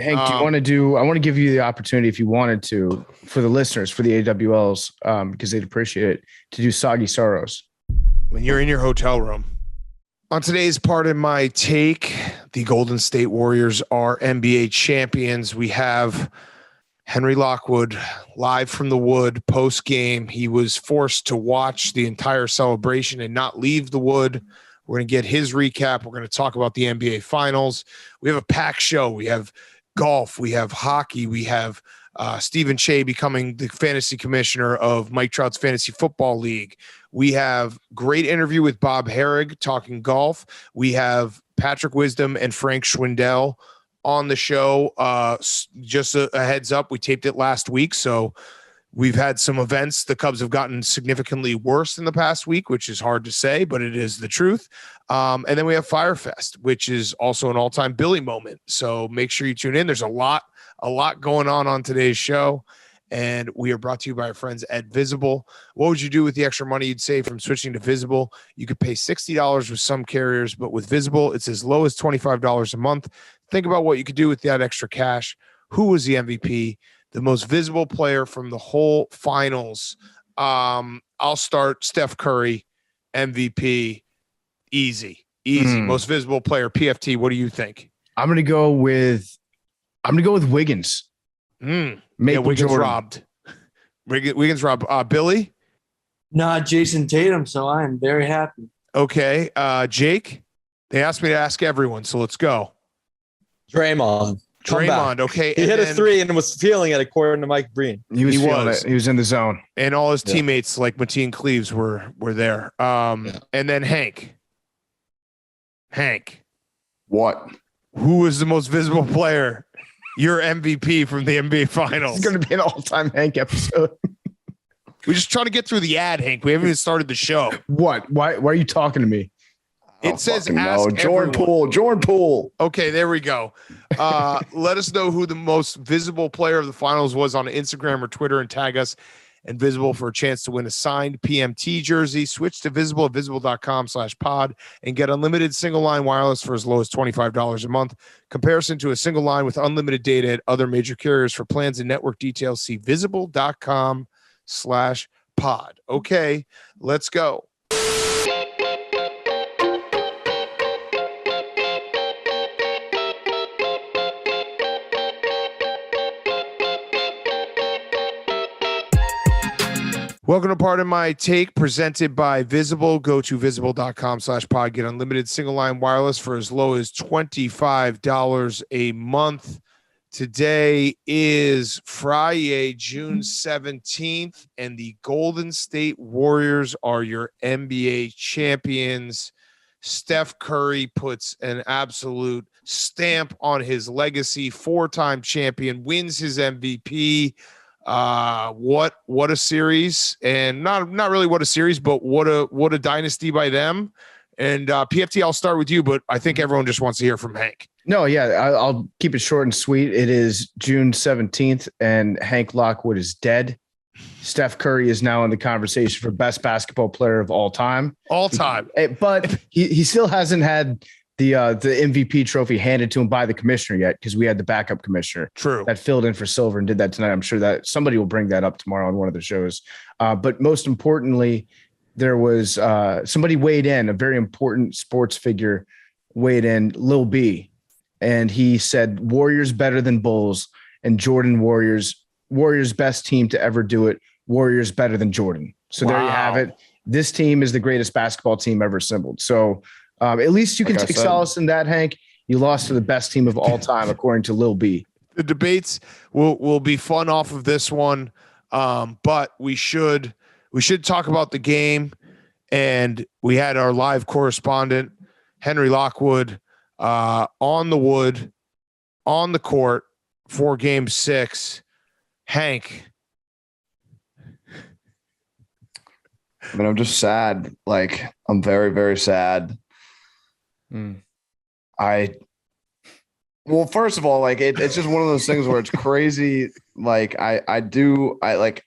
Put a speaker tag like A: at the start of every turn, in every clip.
A: Hank, do you want to do? I want to give you the opportunity, if you wanted to, for the listeners, for the AWLs, because they'd appreciate it, to do Soggy Sorrows.
B: When you're in your hotel room. On today's part of my take, the Golden State Warriors are NBA champions. We have Henry Lockwood live from the Wood post-game. He was forced to watch the entire celebration and not leave the Wood. We're going to get his recap. We're going to talk about the NBA Finals. We have a packed show. We have golf. We have hockey. We have Stephen Cheah becoming the fantasy commissioner of Mike Trout's Fantasy Football League. We have great interview with Bob Harig talking golf. We have Patrick Wisdom and Frank Schwindel on the show. Just a heads up, we taped it last week, so we've had some events. The Cubs have gotten significantly worse in the past week, which is hard to say, but it is the truth. And then we have Fyre Fest, which is also an all-time Billy moment. So make sure you tune in. There's a lot going on today's show. And we are brought to you by our friends at Visible. What would you do with the extra money you'd save from switching to Visible? You could pay $60 with some carriers, but with Visible, it's as low as $25 a month. Think about what you could do with that extra cash. Who was the MVP? The most visible player from the whole finals. I'll start Steph Curry, MVP. Easy. Most visible player, PFT. What do you think?
A: I'm gonna go with Wiggins.
B: Wiggins Jordan. robbed. Wiggins robbed. Billy?
C: Not Jason Tatum, so I am very happy.
B: Okay. Jake? They asked me to ask everyone, so let's go.
D: Draymond,
B: okay.
D: He hit a three and was feeling it, according to Mike Breen.
A: He was in the zone.
B: And all his teammates, like Mateen Cleaves, were there. And then Hank.
E: What?
B: Who was the most visible player? Your MVP from the NBA Finals.
A: It's going to be an all-time Hank episode.
B: We're just trying to get through the ad, Hank. We haven't even started the show.
A: What? Why are you talking to me?
B: It says ask
E: Jordan Poole.
B: Okay, there we go. Let us know who the most visible player of the finals was on Instagram or Twitter and tag us and Visible for a chance to win a signed PMT jersey. Switch to Visible at visible.com/pod and get unlimited single line wireless for as low as $25 a month. Comparison to a single line with unlimited data at other major carriers. For plans and network details, see visible.com/pod. Okay, let's go. Welcome to Part of My Take, presented by Visible. Go to visible.com/pod. Get unlimited single line wireless for as low as $25 a month. Today is Friday, June 17th, and the Golden State Warriors are your NBA champions. Steph Curry puts an absolute stamp on his legacy. 4-time champion, wins his MVP. What a series, and not really what a series, but what a dynasty by them. And PFT, I'll start with you, but I think everyone just wants to hear from Hank.
A: No, yeah, I'll keep it short and sweet. It is June 17th, and Hank Lockwood is dead. Steph Curry is now in the conversation for best basketball player of all time. But he still hasn't had the MVP trophy handed to him by the commissioner yet, because we had the backup commissioner.
B: True.
A: That filled in for Silver and did that tonight. I'm sure that somebody will bring that up tomorrow on one of the shows. But most importantly, there was somebody weighed in, a very important sports figure weighed in, Lil B. And he said, Warriors better than Bulls, and Jordan Warriors best team to ever do it. Warriors better than Jordan. So There you have it. This team is the greatest basketball team ever assembled. So at least you can take solace in that, Hank. You lost to the best team of all time, according to Lil B.
B: The debates will be fun off of this one, but we should talk about the game. And we had our live correspondent, Henry Lockwood, on the Wood, on the court for Game 6. Hank.
E: I mean, I'm just sad. Like, I'm very, very sad. Well, first of all, like it's just one of those things where it's crazy. Like I like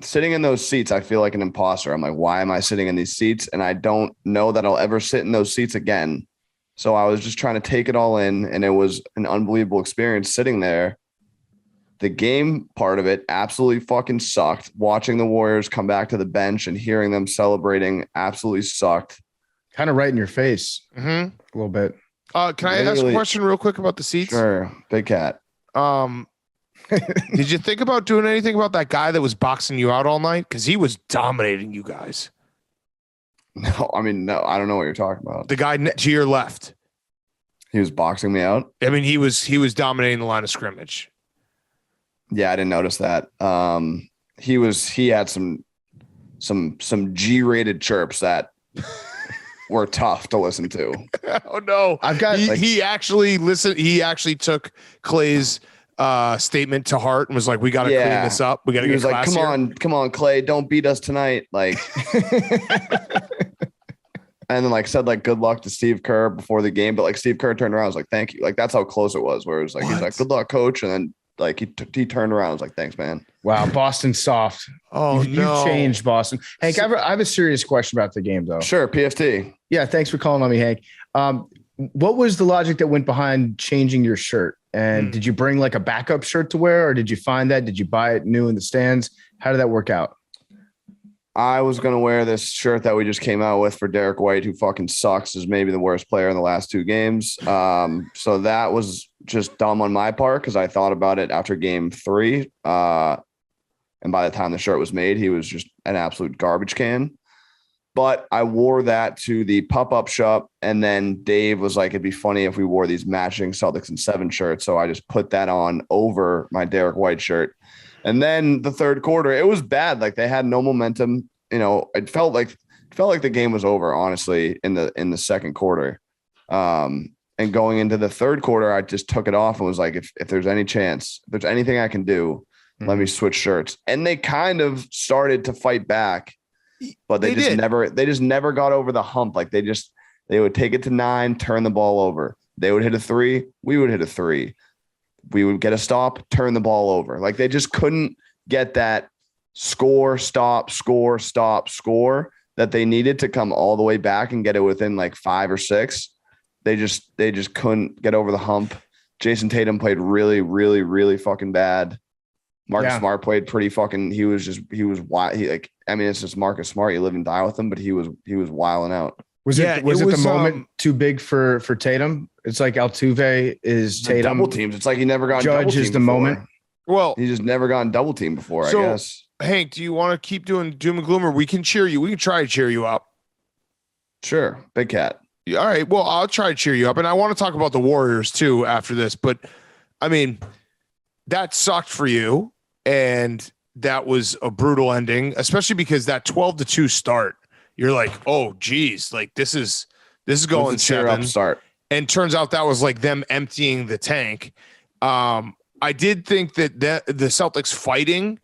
E: sitting in those seats. I feel like an imposter. I'm like, why am I sitting in these seats? And I don't know that I'll ever sit in those seats again. So I was just trying to take it all in, and it was an unbelievable experience sitting there. The game part of it absolutely fucking sucked. Watching the Warriors come back to the bench and hearing them celebrating absolutely sucked.
A: Kind of right in your face
B: Mm-hmm.
A: a little bit.
B: Can I ask a question real quick about the seats?
E: Sure, Big Cat.
B: Did you think about doing anything about that guy that was boxing you out all night? Because he was dominating you guys.
E: No, I mean, no, I don't know what you're talking about.
B: The guy to your left.
E: He was boxing me out.
B: I mean, he was dominating the line of scrimmage.
E: Yeah, I didn't notice that. He had some G-rated chirps that were tough to listen to.
B: Oh no.
A: I've got
B: he actually listened. He actually took Clay's statement to heart and was like, we got to clean this up. We got to get
E: like, come on, Clay, don't beat us tonight. Like, and then like said like good luck to Steve Kerr before the game. But like Steve Kerr turned around, was like, thank you. Like that's how close it was, where it was like, he's like, good luck, coach. And then like he turned around, was like, thanks, man.
A: Wow, Boston soft.
B: Oh,
A: You've changed, Boston. Hank, I have a serious question about the game, though.
E: Sure, PFT.
A: Yeah, thanks for calling on me, Hank. What was the logic that went behind changing your shirt? And did you bring like a backup shirt to wear, or did you find that? Did you buy it new in the stands? How did that work out?
E: I was going to wear this shirt that we just came out with for Derek White, who fucking sucks, is maybe the worst player in the last 2 games. So that was just dumb on my part because I thought about it after game 3. And by the time the shirt was made, he was just an absolute garbage can. But I wore that to the pop-up shop, and then Dave was like, it'd be funny if we wore these matching Celtics in 7 shirts. So I just put that on over my Derek White shirt. And then the third quarter, it was bad. Like they had no momentum. You know, it felt like the game was over, honestly, in the second quarter. And going into the third quarter, I just took it off and was like, if there's any chance, if there's anything I can do, let me switch shirts. And they kind of started to fight back. But they just never got over the hump. Like they would take it to 9, turn the ball over. They would hit a 3. We would hit a 3. We would get a stop, turn the ball over. Like they just couldn't get that score, stop, score, stop, score that they needed to come all the way back and get it within like 5 or 6. They just couldn't get over the hump. Jason Tatum played really, really, really fucking bad. Marcus Smart played pretty fucking. He was wild. It's just Marcus Smart. You live and die with him, but he was wilding out.
A: Was it the moment too big for Tatum? It's like Altuve is Tatum.
E: Double teams. It's like he never got
A: Judge is the
E: before.
A: moment.
B: Well,
E: he just never gotten double team before. I guess.
B: Hank, do you want to keep doing doom and gloom, or we can cheer you? We can try to cheer you up.
E: Sure, Big Cat.
B: All right. Well, I'll try to cheer you up, and I want to talk about the Warriors too after this. But I mean, that sucked for you. And that was a brutal ending, especially because that 12-2 start, you're like, oh, geez, like this is going 7.
E: Start.
B: And turns out that was like them emptying the tank. I did think that the Celtics fighting,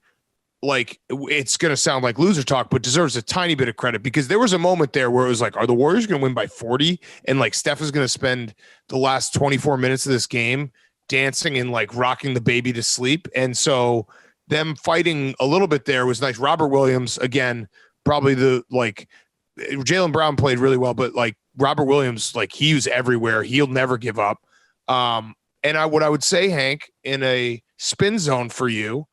B: like it's going to sound like loser talk, but deserves a tiny bit of credit because there was a moment there where it was like, are the Warriors going to win by 40? And like Steph is going to spend the last 24 minutes of this game dancing and like rocking the baby to sleep. And so them fighting a little bit there was nice. Robert Williams, again, probably Jaylen Brown played really well, but like Robert Williams, like he was everywhere. He'll never give up. And what I would say, Hank, in a spin zone for you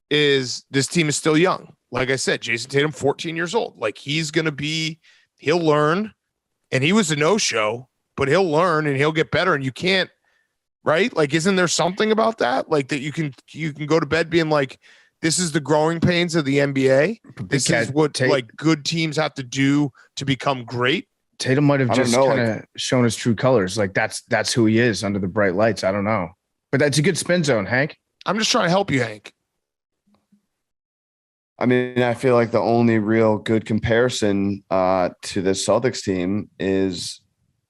B: is this team is still young. Like I said, Jason Tatum, 14 years old. Like he'll learn, and he was a no-show, but he'll learn and he'll get better. And you can't, right? Like, isn't there something about that? Like that you can go to bed being like, this is the growing pains of the NBA. This is what like good teams have to do to become great.
A: Tatum might have just kind of shown his true colors. Like that's who he is under the bright lights. I don't know, but that's a good spin zone, Hank.
B: I'm just trying to help you, Hank.
E: I mean, I feel like the only real good comparison to the Celtics team is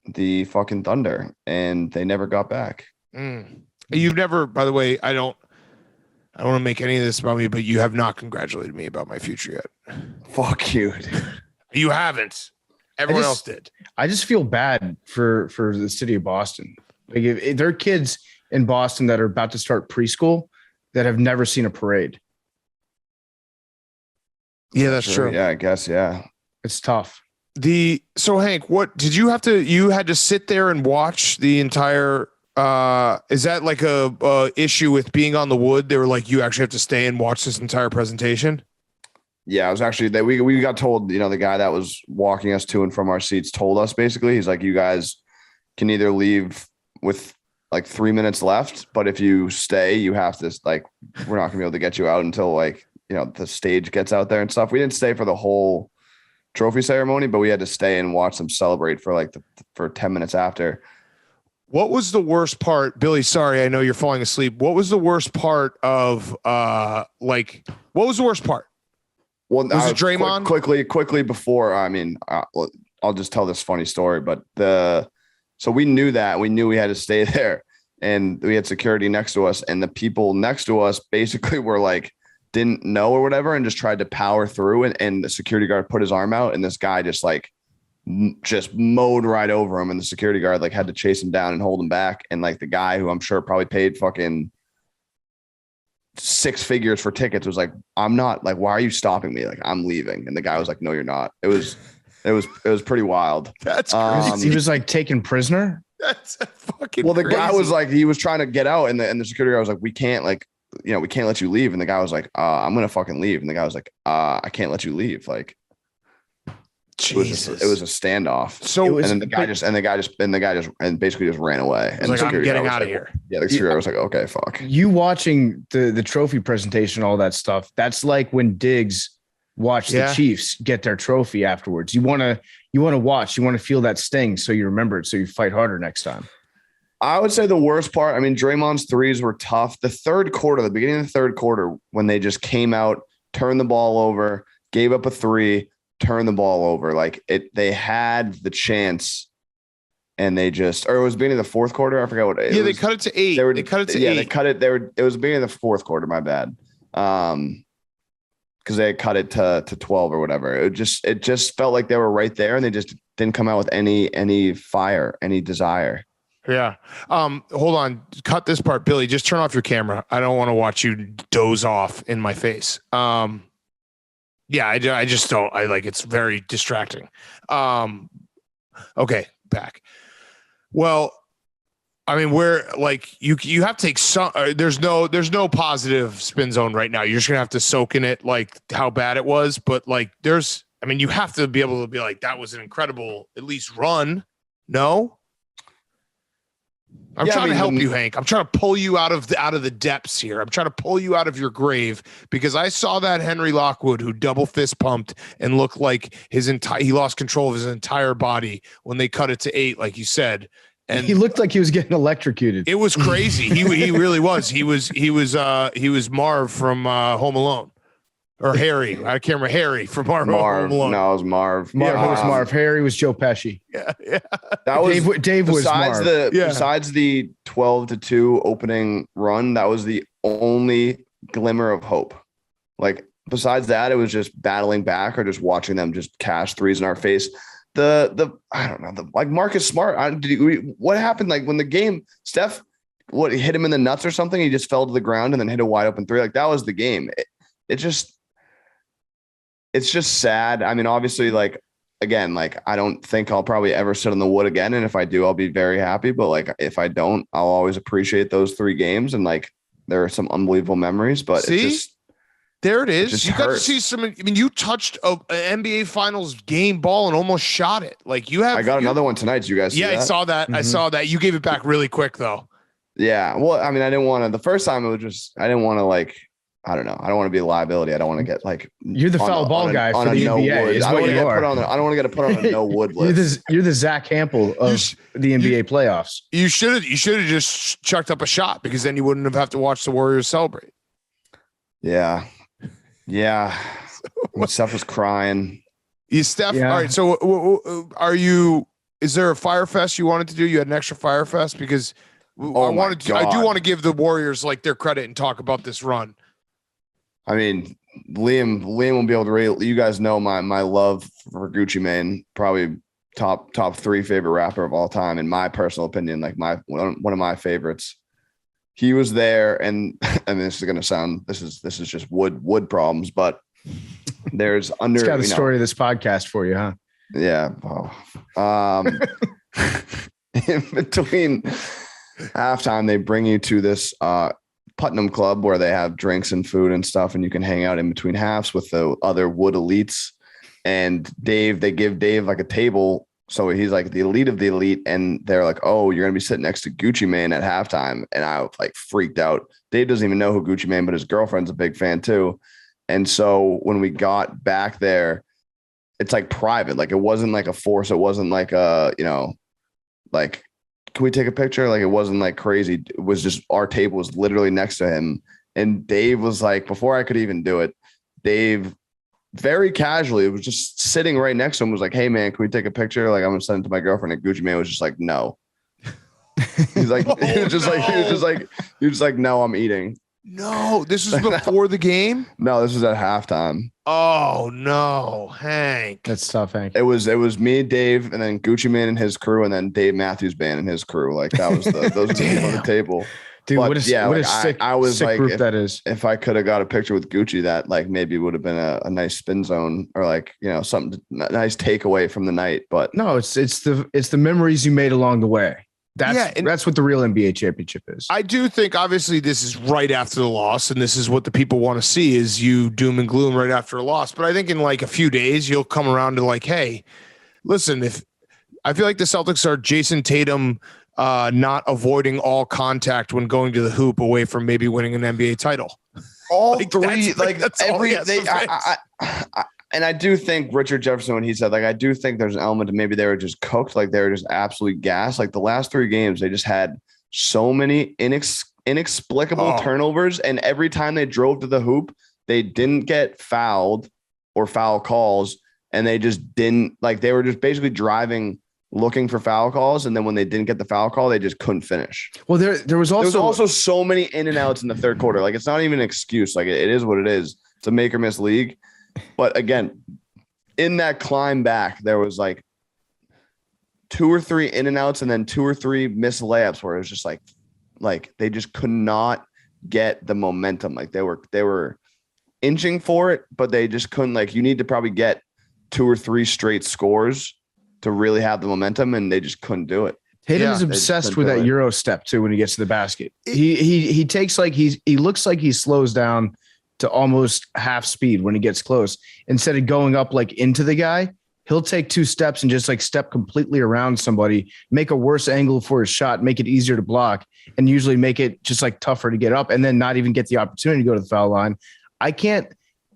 E: the fucking Thunder, and they never got back.
B: You've never, by the way, I don't want to make any of this about me, but you have not congratulated me about my future yet.
E: Fuck you, dude.
B: You haven't. Everyone else did.
A: I just feel bad for the city of Boston. Like if there are kids in Boston that are about to start preschool that have never seen a parade.
B: Yeah, that's true.
E: Yeah, I guess. Yeah.
A: It's tough.
B: So Hank, what did you have to? You had to sit there and watch the entire. Is that like a issue with being on the wood? They were like, you actually have to stay and watch this entire presentation.
E: Yeah, it was actually that we got told, the guy that was walking us to and from our seats told us basically, he's like, you guys can either leave with like 3 minutes left, but if you stay, you have to we're not gonna be able to get you out until the stage gets out there and stuff. We didn't stay for the whole trophy ceremony, but we had to stay and watch them celebrate for for 10 minutes after.
B: What was the worst part, Billy? Sorry, I know you're falling asleep. What was the worst part of what was the worst part?
E: Well,
B: was it Draymond?
E: Quickly before, I'll just tell this funny story, but so we knew we had to stay there, and we had security next to us, and the people next to us basically were didn't know or whatever, and just tried to power through, and the security guard put his arm out, and this guy just mowed right over him, and the security guard had to chase him down and hold him back, and the guy who I'm sure probably paid fucking 6 figures for tickets was like, I'm not, why are you stopping me? I'm leaving. And the guy was like, no, you're not. It was pretty wild.
B: That's crazy.
A: He was taken prisoner.
B: That's fucking
E: well, the
B: crazy.
E: guy was he was trying to get out, and the security guard was like, we can't we can't let you leave. And the guy was like, I'm gonna fucking leave. And the guy was like, I can't let you leave.
B: Jesus.
E: It was a standoff.
B: So
E: and then the guy basically just ran away. And
B: I'm getting out of here.
E: Yeah, the security was like, okay, fuck.
A: You watching the trophy presentation, all that stuff. That's like when Diggs watched the Chiefs get their trophy afterwards. You want to watch. You want to feel that sting, so you remember it, so you fight harder next time.
E: I would say the worst part, Draymond's threes were tough. The beginning of the third quarter, when they just came out, turned the ball over, gave up a three, turned the ball over. They had the chance, and they just, or it was beginning of the fourth quarter. I forgot what it was.
B: They cut it to 8. They cut it to 8.
E: They cut it. It was beginning of the fourth quarter. My bad. Because they cut it to 12 or whatever. It just felt like they were right there, and they just didn't come out with any fire, any desire.
B: Yeah. Hold on. Cut this part, Billy. Just turn off your camera. I don't want to watch you doze off in my face. Yeah, I just don't. It's very distracting. Okay, back. Well, we're you have to take some. There's no positive spin zone right now. You're just gonna have to soak in it, how bad it was. But you have to be able to be that was an incredible at least run. No. I'm trying to help you, Hank. I'm trying to pull you out of the depths here. I'm trying to pull you out of your grave, because I saw that Henry Lockwood who double fist pumped and looked like he lost control of his entire body when they cut it to 8, like you said. And
A: he looked like he was getting electrocuted.
B: It was crazy. He really was. He was Marv from Home Alone. Or Harry. I can't remember. Harry from Home Alone.
E: No, it was Marv.
A: Marv was Marv. Harry was Joe Pesci.
B: Yeah.
E: That was
A: Dave was Marv.
E: Besides the 12-2 opening run, that was the only glimmer of hope. Besides that, it was just battling back or just watching them just cash threes in our face. I don't know, Marcus Smart. What happened? When the game, Steph, hit him in the nuts or something? He just fell to the ground and then hit a wide open three. That was the game. It's just sad. Obviously, again, I don't think I'll probably ever sit on the wood again. And if I do, I'll be very happy. But if I don't, I'll always appreciate those 3 games. And there are some unbelievable memories, but
B: there it is. You got to see some, you touched an NBA Finals game ball and almost shot it. I
E: got another one tonight. Did you guys see that?
B: I saw that. Mm-hmm. I saw that. You gave it back really quick though.
E: Yeah. Well, I didn't want to, the first time it was just, I didn't want to I don't know. I don't want to be a liability. I don't want to get
A: you're the foul ball guy for the NBA.
E: I don't want to get put on a no wood list.
A: You're the Zach Campbell of the NBA playoffs.
B: You should have just chucked up a shot, because then you wouldn't have to watch the Warriors celebrate.
E: Yeah. Yeah. Steph was crying.
B: Steph. Yeah. All right. So is there a Fyre Fest you wanted to do? You had an extra Fyre Fest, because I do want to give the Warriors their credit and talk about this run.
E: Liam will be able to rate. You guys know my love for Gucci Mane, probably top 3 favorite rapper of all time, in my personal opinion. One of my favorites. He was there, and this is gonna sound, this is just wood problems, but there's
A: it's got the story of this podcast for you, huh?
E: Yeah. In between halftime, they bring you to this Putnam Club where they have drinks and food and stuff, and you can hang out in between halves with the other Wood elites. And they give Dave like a table. So he's like the elite of the elite. And they're like, oh, you're going to be sitting next to Gucci Mane at halftime. And I like freaked out. Dave doesn't even know who Gucci Mane, but his girlfriend's a big fan too. And so when we got back there, it's like private. Like it wasn't like a force. It wasn't like like, can we take a picture? Like it wasn't like crazy. It was just our table was literally next to him. And Dave was like, before I could even do it, Dave very casually, it was just sitting right next to him, was like, hey man, can we take a picture? Like I'm gonna send it to my girlfriend. And Gucci Mane was just like, no. He's like, he was just like, no, I'm eating.
B: No, this was before the game.
E: No, this was at halftime.
B: Oh no, Hank.
A: That's tough, Hank.
E: It was me, Dave, and then Gucci Mane and his crew, and then Dave Matthews Band and his crew. Like that was those were the people on the table.
A: Dude,
E: but
A: what a sick,
E: I was
A: sick
E: like,
A: group that is.
E: If I could have got a picture with Gucci, that like maybe would have been a nice spin zone or like, something nice takeaway from the night. But
A: no, it's the memories you made along the way. That's what the real NBA championship is.
B: I do think obviously this is right after the loss, and this is what the people want to see is you doom and gloom right after a loss. But I think in like a few days you'll come around to like, hey, listen, if I feel like the Celtics are Jason Tatum not avoiding all contact when going to the hoop away from maybe winning an NBA title.
E: All
B: like
E: three, like
B: that's
E: every they, and I do think Richard Jefferson, when he said, like, I do think there's an element to maybe they were just cooked, like they were just absolute gas. Like the last 3 games, they just had so many inexplicable turnovers, and every time they drove to the hoop, they didn't get fouled or foul calls, and they just didn't, like they were just basically driving, looking for foul calls, and then when they didn't get the foul call, they just couldn't finish.
A: Well, there was also
E: so many in and outs in the third quarter. Like it's not even an excuse. Like it is what it is. It's a make or miss league. But again, in that climb back, there was like 2 or 3 in and outs, and then 2 or 3 missed layups where it was just like they just could not get the momentum. Like they were inching for it, but they just couldn't. Like you need to probably get 2 or 3 straight scores to really have the momentum, and they just couldn't do it.
A: Tatum's obsessed with that Euro step too when he gets to the basket. He takes like he looks like he slows down to almost half speed when he gets close. Instead of going up like into the guy, he'll take 2 steps and just like step completely around somebody, make a worse angle for his shot, make it easier to block, and usually make it just like tougher to get up, and then not even get the opportunity to go to the foul line.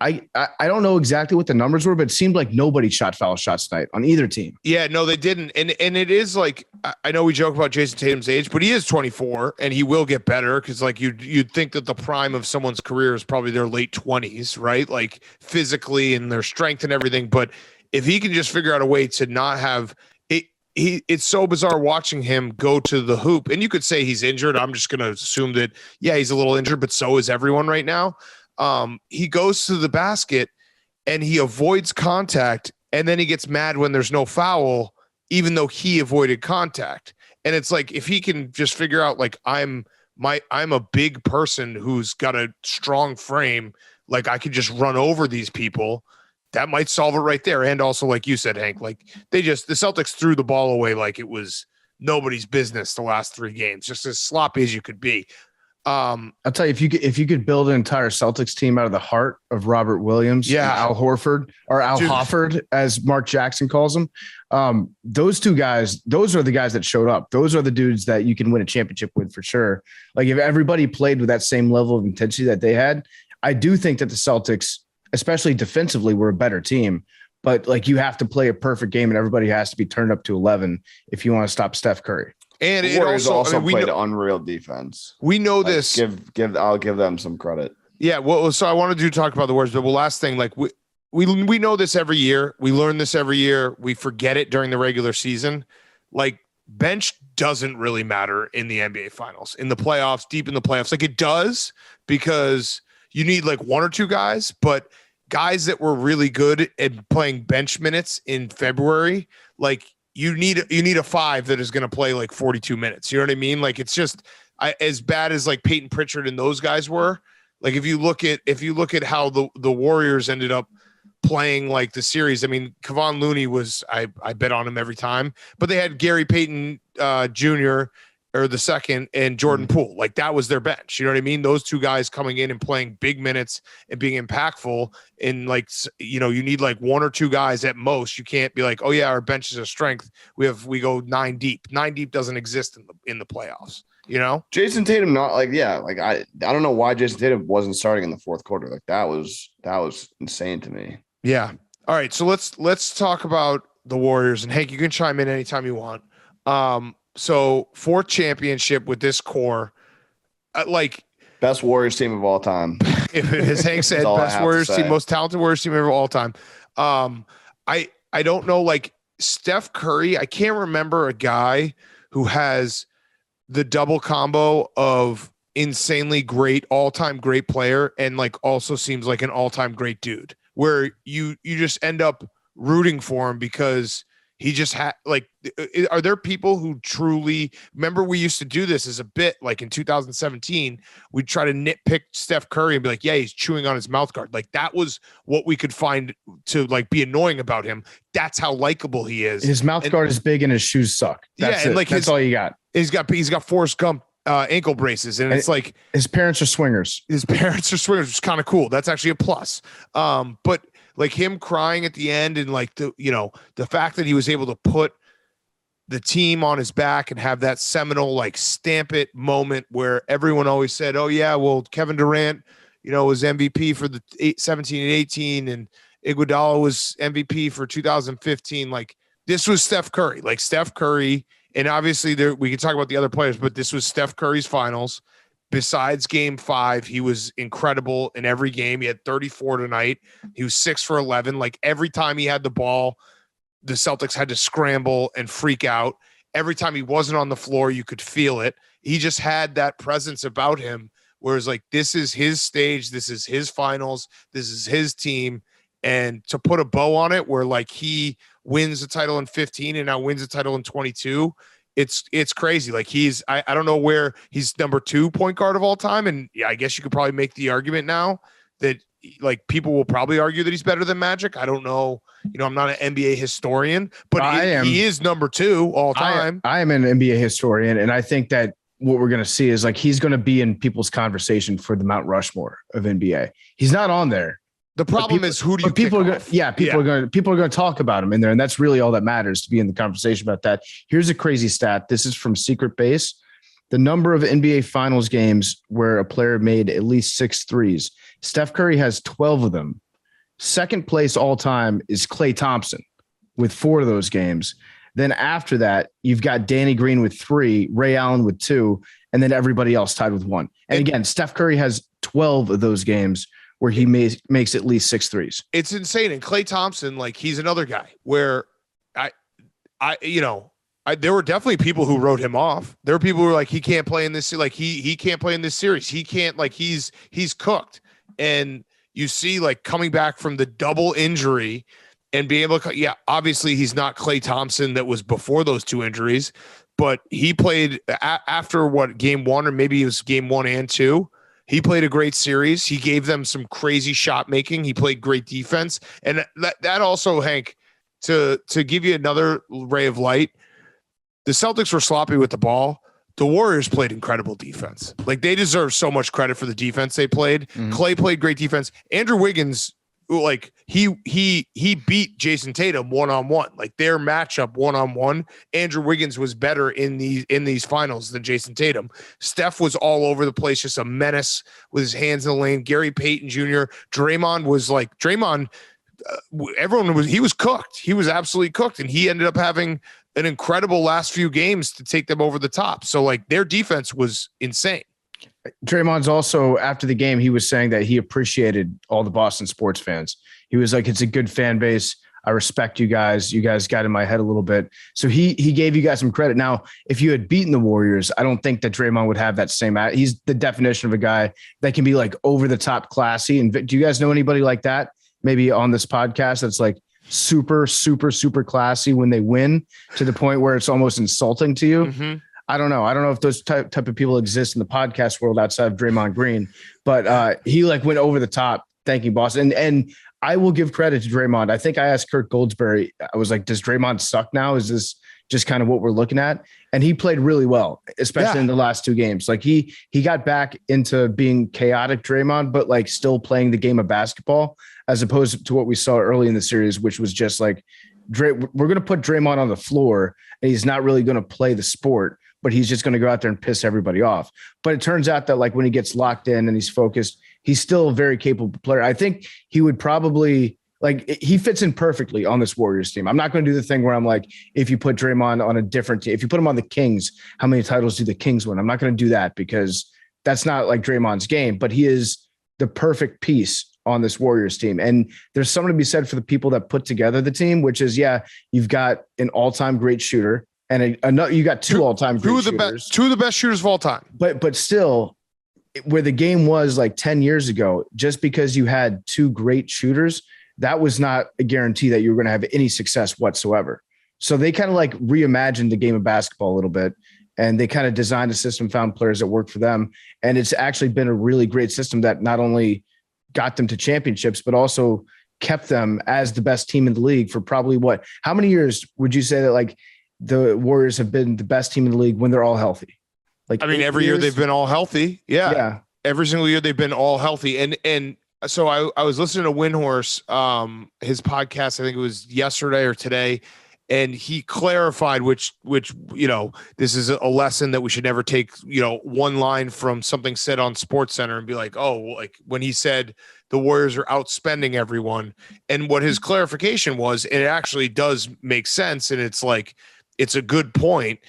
A: I don't know exactly what the numbers were, but it seemed like nobody shot foul shots tonight on either team.
B: Yeah, no, they didn't. And it is like, I know we joke about Jason Tatum's age, but he is 24 and he will get better. Cause like you'd think that the prime of someone's career is probably their late 20s, right? Like physically and their strength and everything. But if he can just figure out a way to not have it, it's so bizarre watching him go to the hoop. And you could say he's injured. I'm just going to assume that, yeah, he's a little injured, but so is everyone right now. He goes to the basket and he avoids contact, and then he gets mad when there's no foul, even though he avoided contact. And it's like, if he can just figure out, like, I'm a big person who's got a strong frame, like I could just run over these people, that might solve it right there. And also, like you said, Hank, like the Celtics threw the ball away like it was nobody's business the last 3 games, just as sloppy as you could be.
A: I'll tell you, if you could build an entire Celtics team out of the heart of Robert Williams, and Al Horford, or Al Hofford, as Mark Jackson calls him, those 2 guys, those are the guys that showed up. Those are the dudes that you can win a championship with for sure. Like if everybody played with that same level of intensity that they had, I do think that the Celtics, especially defensively, were a better team. But like you have to play a perfect game, and everybody has to be turned up to 11 if you want to stop Steph Curry.
B: And
E: it also played unreal defense.
B: We know this.
E: I'll give them some credit.
B: Yeah. Well, so I wanted to talk about the Warriors, but last thing, like we know this every year. We learn this every year. We forget it during the regular season. Like bench doesn't really matter in the NBA Finals, in the playoffs, deep in the playoffs. Like it does, because you need like 1 or 2 guys, but guys that were really good at playing bench minutes in February, like. You need a 5 that is going to play like 42 minutes. You know what I mean? Like it's just as bad as like Peyton Pritchard and those guys were. Like if you look at how the Warriors ended up playing like the series. I mean, Kevon Looney was, I bet on him every time, but they had Gary Payton Jr. or the second and Jordan Poole. Like that was their bench. You know what I mean? Those two guys coming in and playing big minutes and being impactful. And like, you know, you need like one or two guys at most. You can't be like, oh yeah, our bench is a strength. We go 9 deep. 9 deep doesn't exist in the playoffs. You know,
E: Jason Tatum, not like, yeah, like I don't know why Jason Tatum wasn't starting in the fourth quarter. Like that was insane to me.
B: Yeah. All right. So let's talk about the Warriors, and Hank, you can chime in anytime you want. So 4th championship with this core, like
E: best Warriors team of all time.
B: As Hank said, best Warriors team, most talented Warriors team of all time. I don't know, like Steph Curry. I can't remember a guy who has the double combo of insanely great, all-time great player, and like also seems like an all-time great dude, where you just end up rooting for him because he just had like, are there people who truly remember we used to do this as a bit, like in 2017, we'd try to nitpick Steph Curry and be like, yeah, he's chewing on his mouth guard. Like that was what we could find to like be annoying about him. That's how likable he is.
A: His mouth guard is big and his shoes suck. That's it. And like that's all you got.
B: He's got Forrest Gump ankle braces, and it's like
A: his parents are swingers.
B: Which is kind of cool. That's actually a plus. But like him crying at the end, and like the fact that he was able to put the team on his back and have that seminal like stamp it moment where everyone always said, oh yeah, well Kevin Durant, was MVP for the 17 and 18, and Iguodala was MVP for 2015. Like this was Steph Curry. Like Steph Curry, and obviously we can talk about the other players, but this was Steph Curry's finals. Besides game 5, he was incredible in every game. He had 34 tonight. He was 6 for 11. Like every time he had the ball, the Celtics had to scramble and freak out. Every time he wasn't on the floor, you could feel it. He just had that presence about him, whereas like, this is his stage. This is his finals. This is his team. And to put a bow on it where like he wins the title in 15 and now wins the title in 22, it's crazy. Like I don't know where he's number 2 point guard of all time. And yeah, I guess you could probably make the argument now that like people will probably argue that he's better than Magic. I don't know. I'm not an NBA historian, but he is number 2 all time.
A: I am an NBA historian. And I think that what we're going to see is like, he's going to be in people's conversation for the Mount Rushmore of NBA. He's not on there.
B: The problem is who do you
A: people
B: pick
A: are going people are going to talk about him in there, and that's really all that matters, to be in the conversation about that. Here's a crazy stat. This is from Secret Base. The number of NBA Finals games where a player made at least 6 threes. Steph Curry has 12 of them. Second place all time is Klay Thompson with 4 of those games. Then after that, you've got Danny Green with 3, Ray Allen with 2, and then everybody else tied with 1. And again, Steph Curry has 12 of those games where he makes at least 6 threes.
B: It's insane. And Klay Thompson, like he's another guy where there were definitely people who wrote him off. There were people who were like, he can't play in this. Like he can't play in this series. He can't, like he's cooked. And you see like coming back from the double injury and being able to, obviously he's not Klay Thompson that was before those 2 injuries, but he played after game 1, or maybe it was game 1 and 2. He played a great series. He gave them some crazy shot making. He played great defense. And that also, Hank, to give you another ray of light, the Celtics were sloppy with the ball. The Warriors played incredible defense. Like they deserve so much credit for the defense they played. Mm-hmm. Klay played great defense. Andrew Wiggins, like he beat Jason Tatum one-on-one, like their matchup one-on-one. Andrew Wiggins was better in these finals than Jason Tatum. Steph was all over the place, just a menace with his hands in the lane. Gary Payton Jr. Draymond was he was cooked. He was absolutely cooked. And he ended up having an incredible last few games to take them over the top. So like their defense was insane.
A: Draymond's also, after the game, he was saying that he appreciated all the Boston sports fans. He was like, it's a good fan base. I respect you guys. You guys got in my head a little bit. So he gave you guys some credit. Now, if you had beaten the Warriors, I don't think that Draymond would have that same. He's the definition of a guy that can be like over the top classy. And do you guys know anybody like that? Maybe on this podcast that's like super, super, super classy when they win, to the point where it's almost insulting to you. Mm-hmm. I don't know. I don't know if those type of people exist in the podcast world outside of Draymond Green, but he like went over the top thanking Boston. And I will give credit to Draymond. I think I asked Kirk Goldsberry, I was like, does Draymond suck now? Is this just kind of what we're looking at? And he played really well, especially in the last 2 games. Like he got back into being chaotic Draymond, but like still playing the game of basketball, as opposed to what we saw early in the series, which was just like, we're going to put Draymond on the floor and he's not really going to play the sport, but he's just going to go out there and piss everybody off. But it turns out that like when he gets locked in and he's focused, he's still a very capable player. I think he would probably he fits in perfectly on this Warriors team. I'm not going to do the thing where I'm like, if you put Draymond on a different team, if you put him on the Kings, how many titles do the Kings win? I'm not going to do that because that's not like Draymond's game, but he is the perfect piece on this Warriors team. And there's something to be said for the people that put together the team, which is, you've got an all-time great shooter and you got 2 all-time great shooters.
B: 2 of the best shooters of all time.
A: But still, where the game was like 10 years ago, just because you had 2 great shooters, that was not a guarantee that you were going to have any success whatsoever. So they kind of like reimagined the game of basketball a little bit, and they kind of designed a system, found players that work for them. And it's actually been a really great system that not only got them to championships, but also kept them as the best team in the league for probably how many years would you say that like the Warriors have been the best team in the league when they're all healthy? Like,
B: I mean, every year they've been all healthy. Yeah. Every single year they've been all healthy. And so I was listening to Windhorse, his podcast, I think it was yesterday or today, and he clarified, which, this is a lesson that we should never take, one line from something said on SportsCenter and be like, oh, like when he said the Warriors are outspending everyone. And what his clarification was, it actually does make sense. And it's like, it's a good point.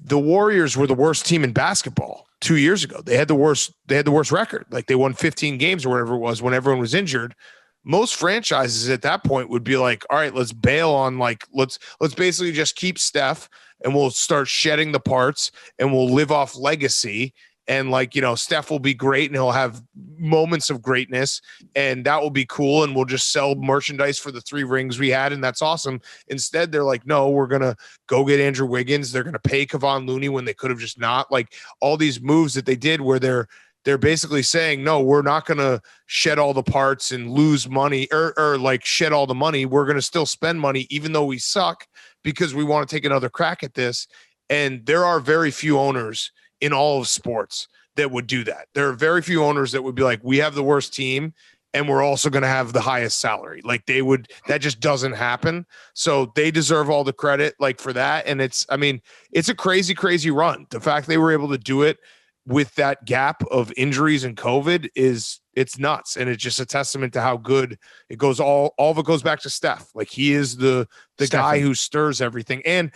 B: The Warriors were the worst team in basketball 2 years ago. They had the worst record. Like they won 15 games or whatever it was when everyone was injured. Most franchises at that point would be like, all right, let's bail on let's basically just keep Steph and we'll start shedding the parts and we'll live off legacy. And Steph will be great and he'll have moments of greatness and that will be cool. And we'll just sell merchandise for the 3 rings we had. And that's awesome. Instead, they're like, no, we're going to go get Andrew Wiggins. They're going to pay Kevon Looney when they could have just not. Like all these moves that they did where they're basically saying, no, we're not going to shed all the parts and lose money or like shed all the money. We're going to still spend money, even though we suck, because we want to take another crack at this. And there are very few owners in all of sports that would do that. There are very few owners that would be like, we have the worst team and we're also going to have the highest salary. Like that just doesn't happen. So they deserve all the credit for that. And it's a crazy, crazy run. The fact they were able to do it with that gap of injuries and COVID it's nuts. And it's just a testament to how good it goes. All of it goes back to Steph. Like he is the guy who stirs everything. And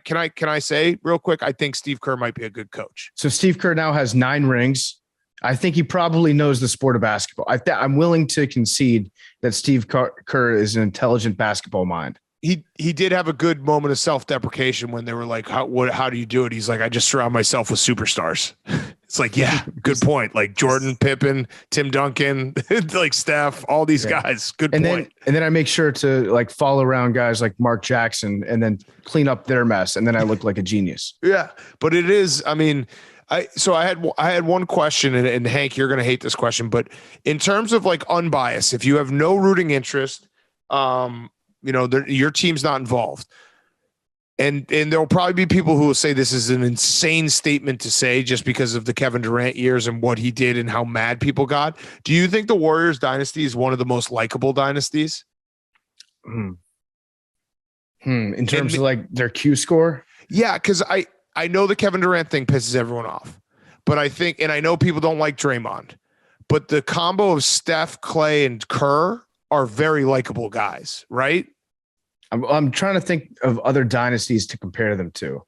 B: can I say real quick, I think Steve Kerr might be a good coach.
A: So Steve Kerr now has 9 rings. I think he probably knows the sport of basketball. I'm willing to concede that Steve Kerr is an intelligent basketball mind.
B: He did have a good moment of self-deprecation when they were like, how do you do it? He's like, I just surround myself with superstars. It's like, yeah, good point. Like Jordan, Pippen, Tim Duncan, like Steph, all these guys. Good point.
A: And then I make sure to follow around guys like Mark Jackson and then clean up their mess. And then I look like a genius.
B: Yeah. But it is, I had one question and Hank, you're going to hate this question, but in terms of unbiased, if you have no rooting interest, your team's not involved. And there'll probably be people who will say this is an insane statement to say just because of the Kevin Durant years and what he did and how mad people got. Do you think the Warriors dynasty is one of the most likable dynasties?
A: In terms of their Q score?
B: Yeah, because I know the Kevin Durant thing pisses everyone off. But I think, and I know people don't like Draymond, but the combo of Steph, Clay, and Kerr are very likable guys, right?
A: I'm trying to think of other dynasties to compare them to.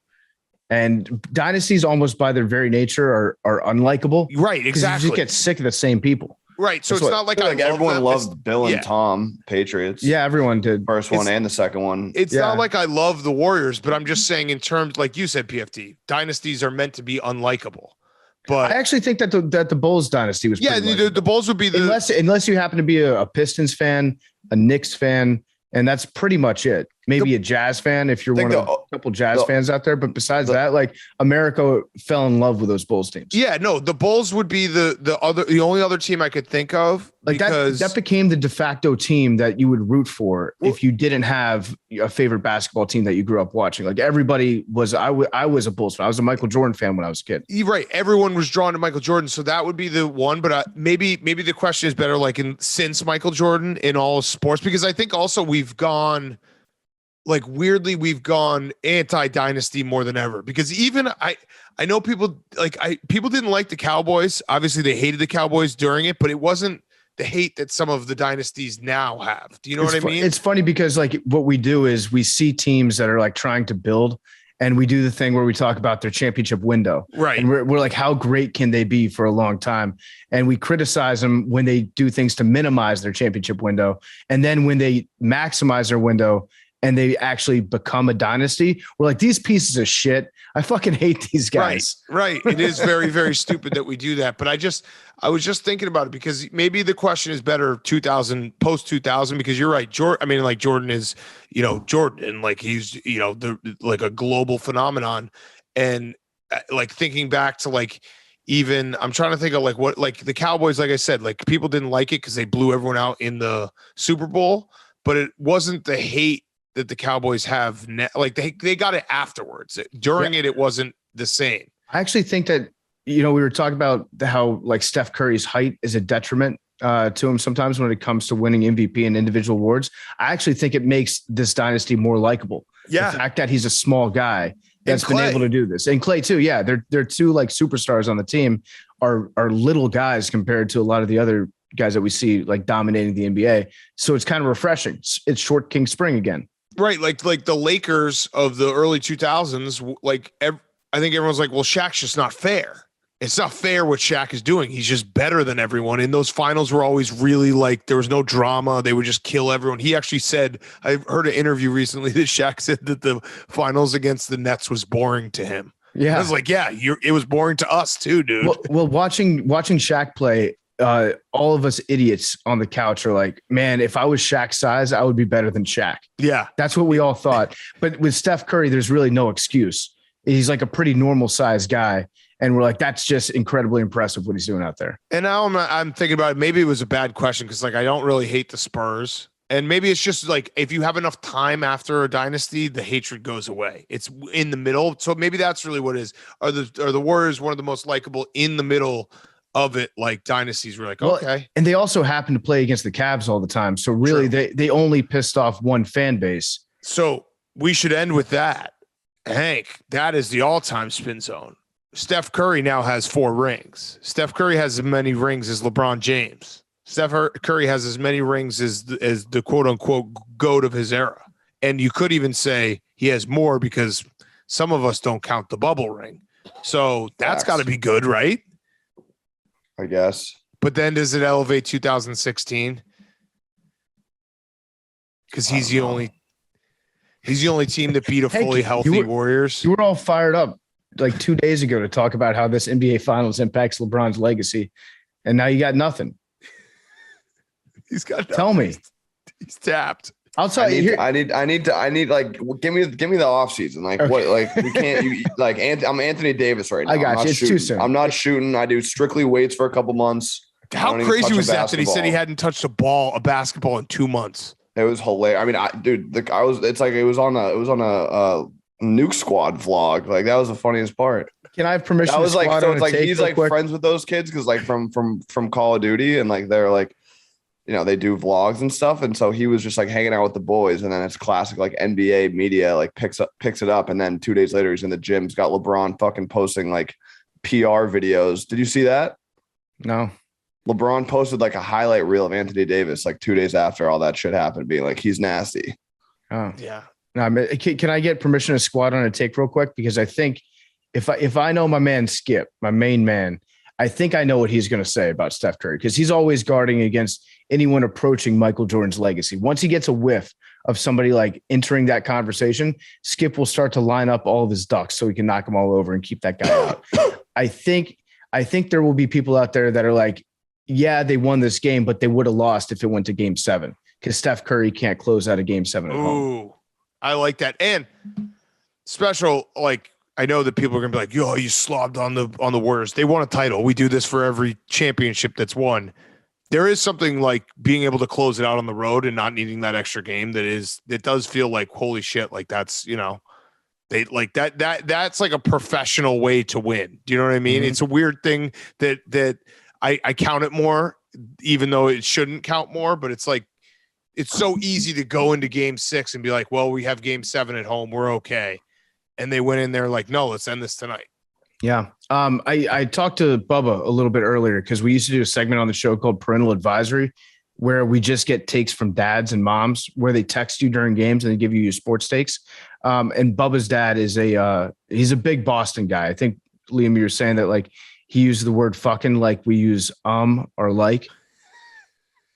A: And dynasties almost by their very nature are unlikable.
B: Right, exactly.
A: You just get sick of the same people.
B: Right. So it's not like
E: everyone loved Bill and Tom, Patriots.
A: Yeah, everyone did.
E: First one and the second one.
B: It's not like I love the Warriors, but I'm just saying in terms, like you said, PFT, dynasties are meant to be unlikable. But
A: I actually think that the Bulls dynasty was
B: the Bulls would be
A: unless you happen to be a Pistons fan, a Knicks fan, and that's pretty much it. maybe a Jazz fan if you're
E: think
A: one of a couple Jazz fans out there. But besides that, like America fell in love with those Bulls teams.
B: Yeah, no, the Bulls would be the only other team I could think of,
A: Like
B: because
A: that became the de facto team that you would root for if you didn't have a favorite basketball team that you grew up watching. Like everybody was, I was a Bulls fan. I was a Michael Jordan fan when I was a kid.
B: You're right. Everyone was drawn to Michael Jordan, so that would be the one. But maybe the question is better, like since Michael Jordan in all sports, because I think also we've gone anti-dynasty more than ever, because even I know people people didn't like the Cowboys. Obviously they hated the Cowboys during it, but it wasn't the hate that some of the dynasties now have. Do you know what I mean?
A: It's funny because like what we do is we see teams that are like trying to build, and we do the thing where we talk about their championship window.
B: Right.
A: And we're like, how great can they be for a long time? And we criticize them when they do things to minimize their championship window. And then when they maximize their window and they actually become a dynasty, we're like, these pieces of shit, I fucking hate these guys.
B: Right. It is very, very stupid that we do that. But I was just thinking about it, because maybe the question is better post 2000, because you're right. Jordan is, Jordan, and like he's, like a global phenomenon. And like thinking back to like, even I'm trying to think of like what, like the Cowboys, like I said, like people didn't like it because they blew everyone out in the Super Bowl, but it wasn't the hate that the Cowboys have. Like they got it afterwards. During it wasn't the same.
A: I actually think that, we were talking about how like Steph Curry's height is a detriment to him sometimes when it comes to winning MVP and individual awards. I actually think it makes this dynasty more likable.
B: Yeah.
A: The fact that he's a small guy that's been able to do this. And Clay too. Yeah. They're two like superstars on the team are little guys compared to a lot of the other guys that we see like dominating the NBA. So it's kind of refreshing. It's short King Spring again.
B: Right. Like the Lakers of the early 2000s, I think everyone's like, well, Shaq's just not fair. It's not fair what Shaq is doing. He's just better than everyone. And those finals were always really like, there was no drama. They would just kill everyone. He actually said, I heard an interview recently that Shaq said that the finals against the Nets was boring to him.
A: Yeah.
B: I was like, yeah, it was boring to us too, dude.
A: Well, watching Shaq play, all of us idiots on the couch are like, man, if I was Shaq's size, I would be better than Shaq.
B: Yeah.
A: That's what we all thought. But with Steph Curry, there's really no excuse. He's like a pretty normal sized guy. And we're like, that's just incredibly impressive what he's doing out there.
B: And now I'm thinking about it. Maybe it was a bad question, because like I don't really hate the Spurs. And maybe it's just like if you have enough time after a dynasty, the hatred goes away. It's in the middle. So maybe that's really what it is. Are the Warriors one of the most likable in the middle of it, like dynasties? We're like, okay.
A: And they also happen to play against the Cavs all the time. So really they only pissed off one fan base.
B: So we should end with that. Hank, that is the all-time spin zone. Steph Curry now has 4 rings. Steph Curry has as many rings as LeBron James. Steph Curry has as many rings as the quote unquote GOAT of his era. And you could even say he has more, because some of us don't count the bubble ring. So that's got to be good, right?
E: I guess.
B: But then does it elevate 2016? Because he's the only team that beat a fully healthy Warriors.
A: You were all fired up like 2 days ago to talk about how this NBA Finals impacts LeBron's legacy, and now you got nothing.
B: He's got nothing.
A: Tell me.
B: He's tapped.
A: I'll tell you here.
E: I need like give me the off season. Like
A: okay.
E: What, like we can't like I'm Anthony Davis right now.
A: I got you. It's too soon.
E: I'm not shooting. I do strictly weights for a couple months.
B: How crazy was that he said he hadn't touched a basketball in 2 months?
E: It was hilarious. I mean, it was on a Nuke Squad vlog. Like that was the funniest part.
A: Can I have permission?
E: That was like, so it's like
A: he's like
E: friends with those kids because like from Call of Duty, and like they're like, they do vlogs and stuff, and so he was just like hanging out with the boys, and then it's classic like NBA media like picks it up, and then 2 days later he's in the gym. He's got LeBron fucking posting like PR videos. Did you see that?
A: No.
E: LeBron posted like a highlight reel of Anthony Davis like 2 days after all that shit happened, being like, he's nasty.
A: Oh
B: yeah.
A: No, can I get permission to squat on a take real quick? Because I think if I know my man Skip, my main man, I think I know what he's going to say about Steph Curry, because he's always guarding against anyone approaching Michael Jordan's legacy. Once he gets a whiff of somebody like entering that conversation, Skip will start to line up all of his ducks so he can knock them all over and keep that guy out. I think there will be people out there that are like, yeah, they won this game, but they would have lost if it went to game 7, because Steph Curry can't close out a game 7 at home.
B: I like that. And special, like, I know that people are gonna be like, "Yo, you slobbed on the Warriors." They won a title. We do this for every championship that's won. There is something like being able to close it out on the road and not needing that extra game. That does feel like holy shit. Like that's they like that's like a professional way to win. Do you know what I mean?
A: Mm-hmm.
B: It's a weird thing that I count it more, even though it shouldn't count more. But it's like it's so easy to go into game 6 and be like, well, we have game 7 at home. We're okay. And they went in there like, no, let's end this tonight.
A: Yeah. I talked to Bubba a little bit earlier because we used to do a segment on the show called Parental Advisory, where we just get takes from dads and moms where they text you during games and they give you your sports takes. And Bubba's dad is he's a big Boston guy. I think, Liam, you were saying that like he used the word fucking like we use or like.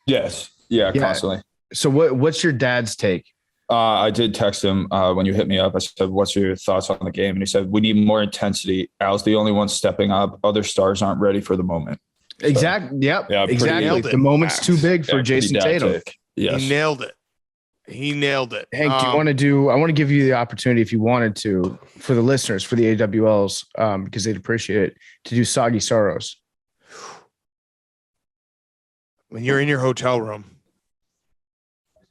F: Yes. Yeah, constantly.
A: So what's your dad's take?
F: I did text him when you hit me up. I said, what's your thoughts on the game? And he said, we need more intensity. Al's the only one stepping up. Other stars aren't ready for the moment.
A: Exactly. Yep.
F: Yeah,
A: exactly. The moment's too big for Jason Tatum.
F: Yes.
B: He nailed it.
A: Hank, do you want to do? I want to give you the opportunity, if you wanted to, for the listeners, for the AWLs, because they'd appreciate it, to do Soggy Sorrows.
B: When you're in your hotel room,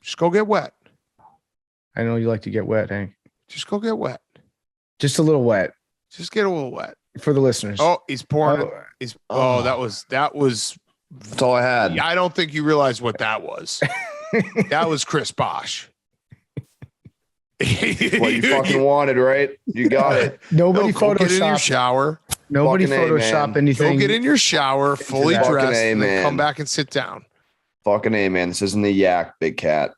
B: just go get wet.
A: I know you like to get wet, Hank.
B: Just go get wet.
A: Just a little wet
B: Just get a little wet
A: for the listeners.
B: Oh, he's pouring.
A: Oh.
B: That was.
E: That's all I had.
B: I don't think you realize what that was. That was Chris Bosh.
E: What you fucking wanted, right? You got it.
A: Nobody
B: Go get in your
A: photoshopped.
B: shower.
A: Nobody
E: Fucking
A: photoshopped
E: man.
A: anything.
B: Go get in your shower, fully
E: Fucking
B: dressed, and then
E: man.
B: come back and sit down.
E: Fucking A, man. This isn't the yak, big cat.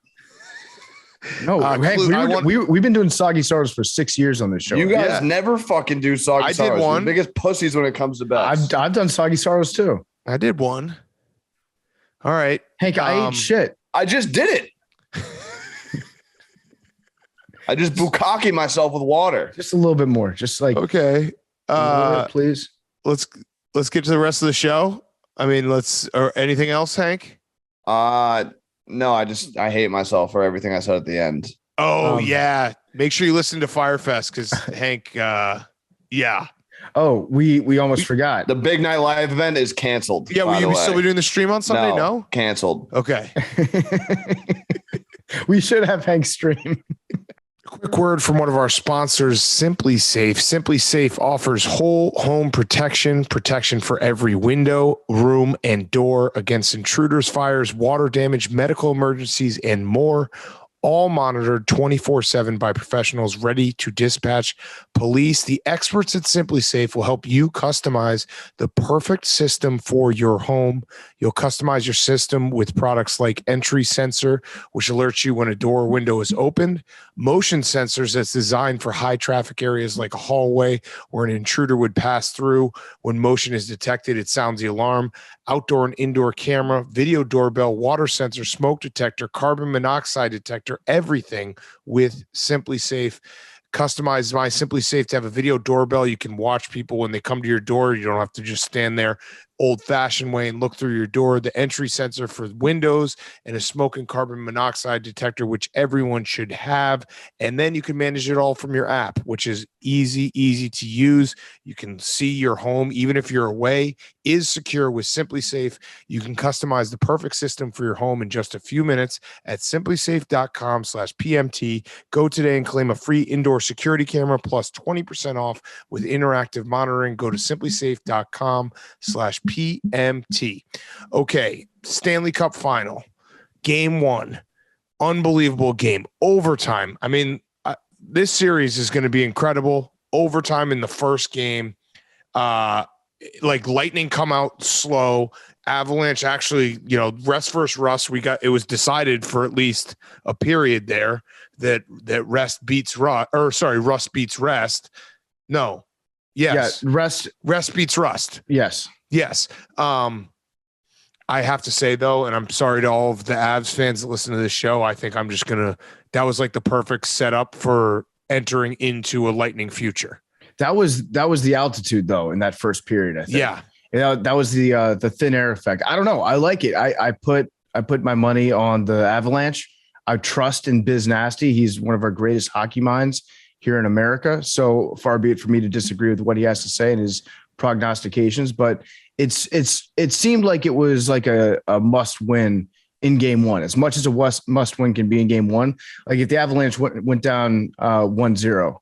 A: No, Hank, we've been doing Soggy Sorrows for 6 years on this show.
E: You guys
B: Yeah.
E: never fucking do Soggy
B: I did
E: Sorrows. You're
B: one.
E: the biggest pussies when it comes to bets.
A: I've done Soggy Sorrows too.
B: I did one. All right.
A: Hank, I ate shit.
E: I just did it. I just bukkake myself with water.
A: Just a little bit more. Just like
B: Okay.
A: please.
B: Let's get to the rest of the show. I mean, or anything else, Hank?
E: No, I hate myself for everything I said at the end.
B: Oh, yeah. Make sure you listen to Fyre Fest because Hank, yeah.
A: Oh, we almost forgot.
E: The Big Night Live event is canceled.
B: Yeah, will you still be doing the stream on Sunday? No?
E: Canceled.
B: Okay.
A: We should have Hank stream.
B: Quick word from one of our sponsors, Simply Safe. Simply Safe offers whole home protection for every window, room, and door against intruders, fires, water damage, medical emergencies, and more. All monitored 24/7 by professionals ready to dispatch police. The experts at Simply Safe will help you customize the perfect system for your home. You'll customize your system with products like Entry Sensor, which alerts you when a door or window is opened, Motion Sensors that's designed for high traffic areas like a hallway where an intruder would pass through. When motion is detected, it sounds the alarm. Outdoor and indoor camera, video doorbell, water sensor, smoke detector, carbon monoxide detector, everything with Simply Safe. Customize My Simply Safe to have a video doorbell. You can watch people when they come to your door. You don't have to just stand there old-fashioned way and look through your door. The Entry Sensor for windows and a smoke and carbon monoxide detector, which everyone should have. And then you can manage it all from your app, which is easy to use. You can see your home, even if you're away, is secure with Simply Safe. You can customize the perfect system for your home in just a few minutes at simplysafe.com/PMT. Go today and claim a free indoor security camera plus 20% off with interactive monitoring. Go to simplysafe.com/PMT. Okay, Stanley Cup Final, Game 1, unbelievable game, overtime. I mean, this series is going to be incredible. Overtime in the first game, like Lightning come out slow. Avalanche actually, rest versus rust. It was decided for at least a period there that rust beats rest. No. Yes.
A: Yeah,
B: Rest beats rust.
A: Yes.
B: Yes. I have to say though, and I'm sorry to all of the Avs fans that listen to this show. I think that was like the perfect setup for entering into a Lightning future.
A: That was the altitude though in that first period. I think.
B: Yeah.
A: That was the thin air effect. I don't know. I like it. I put my money on the Avalanche. I trust in Biz Nasty. He's one of our greatest hockey minds here in America. So far be it for me to disagree with what he has to say and his prognostications, but it seemed like it was like a must win in game one, as much as a must win can be in game one. Like if the Avalanche went down 1-0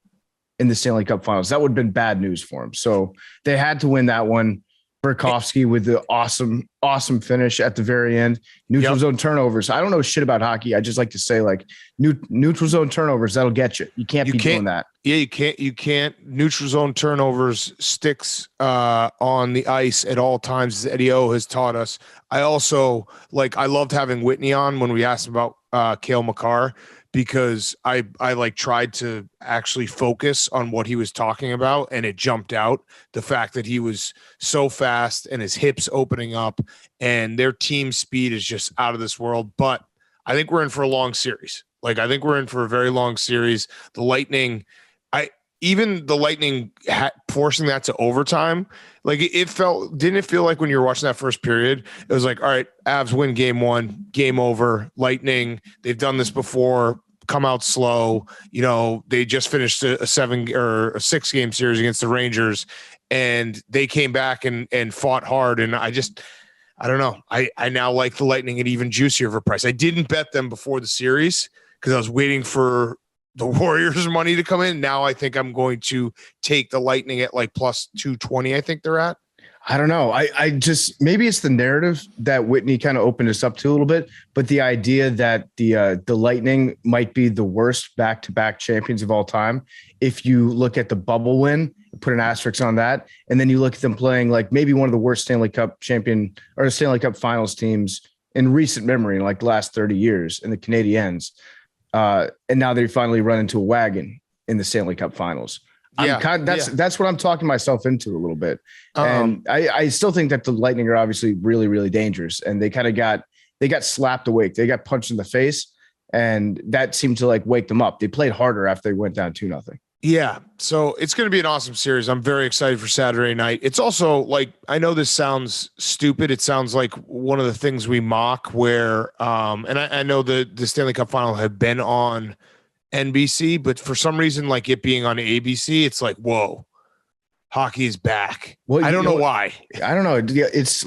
A: in the Stanley Cup Finals, that would have been bad news for them. So they had to win that one. Burakovsky with the awesome finish at the very end. Neutral zone turnovers. I don't know shit about hockey. I just like to say like neutral zone turnovers, that'll get you. You can't be doing that.
B: Yeah, you can't. Neutral zone turnovers, sticks on the ice at all times, as Eddie O has taught us. I also I loved having Whitney on when we asked him about Cale Makar, because I tried to actually focus on what he was talking about, and it jumped out the fact that he was so fast and his hips opening up, and their team speed is just out of this world. But I think we're in for a long series. I think we're in for a very long series. The Lightning, forcing that to overtime, didn't it feel like when you were watching that first period, it was like, all right, Avs win game one, game over. Lightning, they've done this before, come out slow. They just finished a 7 or a 6 game series against the Rangers, and they came back and fought hard. And I don't know. I now like the Lightning at even juicier of a price. I didn't bet them before the series because I was waiting for the Warriors money to come in. Now I think I'm going to take the Lightning at plus 220. I think they're at.
A: I don't know. I just, maybe it's the narrative that Whitney kind of opened us up to a little bit, but the idea that the Lightning might be the worst back-to-back champions of all time. If you look at the bubble win, put an asterisk on that, and then you look at them playing maybe one of the worst Stanley Cup champion or Stanley Cup Finals teams in recent memory, in the last 30 years, in the Canadiens. And now they finally run into a wagon in the Stanley Cup Finals. That's what I'm talking myself into a little bit. And I still think that the Lightning are obviously really, really dangerous, and they kind of got slapped awake. They got punched in the face, and that seemed to wake them up. They played harder after they went down 2-0.
B: Yeah. So it's going to be an awesome series. I'm very excited for Saturday night. It's also I know this sounds stupid. It sounds like one of the things we mock where, and I know the Stanley Cup Final had been on NBC, but for some reason, it being on ABC, it's whoa, hockey is back. Well, I don't know why.
A: I don't know. It's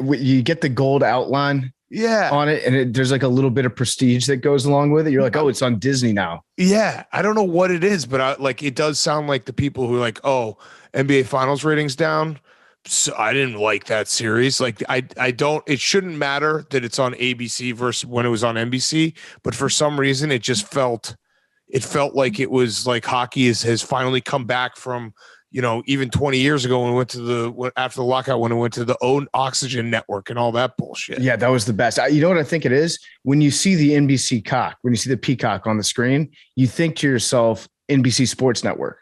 A: you get the gold outline on it, and there's a little bit of prestige that goes along with it. You're oh, it's on Disney now.
B: Yeah. I don't know what it is, but it does sound like the people who are oh, NBA Finals ratings down. So I didn't like that series. I don't, it shouldn't matter that it's on ABC versus when it was on NBC, but for some reason it just felt like it was hockey has finally come back from, even 20 years ago when we went to after the lockout, when it went to the own Oxygen network and all that bullshit.
A: Yeah, that was the best. You know what I think it is? When you see the NBC cock, when you see the peacock on the screen, you think to yourself, NBC Sports Network.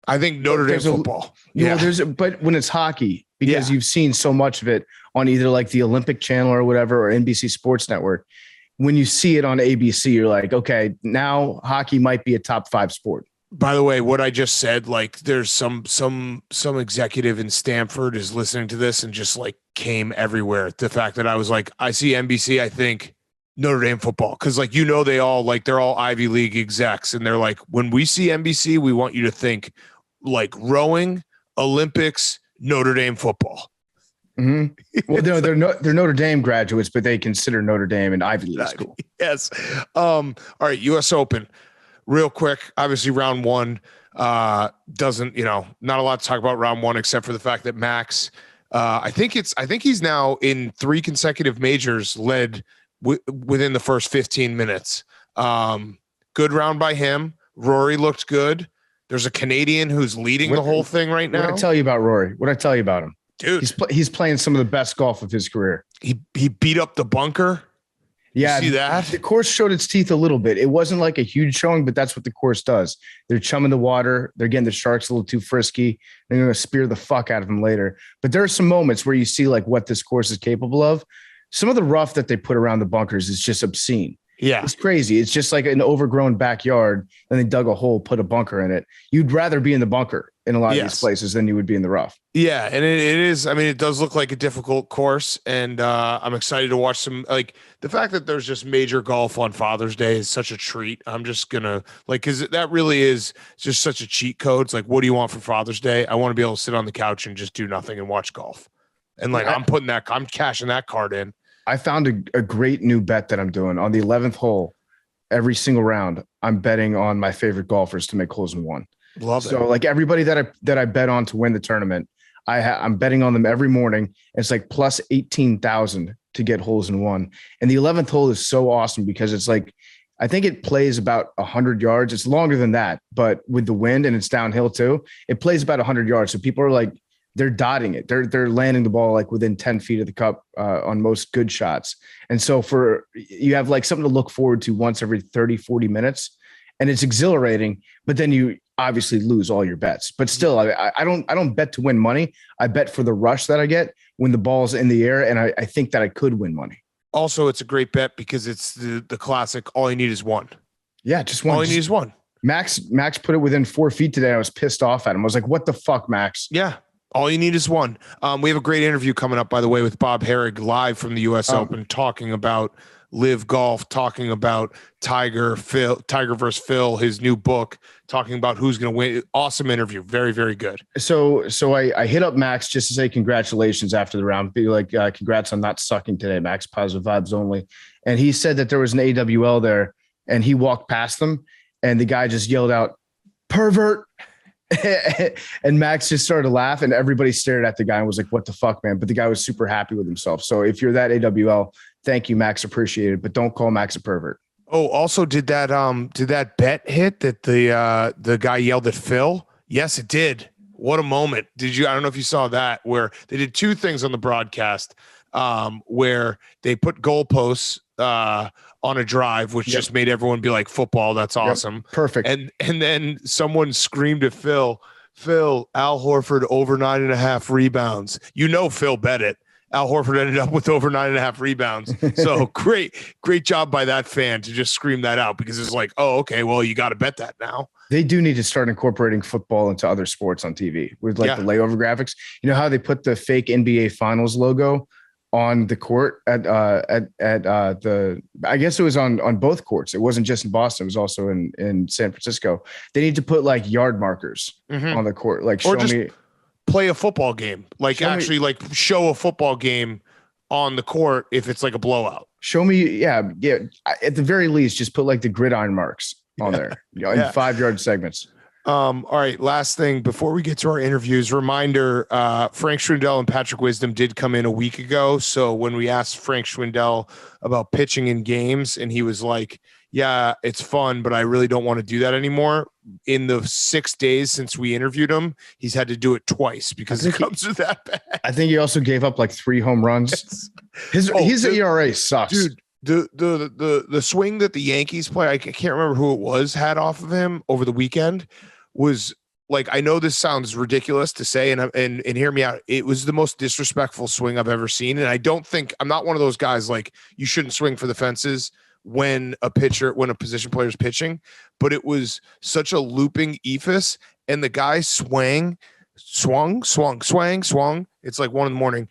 B: I think Notre Dame football.
A: But when it's hockey, because you've seen so much of it on either the Olympic Channel or whatever, or NBC Sports Network, when you see it on ABC, you're okay, now hockey might be a top 5 sport.
B: By the way, what I just said, there's some executive in Stanford is listening to this and just came everywhere. The fact that I was I see NBC, I think Notre Dame football. Cause they all they're all Ivy League execs. And they're when we see NBC, we want you to think rowing, Olympics, Notre Dame football.
A: Mm-hmm. Well, they're Notre Dame graduates, but they consider Notre Dame an Ivy League school.
B: Yes. All right. US Open. Real quick, obviously round one doesn't, not a lot to talk about round one, except for the fact that Max, I think he's now in 3 consecutive majors led within the first 15 minutes. Good round by him. Rory looked good. There's a Canadian who's leading the whole thing right now.
A: What did I tell you about Rory? What did I tell you about him?
B: Dude,
A: he's playing some of the best golf of his career.
B: He beat up the bunker.
A: Yeah,
B: you see that?
A: The course showed its teeth a little bit. It wasn't a huge showing, but that's what the course does. They're chumming the water. They're getting the sharks a little too frisky. They're going to spear the fuck out of them later. But there are some moments where you see what this course is capable of. Some of the rough that they put around the bunkers is just obscene.
B: Yeah,
A: it's crazy. It's just an overgrown backyard, and they dug a hole, put a bunker in it. You'd rather be in the bunker in a lot of
B: Yes.
A: these places than you would be in the rough.
B: Yeah, and it is. I mean, it does look like a difficult course, and I'm excited to watch some. Like the fact that there's just major golf on Father's Day is such a treat. I'm just gonna because that really is just such a cheat code. It's like, what do you want for Father's Day? I want to be able to sit on the couch and just do nothing and watch golf. And like I'm cashing that card in.
A: I found a great new bet that I'm doing on the 11th hole. Every single round, I'm betting on my favorite golfers to make holes in one.
B: Love it.
A: So like everybody that I bet on to win the tournament, I'm betting on them every morning. It's like plus 18,000 to get holes in one. And the 11th hole is so awesome because it's like, I think it plays about 100 yards. It's longer than that, but with the wind and it's downhill too, it plays about 100 yards. So people are like, they're dotting it. They're landing the ball like within 10 feet of the cup on most good shots. And so you have like something to look forward to once every 30, 40 minutes. And it's exhilarating, but then you obviously lose all your bets. But still, I don't bet to win money. I bet for the rush that I get when the ball's in the air. And I think that I could win money.
B: Also, it's a great bet because it's the classic. All you need is one.
A: Yeah, just one.
B: All you need is one.
A: Max put it within 4 feet today. I was pissed off at him. I was like, what the fuck, Max?
B: Yeah. All you need is one. We have a great interview coming up, by the way, with Bob Harig live from the U.S. Open, talking about live golf, talking about Tiger versus Phil, his new book, talking about who's going to win. Awesome interview. Very, very good.
A: So I hit up Max just to say congratulations after the round. Be like, congrats on not sucking today, Max. Positive vibes only. And he said that there was an AWL there, and he walked past them, and the guy just yelled out, "Pervert." And Max just started to laugh, and everybody stared at the guy and was like, what the fuck, man? But the guy was super happy with himself. So if you're that AWL, thank you, Max. Appreciate it. But don't call Max a pervert.
B: Oh, also did that bet hit that the guy yelled at Phil? Yes, it did. What a moment. I don't know if you saw that, where they did two things on the broadcast, where they put goalposts on a drive, which just made everyone be like, football, that's awesome.
A: Perfect.
B: And then someone screamed at Phil, Al Horford over 9.5 rebounds. Phil bet it. Al Horford ended up with over 9.5 rebounds. So great job by that fan to just scream that out, because it's like, oh, okay, well, you got to bet that now.
A: They do need to start incorporating football into other sports on TV with like the layover graphics. You know how they put the fake NBA Finals logo on the court at the, I guess it was on both courts. It wasn't just in Boston. It was also in San Francisco. They need to put like yard markers on the court. Like
B: play a football game, like show a football game on the court if it's like a blowout.
A: Show me. Yeah. At the very least, just put like the gridiron marks on there, in 5-yard segments.
B: All right. Last thing before we get to our interviews, reminder, Frank Schwindel and Patrick Wisdom did come in a week ago. So when we asked Frank Schwindel about pitching in games, and he was like, yeah, it's fun, but I really don't want to do that anymore. In the 6 days since we interviewed him, he's had to do it twice because the Cubs are that bad.
A: I think he also gave up like 3 home runs. His ERA sucks.
B: Dude, the swing that the Yankees play, I can't remember who it was, had off of him over the weekend was like, I know this sounds ridiculous to say, and hear me out. It was the most disrespectful swing I've ever seen. And I'm not one of those guys like, you shouldn't swing for the fences when a position player is pitching, but it was such a looping eephus, and the guy swung. It's like 1 a.m.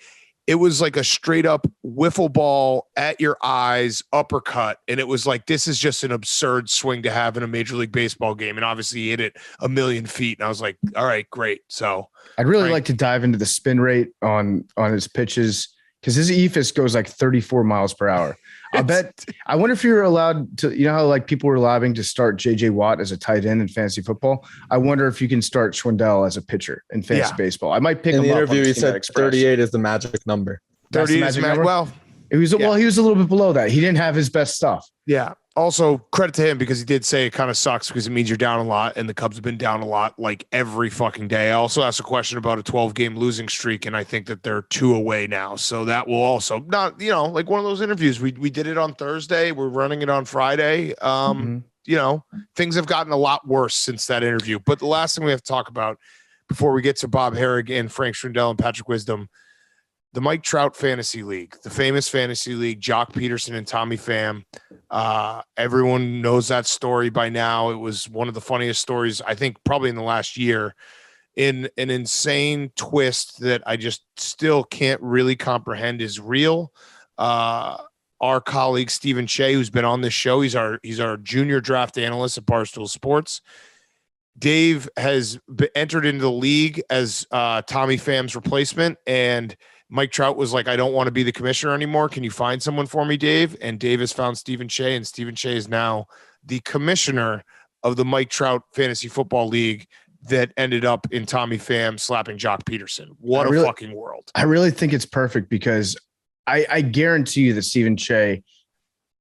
B: It was like a straight up wiffle ball at your eyes uppercut. And it was like, this is just an absurd swing to have in a Major League Baseball game. And obviously he hit it 1,000,000 feet. And I was like, all right, great. So
A: I'd really like to dive into the spin rate on his pitches, because his eephus goes like 34 miles per hour. I wonder if you're allowed to, how like people were lobbying to start JJ Watt as a tight end in fantasy football. I wonder if you can start Schwindel as a pitcher in fantasy baseball. I might pick him up.
D: In the interview, he said 38 is the magic number.
B: 38 is magic number? Well,
A: he was a little bit below that. He didn't have his best stuff.
B: Yeah. Also, credit to him, because he did say it kind of sucks because it means you're down a lot, and the Cubs have been down a lot like every fucking day. I also asked a question about a 12-game losing streak, and I think that they're 2 away now. So that will also not, like one of those interviews. We did it on Thursday. We're running it on Friday. Things have gotten a lot worse since that interview. But the last thing we have to talk about before we get to Bob Harig and Frank Schwindel and Patrick Wisdom, the Mike Trout Fantasy League, the famous fantasy league, Jock Peterson and Tommy Pham. Everyone knows that story by now. It was one of the funniest stories, I think, probably in the last year. in an insane twist that I just still can't really comprehend is real. Our colleague Stephen Cheah, who's been on this show, he's our junior draft analyst at Barstool Sports. Dave has entered into the league as Tommy Pham's replacement, and Mike Trout was like, I don't want to be the commissioner anymore. Can you find someone for me, Dave? And Dave has found Stephen Cheah, and Stephen Cheah is now the commissioner of the Mike Trout Fantasy Football League that ended up in Tommy Pham slapping Jock Peterson. What a fucking world.
A: I really think it's perfect because I guarantee you that Stephen Cheah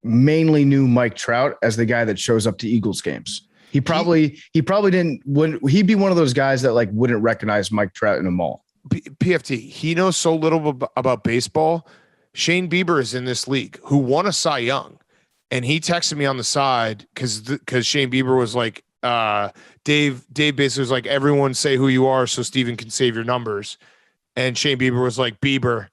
A: mainly knew Mike Trout as the guy that shows up to Eagles games. He probably he'd be one of those guys that like wouldn't recognize Mike Trout in a mall.
B: PFT, he knows so little about baseball. Shane Bieber is in this league, who won a Cy Young, and he texted me on the side because Shane Bieber was like, Dave basically was like, everyone say who you are so Steven can save your numbers, and Shane Bieber was like, Bieber,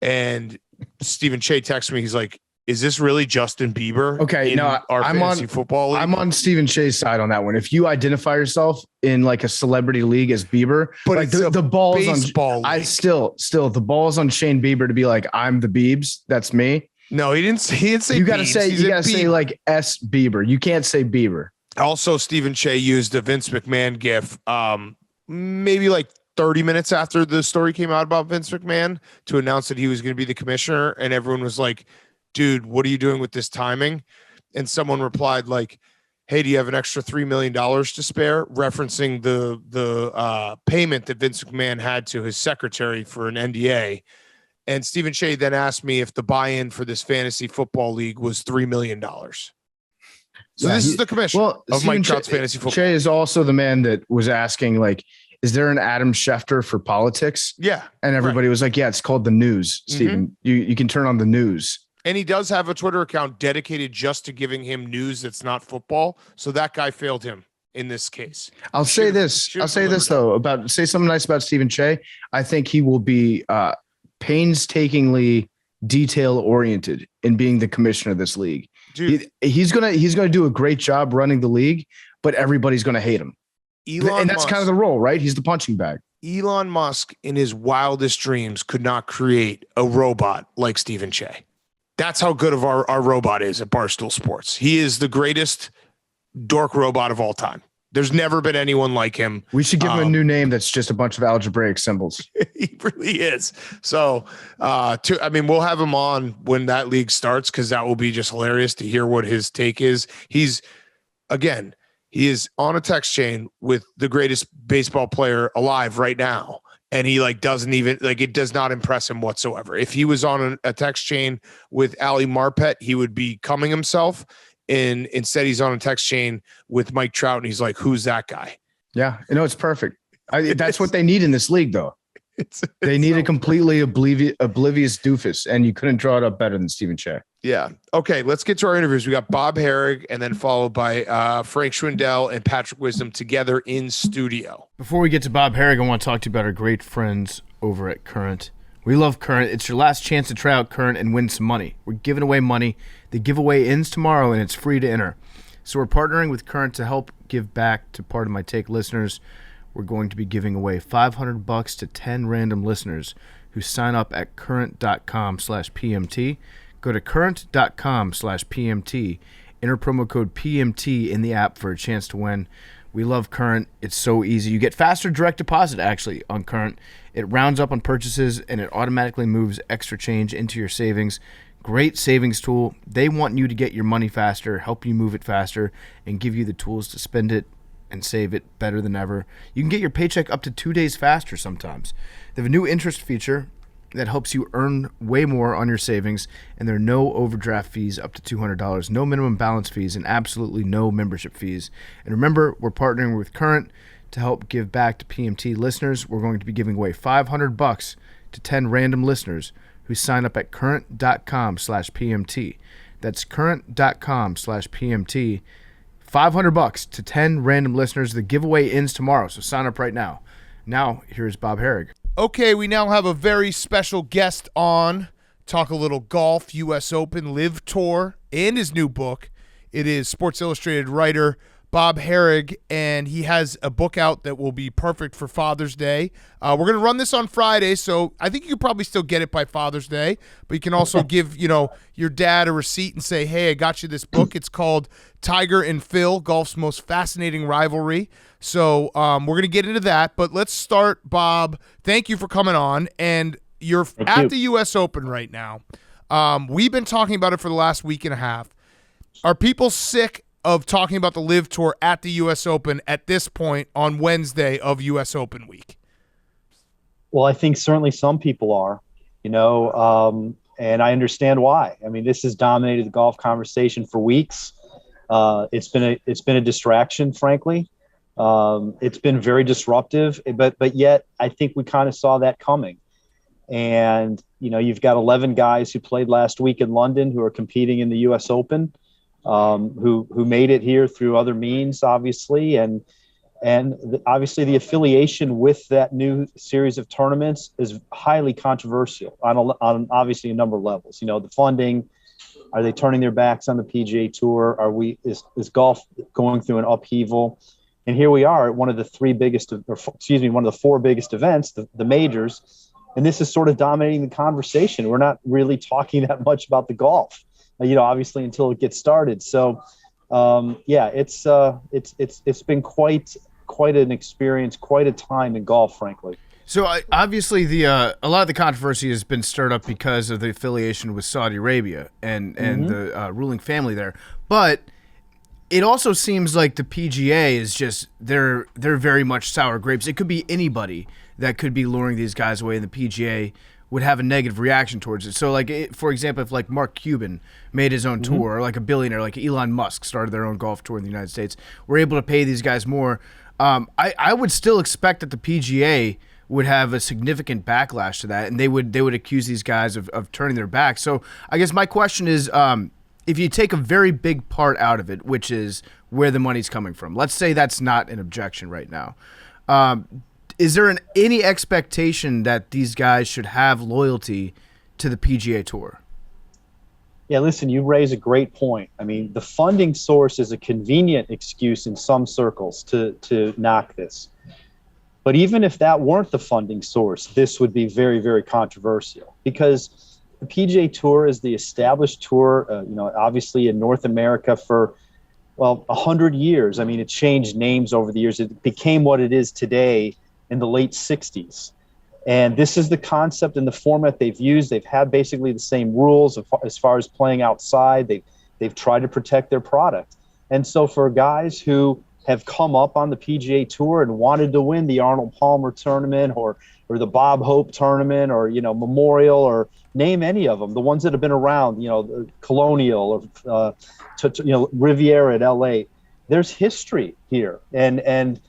B: and Stephen Cheah texted me, he's like, is this really Justin Bieber?
A: Okay, no,
B: I'm on football league?
A: I'm on Stephen Cheah's side on that one. If you identify yourself in like a celebrity league as Bieber, but like the ball's on, I still the ball's on Shane Bieber to be like, I'm the Biebs. That's me.
B: No, he didn't say. You
A: gotta say like S Bieber. You can't say Bieber.
B: Also, Stephen Cheah used a Vince McMahon gif, maybe like 30 minutes after the story came out about Vince McMahon, to announce that he was going to be the commissioner, and everyone was like, dude, what are you doing with this timing? And someone replied like, hey, do you have an extra $3 million to spare? Referencing the payment that Vince McMahon had to his secretary for an NDA. And Stephen Cheah then asked me if the buy-in for this fantasy football league was $3 million. So this is the commissioner of Mike Trout's fantasy football.
A: Cheah is also the man that was asking like, is there an Adam Schefter for politics?
B: Yeah.
A: And everybody was like, yeah, it's called the news, Stephen. Mm-hmm. You can turn on the news.
B: And he does have a Twitter account dedicated just to giving him news that's not football. So that guy failed him in this case.
A: I'll say this though, say something nice about Stephen Cheah. I think he will be painstakingly detail oriented in being the commissioner of this league. Dude, he's gonna do a great job running the league, but everybody's gonna hate him. And that's kind of the role, right? He's the punching bag.
B: Elon Musk, in his wildest dreams, could not create a robot like Stephen Cheah. That's how good of our robot is at Barstool Sports. He is the greatest dork robot of all time. There's never been anyone like him.
A: We should give him a new name that's just a bunch of algebraic symbols.
B: He really is. So, we'll have him on when that league starts because that will be just hilarious to hear what his take is. He is on a text chain with the greatest baseball player alive right now. And he doesn't even it does not impress him whatsoever. If he was on a text chain with Ali Marpet, he would be coming himself. And instead he's on a text chain with Mike Trout. And he's like, who's that guy?
A: Yeah. It's perfect. That's what they need in this league though. They need a completely oblivious doofus. And you couldn't draw it up better than Stephen Cheah.
B: Yeah. Okay. Let's get to our interviews. We got Bob Harig and then followed by Frank Schwindel and Patrick Wisdom together in studio.
G: Before we get to Bob Harig, I want to talk to you about our great friends over at Current. We love Current. It's your last chance to try out Current and win some money. We're giving away money. The giveaway ends tomorrow and it's free to enter. So we're partnering with Current to help give back to Part of My Take listeners. We're going to be giving away $500 to 10 random listeners who sign up at current.com/PMT. Go to current.com/PMT. Enter promo code PMT in the app for a chance to win. We love Current. It's so easy. You get faster direct deposit, actually, on Current. It rounds up on purchases, and it automatically moves extra change into your savings. Great savings tool. They want you to get your money faster, help you move it faster, and give you the tools to spend it and save it better than ever. You can get your paycheck up to 2 days faster sometimes. They have a new interest feature that helps you earn way more on your savings, and there are no overdraft fees up to $200, no minimum balance fees, and absolutely no membership fees. And remember, we're partnering with Current to help give back to PMT listeners. We're going to be giving away $500 to 10 random listeners who sign up at current.com/PMT. That's current.com/PMT. $500 to 10 random listeners. The giveaway ends tomorrow, so sign up right now. Now, here's Bob Harig.
B: Okay, we now have a very special guest on. Talk a little golf, U.S. Open, Live Tour, and his new book. It is Sports Illustrated writer Bob Harig, and he has a book out that will be perfect for Father's Day. We're going to run this on Friday, so I think you could probably still get it by Father's Day, but you can also give, your dad a receipt and say, hey, I got you this book. It's called Tiger and Phil, Golf's Most Fascinating Rivalry. So we're going to get into that, but let's start, Bob. Thank you for coming on, and you're at the U.S. Open right now. We've been talking about it for the last week and a half. Are people sick of talking about the Live Tour at the U.S. Open at this point on Wednesday of U.S. Open week?
H: Well, I think certainly some people are, and I understand why. I mean, this has dominated the golf conversation for weeks. It's been a distraction, frankly. It's been very disruptive, but yet I think we kind of saw that coming. And, you've got 11 guys who played last week in London who are competing in the U.S. Open. Who made it here through other means, obviously, and obviously the affiliation with that new series of tournaments is highly controversial on obviously a number of levels. The funding, are they turning their backs on the PGA Tour? Is golf going through an upheaval? And here we are at one of the four biggest events, the majors, and this is sort of dominating the conversation. We're not really talking that much about the golf. Obviously until it gets started. So, it's been quite an experience, quite a time in golf, frankly.
G: So obviously a lot of the controversy has been stirred up because of the affiliation with Saudi Arabia and the ruling family there. But it also seems like the PGA is just they're very much sour grapes. It could be anybody that could be luring these guys away, and the PGA would have a negative reaction towards it. So, for example, if Mark Cuban made his own tour, or a billionaire like Elon Musk started their own golf tour in the United States, we're able to pay these guys more. I would still expect that the PGA would have a significant backlash to that, and they would accuse these guys of turning their back. So I guess my question is, if you take a very big part out of it, which is where the money's coming from, let's say that's not an objection right now. Is there any expectation that these guys should have loyalty to the PGA Tour?
H: Yeah, listen, you raise a great point. I mean, the funding source is a convenient excuse in some circles to knock this. But even if that weren't the funding source, this would be very, very controversial because the PGA Tour is the established tour, obviously in North America for 100 years. I mean, it changed names over the years. It became what it is today in the late 60s. And this is the concept and the format they've used. They've had basically the same rules as far as playing outside. They've tried to protect their product. And so for guys who have come up on the PGA Tour and wanted to win the Arnold Palmer tournament or the Bob Hope tournament or, Memorial or name any of them, the ones that have been around, Colonial or, Riviera at LA, there's history here. And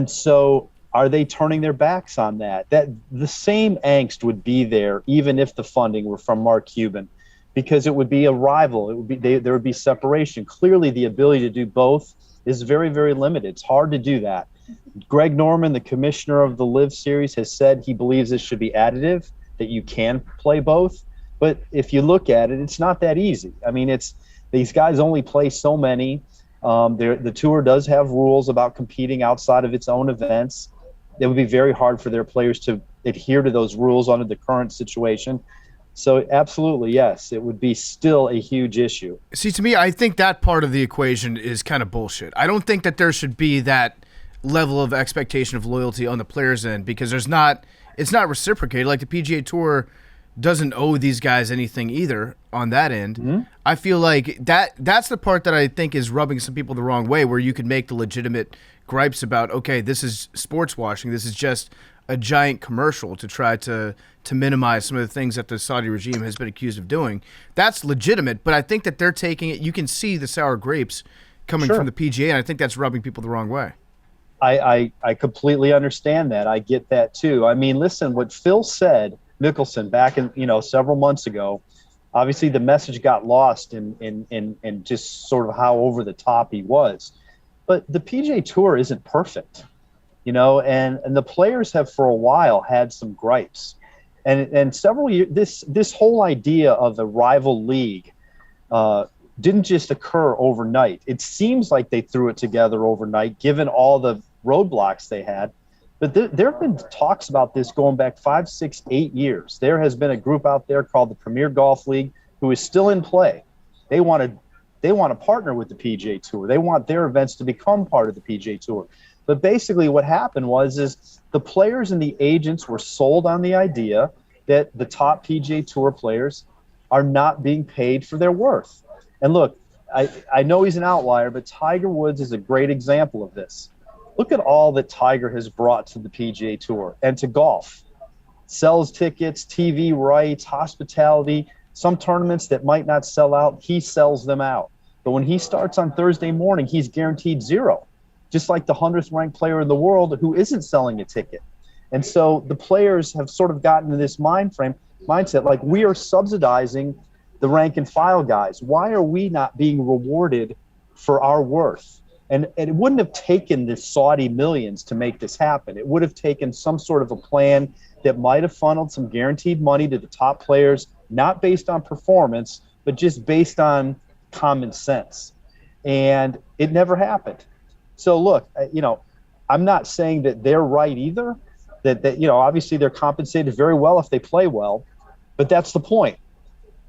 H: so are they turning their backs on that? That the same angst would be there even if the funding were from Mark Cuban, because it would be a rival. It would be there would be separation. Clearly, the ability to do both is very, very limited. It's hard to do that. Greg Norman, the commissioner of the Live Series, has said he believes it should be additive, that you can play both. But if you look at it, it's not that easy. I mean, these guys only play so many. The tour does have rules about competing outside of its own events. It would be very hard for their players to adhere to those rules under the current situation. So absolutely, yes, it would be still a huge issue.
G: See, to me, I think that part of the equation is kind of bullshit. I don't think that there should be that level of expectation of loyalty on the players' end because it's not reciprocated. Like the PGA Tour doesn't owe these guys anything either on that end. Mm-hmm. I feel like that's the part that I think is rubbing some people the wrong way, where you could make the legitimate gripes about, okay, this is sports washing. This is just a giant commercial to try to minimize some of the things that the Saudi regime has been accused of doing. That's legitimate, but I think that they're taking it. You can see the sour grapes coming from the PGA, and I think that's rubbing people the wrong way.
H: I completely understand that. I get that too. I mean, listen, what Phil said, Mickelson, back in several months ago, obviously the message got lost in just sort of how over the top he was. But the PGA Tour isn't perfect, and the players have for a while had some gripes, and several years. This whole idea of a rival league didn't just occur overnight. It seems like they threw it together overnight, given all the roadblocks they had. But there have been talks about this going back 5, 6, 8 years. There has been a group out there called the Premier Golf League who is still in play. They want to partner with the PGA Tour. They want their events to become part of the PGA Tour. But basically what happened is the players and the agents were sold on the idea that the top PGA Tour players are not being paid for their worth. And look, I know he's an outlier, but Tiger Woods is a great example of this. Look at all that Tiger has brought to the PGA Tour and to golf. Sells tickets, TV rights, hospitality, some tournaments that might not sell out, he sells them out. But when he starts on Thursday morning, he's guaranteed zero, just like the 100th ranked player in the world who isn't selling a ticket. And so the players have sort of gotten into this mindset, like we are subsidizing the rank and file guys. Why are we not being rewarded for our worth? And it wouldn't have taken the Saudi millions to make this happen. It would have taken some sort of a plan that might have funneled some guaranteed money to the top players, not based on performance, but just based on common sense. And it never happened. So look, I'm not saying that they're right either, that obviously they're compensated very well if they play well, but that's the point.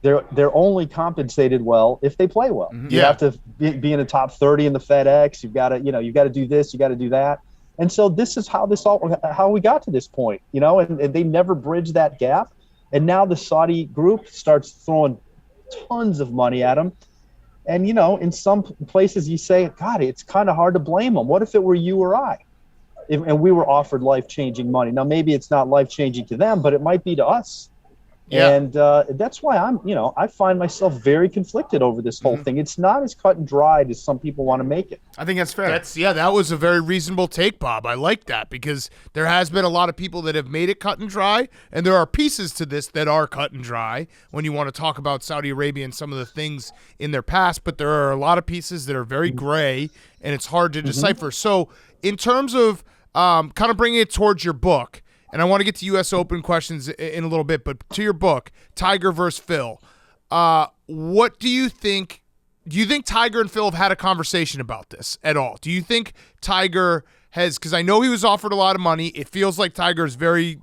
H: They're only compensated well if they play well. You have to be in the top 30 in the FedEx. You've got to do this, you got to do that. And so this is how we got to this point, and they never bridged that gap. And now the Saudi group starts throwing tons of money at them. And, in some places you say, God, it's kind of hard to blame them. What if it were you or I? And we were offered life-changing money. Now, maybe it's not life-changing to them, but it might be to us. Yeah. And that's why I find myself very conflicted over this whole thing. It's not as cut and dried as some people want to make it.
B: I think that's fair. That was a very reasonable take, Bob. I like that because there has been a lot of people that have made it cut and dry, and there are pieces to this that are cut and dry when you want to talk about Saudi Arabia and some of the things in their past, but there are a lot of pieces that are very gray, and it's hard to decipher. So in terms of kind of bringing it towards your book, and I want to get to U.S. Open questions in a little bit, but to your book, Tiger versus Phil, what do you think? Do you think Tiger and Phil have had a conversation about this at all? Do you think Tiger has, because I know he was offered a lot of money. It feels like Tiger is very,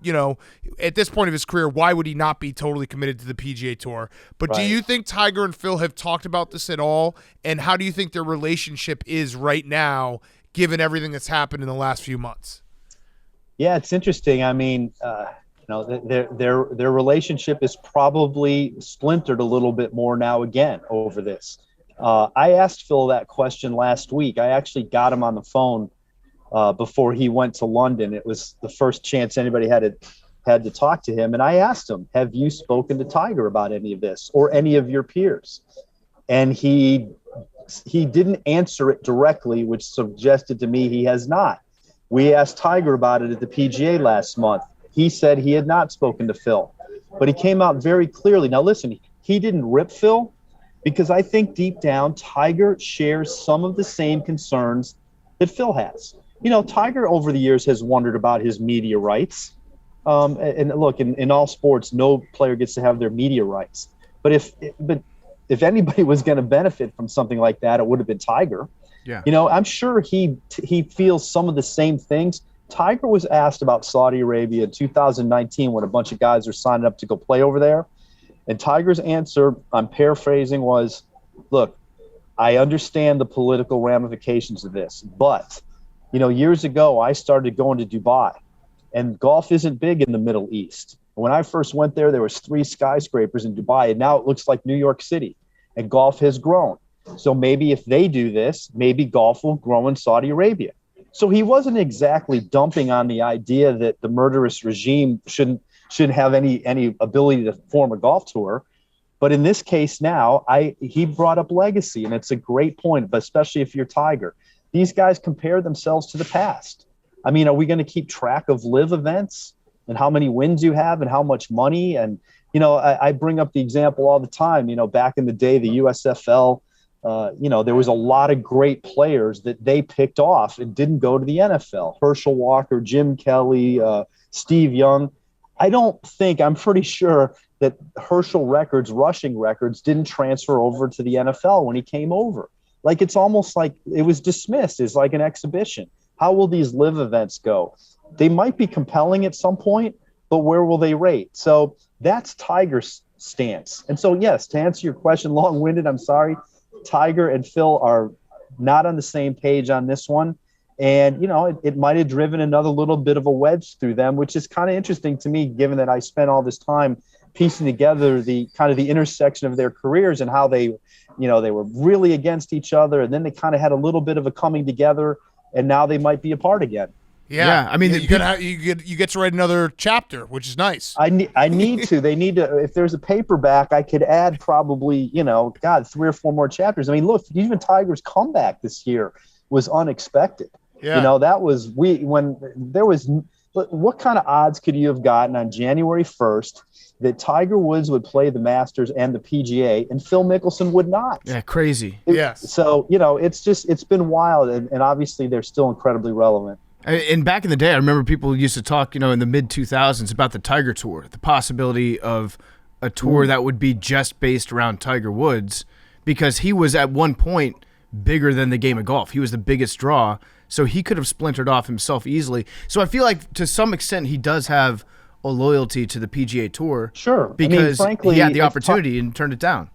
B: at this point of his career, why would he not be totally committed to the PGA Tour? But do you think Tiger and Phil have talked about this at all? And how do you think their relationship is right now, given everything that's happened in the last few months?
H: Yeah, it's interesting. I mean, their relationship is probably splintered a little bit more now again over this. I asked Phil that question last week. I actually got him on the phone before he went to London. It was the first chance anybody had to talk to him. And I asked him, have you spoken to Tiger about any of this or any of your peers? And he didn't answer it directly, which suggested to me he has not. We asked Tiger about it at the PGA last month. He said he had not spoken to Phil, but he came out very clearly. Now, listen, he didn't rip Phil because I think deep down Tiger shares some of the same concerns that Phil has. Tiger over the years has wondered about his media rights. And look, in all sports, no player gets to have their media rights. But if anybody was going to benefit from something like that, it would have been Tiger. Yeah. I'm sure he feels some of the same things. Tiger was asked about Saudi Arabia in 2019 when a bunch of guys are signing up to go play over there. And Tiger's answer, I'm paraphrasing, was, look, I understand the political ramifications of this, but, years ago I started going to Dubai, and golf isn't big in the Middle East. When I first went there was 3 skyscrapers in Dubai, and now it looks like New York City, and golf has grown. So maybe if they do this, maybe golf will grow in Saudi Arabia. So he wasn't exactly dumping on the idea that the murderous regime shouldn't have any ability to form a golf tour. But in this case now, he brought up legacy, and it's a great point, but especially if you're Tiger. These guys compare themselves to the past. I mean, are we going to keep track of live events and how many wins you have and how much money? And, I bring up the example all the time, back in the day, the USFL, there was a lot of great players that they picked off and didn't go to the NFL. Herschel Walker, Jim Kelly, Steve Young. I'm pretty sure that Herschel records, rushing records, didn't transfer over to the NFL when he came over. Like, it's almost like it was dismissed as like an exhibition. How will these live events go? They might be compelling at some point, but where will they rate? So that's Tiger's stance. And so, yes, to answer your question, long-winded, I'm sorry, Tiger and Phil are not on the same page on this one. And, it might have driven another little bit of a wedge through them, which is kind of interesting to me, given that I spent all this time piecing together the kind of the intersection of their careers and how they were really against each other. And then they kind of had a little bit of a coming together, and now they might be apart again.
G: Yeah, I mean,
B: you get to write another chapter, which is nice.
H: I need to. They need to. If there's a paperback, I could add probably 3 or 4 more chapters. I mean, look, even Tiger's comeback this year was unexpected.
B: Yeah.
H: That was when there was. What kind of odds could you have gotten on January 1st that Tiger Woods would play the Masters and the PGA and Phil Mickelson would not?
G: Yeah, crazy.
B: Yes.
H: So, it's been wild, and obviously they're still incredibly relevant.
G: And back in the day, I remember people used to talk, in the mid-2000s about the Tiger Tour, the possibility of a tour that would be just based around Tiger Woods, because he was at one point bigger than the game of golf. He was the biggest draw, so he could have splintered off himself easily. So I feel like to some extent he does have a loyalty to the PGA Tour.
H: Sure.
G: Because
H: frankly,
G: he had the opportunity and turned it down.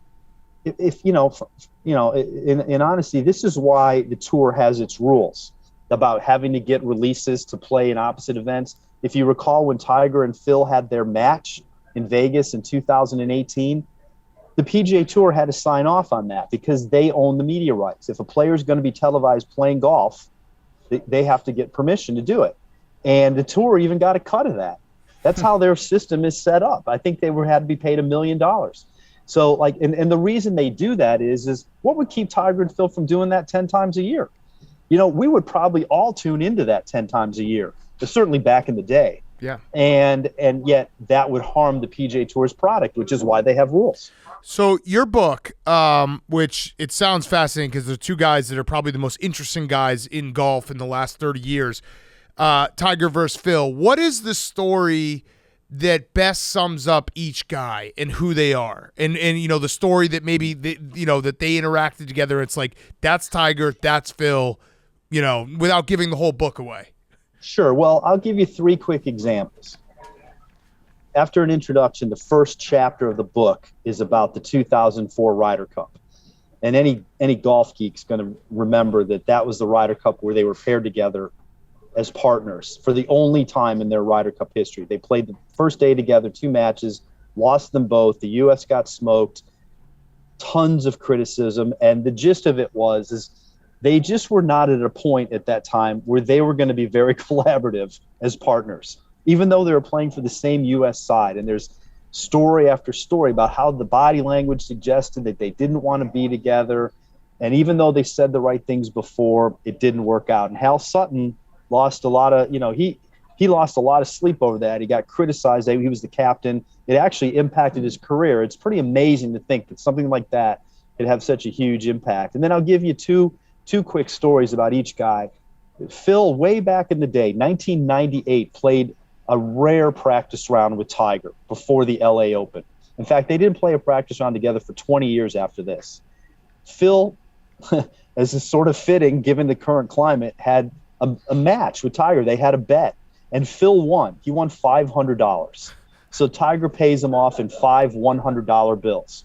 H: In honesty, this is why the tour has its rules about having to get releases to play in opposite events. If you recall, when Tiger and Phil had their match in Vegas in 2018, the PGA Tour had to sign off on that because they own the media rights. If a player is going to be televised playing golf, they have to get permission to do it. And the tour even got a cut of that. That's how their system is set up. I think they had to be paid $1 million. So, and the reason they do that is what would keep Tiger and Phil from doing that 10 times a year? We would probably all tune into that 10 times a year, but certainly back in the day.
G: Yeah.
H: And yet that would harm the PGA Tour's product, which is why they have rules.
B: So your book, which it sounds fascinating because there's 2 guys that are probably the most interesting guys in golf in the last 30 years, Tiger versus Phil. What is the story that best sums up each guy and who they are? And the story that maybe that they interacted together. It's like, that's Tiger, that's Phil, without giving the whole book away.
H: Sure. Well, I'll give you 3 quick examples. After an introduction, the first chapter of the book is about the 2004 Ryder Cup. And any golf geek's going to remember that was the Ryder Cup where they were paired together as partners for the only time in their Ryder Cup history. They played the first day together, 2 matches, lost them both. The U.S. got smoked, tons of criticism. And the gist of it is they just were not at a point at that time where they were going to be very collaborative as partners, even though they were playing for the same U.S. side. And there's story after story about how the body language suggested that they didn't want to be together. And even though they said the right things before, it didn't work out. And Hal Sutton lost a lot of, he lost a lot of sleep over that. He got criticized. He was the captain. It actually impacted his career. It's pretty amazing to think that something like that could have such a huge impact. And then I'll give you two quick stories about each guy. Phil, way back in the day, 1998, played a rare practice round with Tiger before the LA Open. In fact, they didn't play a practice round together for 20 years after this. Phil, as is sort of fitting given the current climate, had a match with Tiger. They had a bet, and Phil won. He won $500. So Tiger pays him off in 5 $100 bills.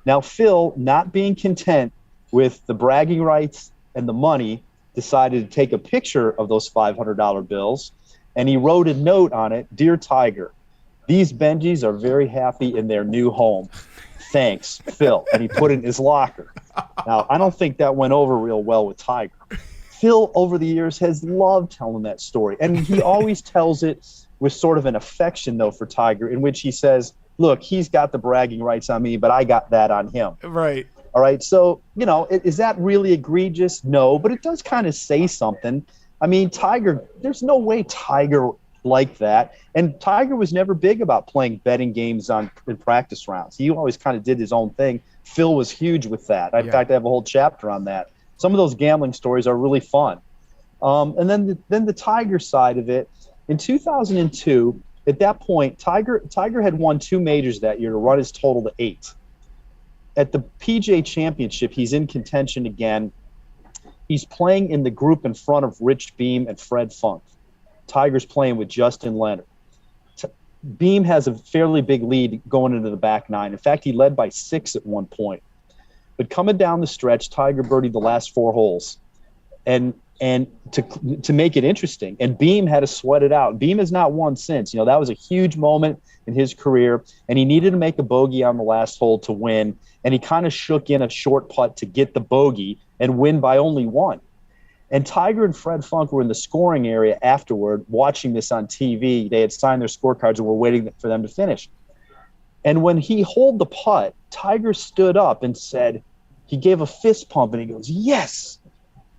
H: Now, Phil, not being content with the bragging rights and the money, decided to take a picture of those $500 bills, and he wrote a note on it: "Dear Tiger, these Benjis are very happy in their new home. Thanks, Phil." And he put it in his locker. Now, I don't think that went over real well with Tiger. Phil, over the years, has loved telling that story, and he always tells it with sort of an affection, though, for Tiger, in which he says, look, he's got the bragging rights on me, but I got that on him.
B: Right.
H: All right. So, is that really egregious? No, but it does kind of say something. I mean, Tiger, there's no way Tiger liked that. And Tiger was never big about playing betting games in practice rounds. He always kind of did his own thing. Phil was huge with that. In fact, I have a whole chapter on that. Some of those gambling stories are really fun. And then the Tiger side of it, in 2002, At that point, Tiger had won 2 majors that year to run his total to 8. At the PGA Championship, he's in contention again. He's playing in the group in front of Rich Beam and Fred Funk. Tiger's playing with Justin Leonard. Beam has a fairly big lead going into the back 9. In fact, he led by 6 at one point. But coming down the stretch, Tiger birdied the last 4 holes. And to make it interesting, and Beam had to sweat it out. Beam has not won since. That was a huge moment in his career, and he needed to make a bogey on the last hole to win, and he kind of shook in a short putt to get the bogey and win by only 1. And Tiger and Fred Funk were in the scoring area afterward, watching this on TV. They had signed their scorecards and were waiting for them to finish. And when he holed the putt, Tiger stood up and said, he gave a fist pump and he goes, "Yes."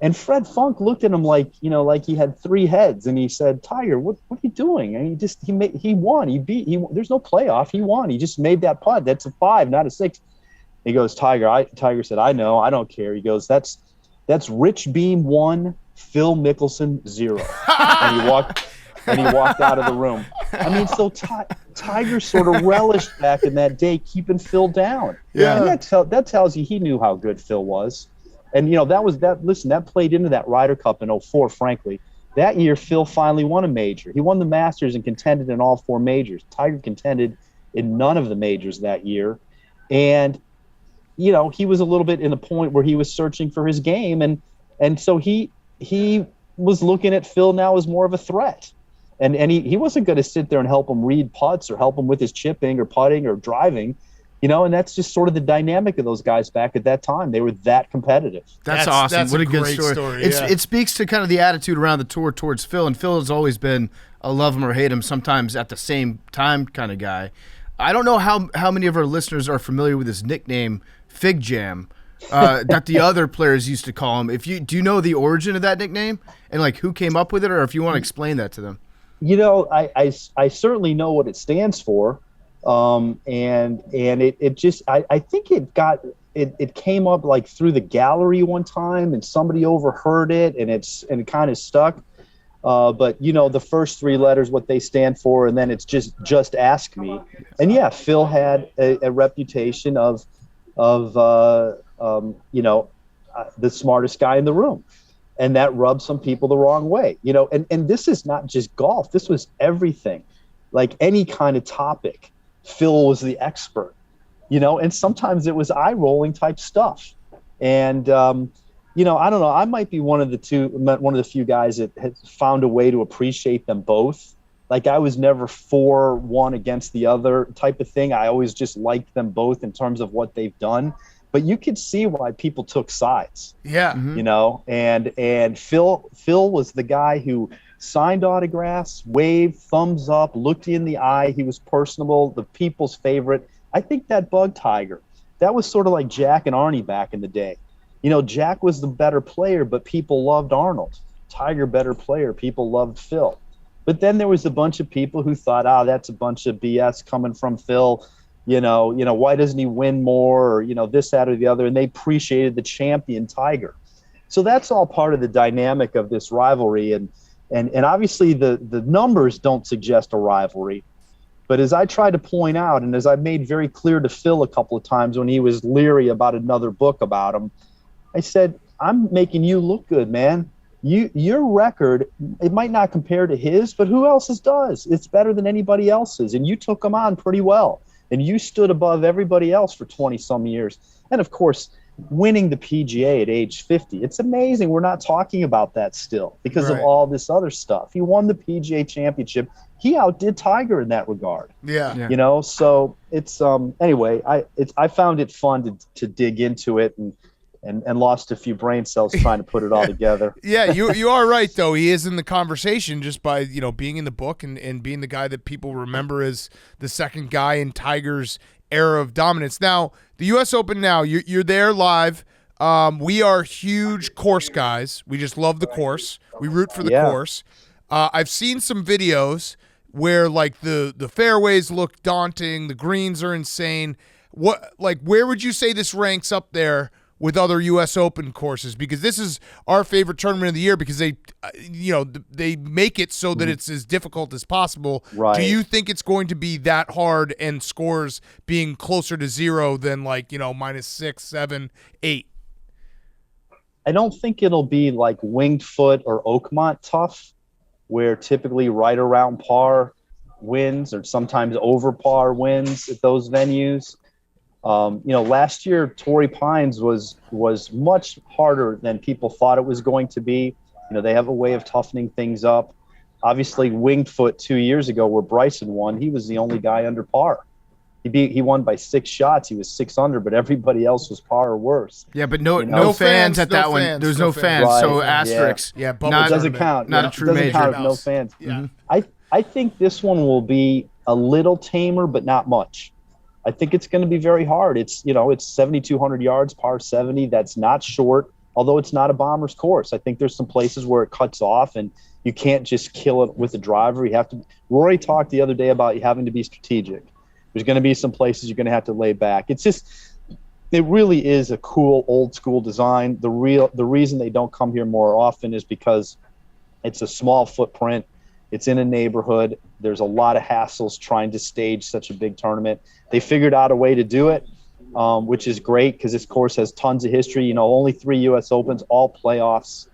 H: And Fred Funk looked at him like he had 3 heads, and he said, "Tiger, what are you doing?" And he won. There's no playoff. He won. He just made that putt. That's a 5, not a 6. He goes, Tiger said, "I know. I don't care." He goes, That's Rich Beam 1, Phil Mickelson 0. And he walked out of the room. I mean, so Tiger sort of relished back in that day, keeping Phil down.
B: Yeah.
H: And that tells you he knew how good Phil was. And, that played into that Ryder Cup in 2004, frankly. That year, Phil finally won a major. He won the Masters and contended in all 4 majors. Tiger contended in none of the majors that year. And, he was a little bit in the point where he was searching for his game. And so he was looking at Phil now as more of a threat. And he wasn't going to sit there and help him read putts or help him with his chipping or putting or driving. And that's just sort of the dynamic of those guys back at that time. They were that competitive.
G: That's awesome.
B: That's
G: what a good
B: great story.
G: It speaks to kind of the attitude around the tour towards Phil, and Phil has always been a love him or hate him, sometimes at the same time kind of guy. I don't know how many of our listeners are familiar with his nickname, Fig Jam, that the other players used to call him. Do you know the origin of that nickname and like who came up with it, or if you want to explain that to them?
H: I certainly know what it stands for. And it just, I think it came up like through the gallery one time and somebody overheard it and it kind of stuck. But the first 3 letters, what they stand for, and then it's just ask me. And yeah, Phil had a reputation of the smartest guy in the room. And that rubbed some people the wrong way, and this is not just golf. This was everything, like any kind of topic. Phil was the expert, and sometimes it was eye-rolling type stuff. And, I don't know, I might be one of the few guys that has found a way to appreciate them both. Like I was never for one against the other type of thing. I always just liked them both in terms of what they've done. But you could see why people took sides.
B: Yeah.
H: And Phil was the guy who signed autographs, waved, thumbs up, looked you in the eye. He was personable, the people's favorite. I think that bugged Tiger. That was sort of like Jack and Arnie back in the day. Jack was the better player, but people loved Arnold. Tiger, better player, people loved Phil. But then there was a bunch of people who thought, that's a bunch of BS coming from Phil. Why doesn't he win more? Or, this, that, or the other. And they appreciated the champion Tiger. So that's all part of the dynamic of this rivalry. And obviously the numbers don't suggest a rivalry. But as I tried to point out, and as I made very clear to Phil a couple of times when he was leery about another book about him, I said, I'm making you look good, man. Your record, it might not compare to his, but who else's does? It's better than anybody else's. And you took him on pretty well. And you stood above everybody else for 20-some years. And, of course, winning the PGA at age 50. It's amazing we're not talking about that still because of all this other stuff. He won the PGA championship. He outdid Tiger in that regard.
B: Yeah.
H: So it's anyway, I found it fun to dig into it and lost a few brain cells trying to put it all together.
B: Yeah, you are right, though. He is in the conversation just by, being in the book and being the guy that people remember as the second guy in Tiger's era of dominance. Now, the U.S. Open now, you're there live. We are huge course guys. We just love the course. We root for the course. I've seen some videos where, like, the fairways look daunting. The greens are insane. Where would you say this ranks up there with other U.S. Open courses? Because this is our favorite tournament of the year because they make it so that it's as difficult as possible.
H: Right.
B: Do you think it's going to be that hard and scores being closer to zero than -6, 7, 8?
H: I don't think it'll be like Winged Foot or Oakmont tough, where typically right around par wins or sometimes over par wins at those venues. Last year Torrey Pines was much harder than people thought it was going to be. They have a way of toughening things up. Obviously, Winged Foot 2 years ago, where Bryson won, he was the only guy under par. He won by 6 shots. He was 6 under, but everybody else was par or worse.
G: Yeah, but no fans at that one. There's no fans,
H: Right.
G: so asterisk.
B: Yeah,
H: It doesn't count.
G: Not a true
H: doesn't
G: major.
H: count with no fans.
B: Yeah.
H: I think this one will be a little tamer, but not much. I think it's going to be very hard. It's 7,200 yards, par 70. That's not short, although it's not a bomber's course. I think there's some places where it cuts off, and you can't just kill it with a driver. You have to. Rory talked the other day about you having to be strategic. There's going to be some places you're going to have to lay back. It really is a cool old school design. The reason they don't come here more often is because it's a small footprint. It's in a neighborhood. There's a lot of hassles trying to stage such a big tournament. They figured out a way to do it, which is great because this course has tons of history. Only 3 U.S. Opens, all playoffs.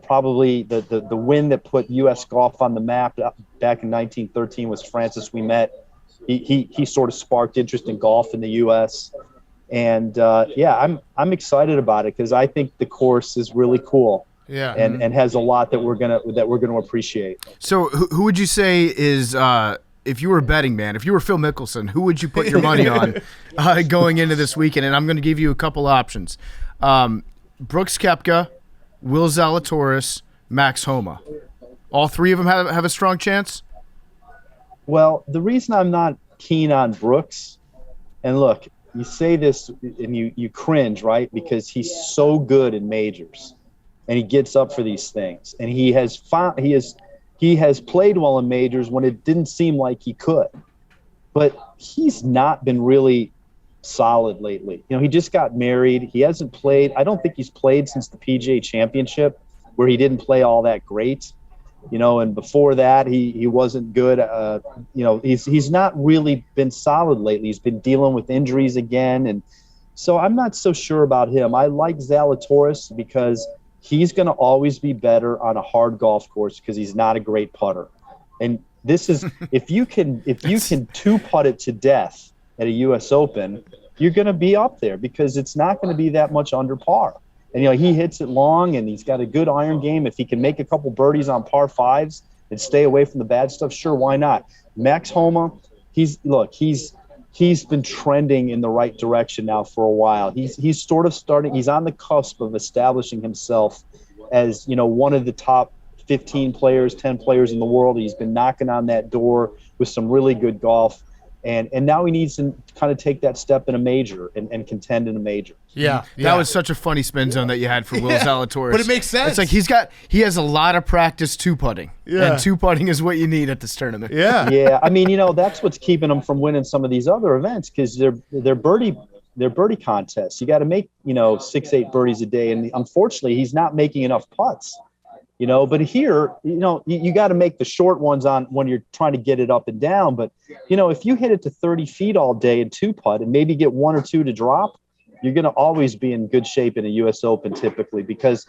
H: Probably the win that put U.S. golf on the map back in 1913 was Francis Ouimet. He sort of sparked interest in golf in the U.S. And I'm excited about it because I think the course is really cool.
B: Yeah,
H: and has a lot that we're gonna appreciate.
G: So who would you say is if you were a betting man, if you were Phil Mickelson, who would you put your money on going into this weekend? And I'm going to give you a couple options: Brooks Koepka, Will Zalatoris, Max Homa. All 3 of them have a strong chance.
H: Well, the reason I'm not keen on Brooks, and look, you say this and you cringe, right? Because he's so good in majors, and he gets up for these things, and he has played well in majors when it didn't seem like he could, but he's not been really solid lately. He just got married. He hasn't played. I don't think he's played since the PGA Championship, where he didn't play all that great. And before that, he wasn't good. He's not really been solid lately. He's been dealing with injuries again. And so I'm not so sure about him. I like Zalatoris because he's going to always be better on a hard golf course because he's not a great putter. And this is, if you can 2-putt it to death at a U.S. Open, you're going to be up there because it's not going to be that much under par. And, he hits it long, and he's got a good iron game. If he can make a couple birdies on par 5s and stay away from the bad stuff, sure, why not? Max Homa, he's been trending in the right direction now for a while. He's sort of starting – he's on the cusp of establishing himself as, one of the top 15 players, 10 players in the world. He's been knocking on that door with some really good golf. And now he needs to kind of take that step in a major and contend in a major.
B: Yeah.
G: That was such a funny spin zone that you had for Will Zalatoris.
B: But it makes sense.
G: It's like he has a lot of practice 2-putting.
B: Yeah.
G: And 2-putting is what you need at this tournament.
B: Yeah.
H: Yeah. I mean, that's what's keeping him from winning some of these other events because they're birdie contests. You got to make, 6-8 birdies a day. And unfortunately, he's not making enough putts. But here, you got to make the short ones on when you're trying to get it up and down. But, if you hit it to 30 feet all day and 2-putt and maybe get 1 or 2 to drop, you're going to always be in good shape in a U.S. Open typically because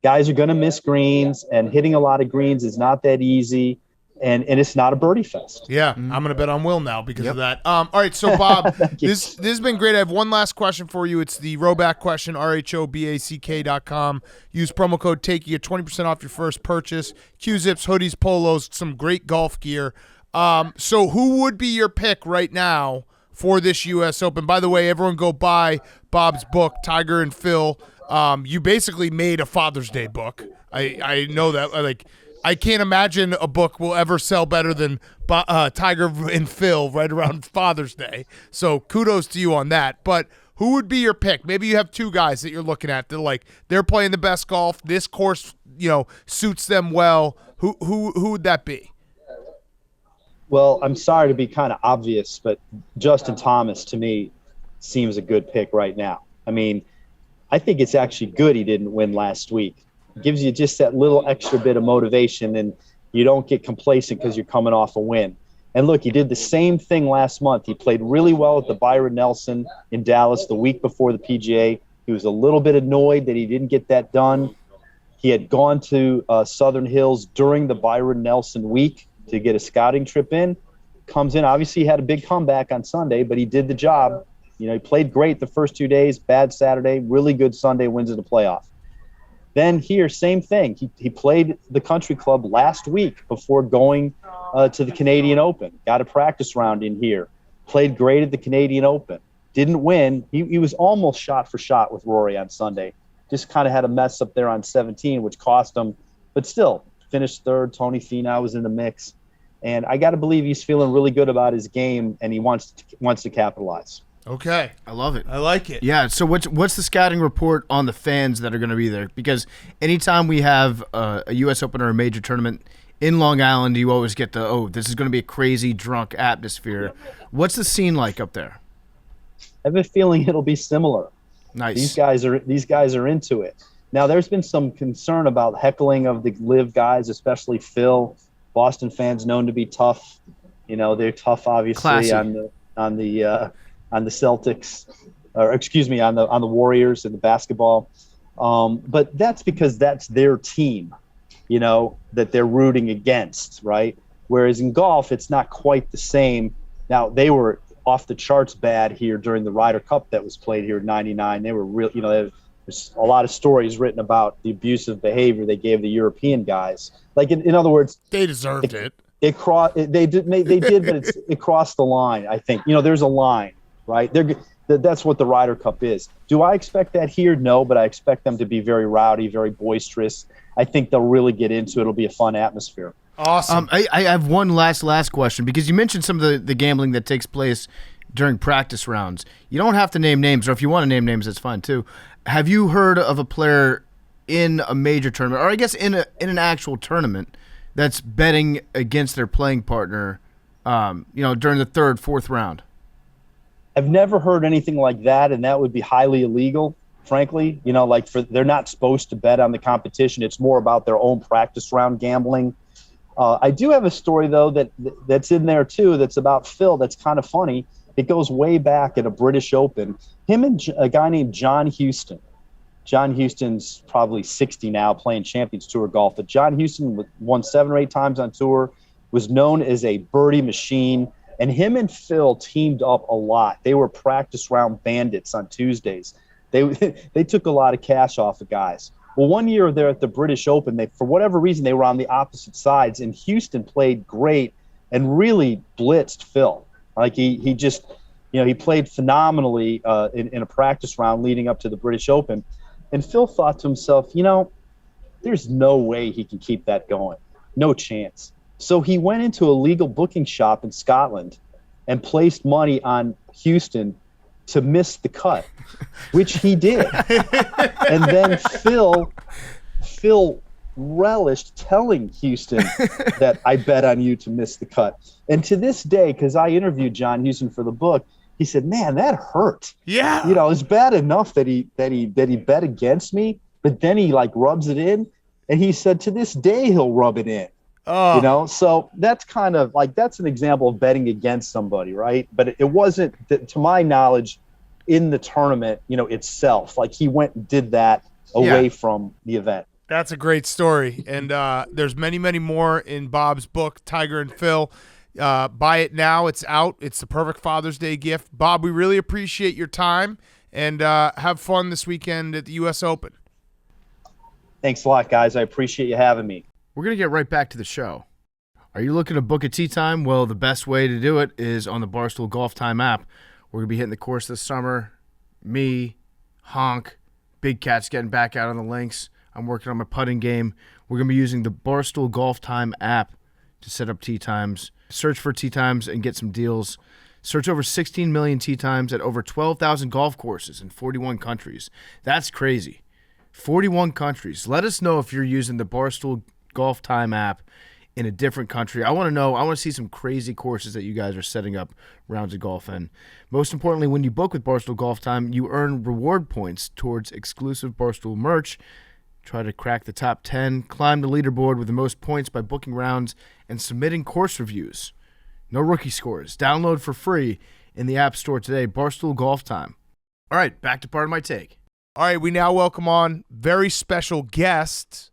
H: guys are going to miss greens and hitting a lot of greens is not that easy. And it's not a birdie fest.
B: Yeah, I'm going to bet on Will now because of that. All right, so Bob, this has been great. I have one last question for you. It's the Roback question, RHOBACK.com. Use promo code TAKE. You get 20% off your first purchase. Q-Zips, hoodies, polos, some great golf gear. So who would be your pick right now for this U.S. Open? By the way, everyone go buy Bob's book, Tiger and Phil. You basically made a Father's Day book. I know that, I can't imagine a book will ever sell better than Tiger and Phil right around Father's Day. So kudos to you on that. But who would be your pick? Maybe you have 2 guys that you're looking at that they're playing the best golf. This course, suits them well. Who would that be?
H: Well, I'm sorry to be kind of obvious, but Justin Thomas to me seems a good pick right now. I mean, I think it's actually good he didn't win last week. It gives you just that little extra bit of motivation, and you don't get complacent because you're coming off a win. And look, he did the same thing last month. He played really well at the Byron Nelson in Dallas the week before the PGA. He was a little bit annoyed that he didn't get that done. He had gone to Southern Hills during the Byron Nelson week to get a scouting trip in. Comes in, obviously he had a big comeback on Sunday, but he did the job. You know, he played great the first 2 days, bad Saturday, really good Sunday, wins in the playoff. Then here, same thing. He played the country club last week before going to the Canadian Open. Got a practice round in here. Played great at the Canadian Open. Didn't win. He was almost shot for shot with Rory on Sunday. Just kind of had a mess up there on 17, which cost him. But still, finished third. Tony Finau was in the mix. And I got to believe he's feeling really good about his game, and he wants to capitalize.
B: Okay.
G: I love it.
B: I like it.
G: Yeah. So what's the scouting report on the fans that are going to be there? Because anytime we have a U.S. Open or a major tournament in Long Island, you always get this is going to be a crazy drunk atmosphere. What's the scene like up there?
H: I have a feeling it'll be similar.
G: Nice.
H: These guys are into it. Now, there's been some concern about heckling of the live guys, especially Phil. Boston fans known to be tough. You know, they're tough, obviously,
G: Classy.
H: on the Celtics, or excuse me, on the Warriors and the basketball. But that's because that's their team, you know, that they're rooting against, right? Whereas in golf, it's not quite the same. Now, they were off the charts bad here during the Ryder Cup that was played here in '99. They were real, you know, there's a lot of stories written about the abusive behavior they gave the European guys. Like, in other words,
B: They deserved it.
H: They did, but it crossed the line. I think, you know, there's a line, right? That's what the Ryder Cup is. Do I expect that here? No, but I expect them to be very rowdy, very boisterous. I think they'll really get into it. It'll be a fun atmosphere.
B: Awesome.
G: I have one last question, because you mentioned some of the gambling that takes place during practice rounds. You don't have to name names, or if you want to name names, that's fine too. Have you heard of a player in a major tournament, or I guess in an actual tournament, that's betting against their playing partner, during the third, fourth round?
H: I've never heard anything like that, and that would be highly illegal, frankly. You know, they're not supposed to bet on the competition. It's more about their own practice round gambling. I do have a story, though, that's in there, too, that's about Phil. That's kind of funny. It goes way back at a British Open. Him and a guy named John Houston. John Houston's probably 60 now, playing Champions Tour golf. But John Houston won 7 or 8 times on tour, was known as a birdie machine. And him and Phil teamed up a lot. They were practice round bandits on Tuesdays. They took a lot of cash off of guys. Well, one year there at the British Open, for whatever reason, they were on the opposite sides, and Houston played great and really blitzed Phil. Like he just, he played phenomenally in a practice round leading up to the British Open. And Phil thought to himself, there's no way he can keep that going. No chance. So he went into a legal booking shop in Scotland and placed money on Houston to miss the cut, which he did. And then Phil relished telling Houston that I bet on you to miss the cut. And to this day, because I interviewed John Houston for the book, he said, "Man, that hurt.
B: Yeah.
H: It's bad enough that he bet against me, but then he rubs it in." And he said to this day he'll rub it in.
B: Oh.
H: So that's kind of that's an example of betting against somebody, right? But it wasn't, to my knowledge, in the tournament, itself. He went and did that away from the event.
B: That's a great story. And there's many, many more in Bob's book, Tiger and Phil. Buy it now. It's out. It's the perfect Father's Day gift. Bob, we really appreciate your time, and have fun this weekend at the U.S. Open.
H: Thanks a lot, guys. I appreciate you having me.
G: We're going to get right back to the show. Are you looking to book a tee time? Well, the best way to do it is on the Barstool Golf Time app. We're going to be hitting the course this summer. Me, Honk, Big Cat's getting back out on the links. I'm working on my putting game. We're going to be using the Barstool Golf Time app to set up tee times. Search for tee times and get some deals. Search over 16 million tee times at over 12,000 golf courses in 41 countries. That's crazy. 41 countries. Let us know if you're using the Barstool Golf Time app in a different country. I want to see some crazy courses that you guys are setting up rounds of golf in. Most importantly, when you book with Barstool Golf Time, you earn reward points towards exclusive Barstool merch. Try to crack the top 10, climb the leaderboard with the most points by booking rounds and submitting course reviews. No rookie scores. Download for free in the App Store today. Barstool Golf Time. All right, back to part of my take.
B: All right, we now welcome on very special guests.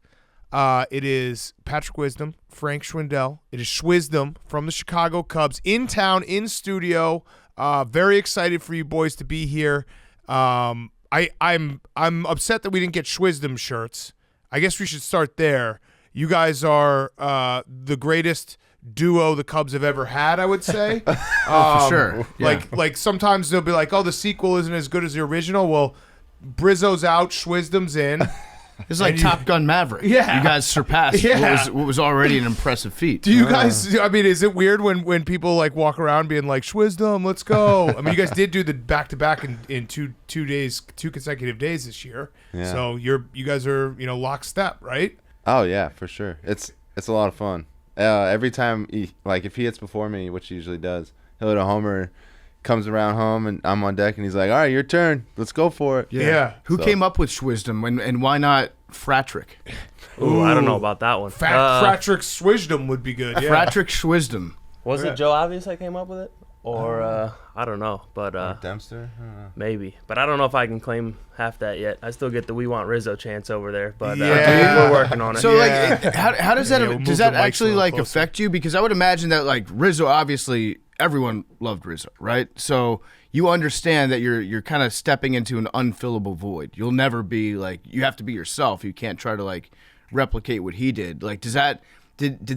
B: It is Patrick Wisdom, Frank Schwindel. It is Schwisdom from the Chicago Cubs in town, in studio. Very excited for you boys to be here. I'm upset that we didn't get Schwisdom shirts. I guess we should start there. You guys are the greatest duo the Cubs have ever had, I would say.
G: For sure. Yeah.
B: Like sometimes they'll be like, oh, the sequel isn't as good as the original. Well, Brizzo's out, Schwisdom's in.
G: It's like Top Gun Maverick.
B: Yeah.
G: You guys surpassed what was already an impressive feat.
B: Do you guys, I mean, is it weird when people like walk around being like, Schwisdom, let's go? I mean, you guys did do the back-to-back in 2 consecutive days this year.
I: Yeah.
B: So you guys are, lockstep, right?
I: Oh yeah, for sure. It's a lot of fun. Every time if he hits before me, which he usually does, he'll hit a homer, comes around home, and I'm on deck, and he's like, all right, your turn. Let's go for it.
B: Yeah.
G: Who came up with Schwisdom, and why not Fratrick?
J: Ooh, I don't know about that one.
B: Fratrick Schwisdom would be good. Yeah.
G: Fratrick Schwisdom.
J: Was it Joe Obvious that came up with it? Or, I don't know. But
I: Dempster? I don't know.
J: maybe. But I don't know if I can claim half that yet. I still get the We Want Rizzo chance over there. But
B: Yeah.
J: we're working on it.
G: So how does that
B: Yeah, we'll move
G: does that
B: the mics
G: actually
B: a little
G: like
B: closer.
G: affect you? Because I would imagine that like Rizzo, obviously everyone loved Rizzo, right? So you understand that you're kind of stepping into an unfillable void. You'll never be like, you have to be yourself. You can't try to like replicate what he did. Like, did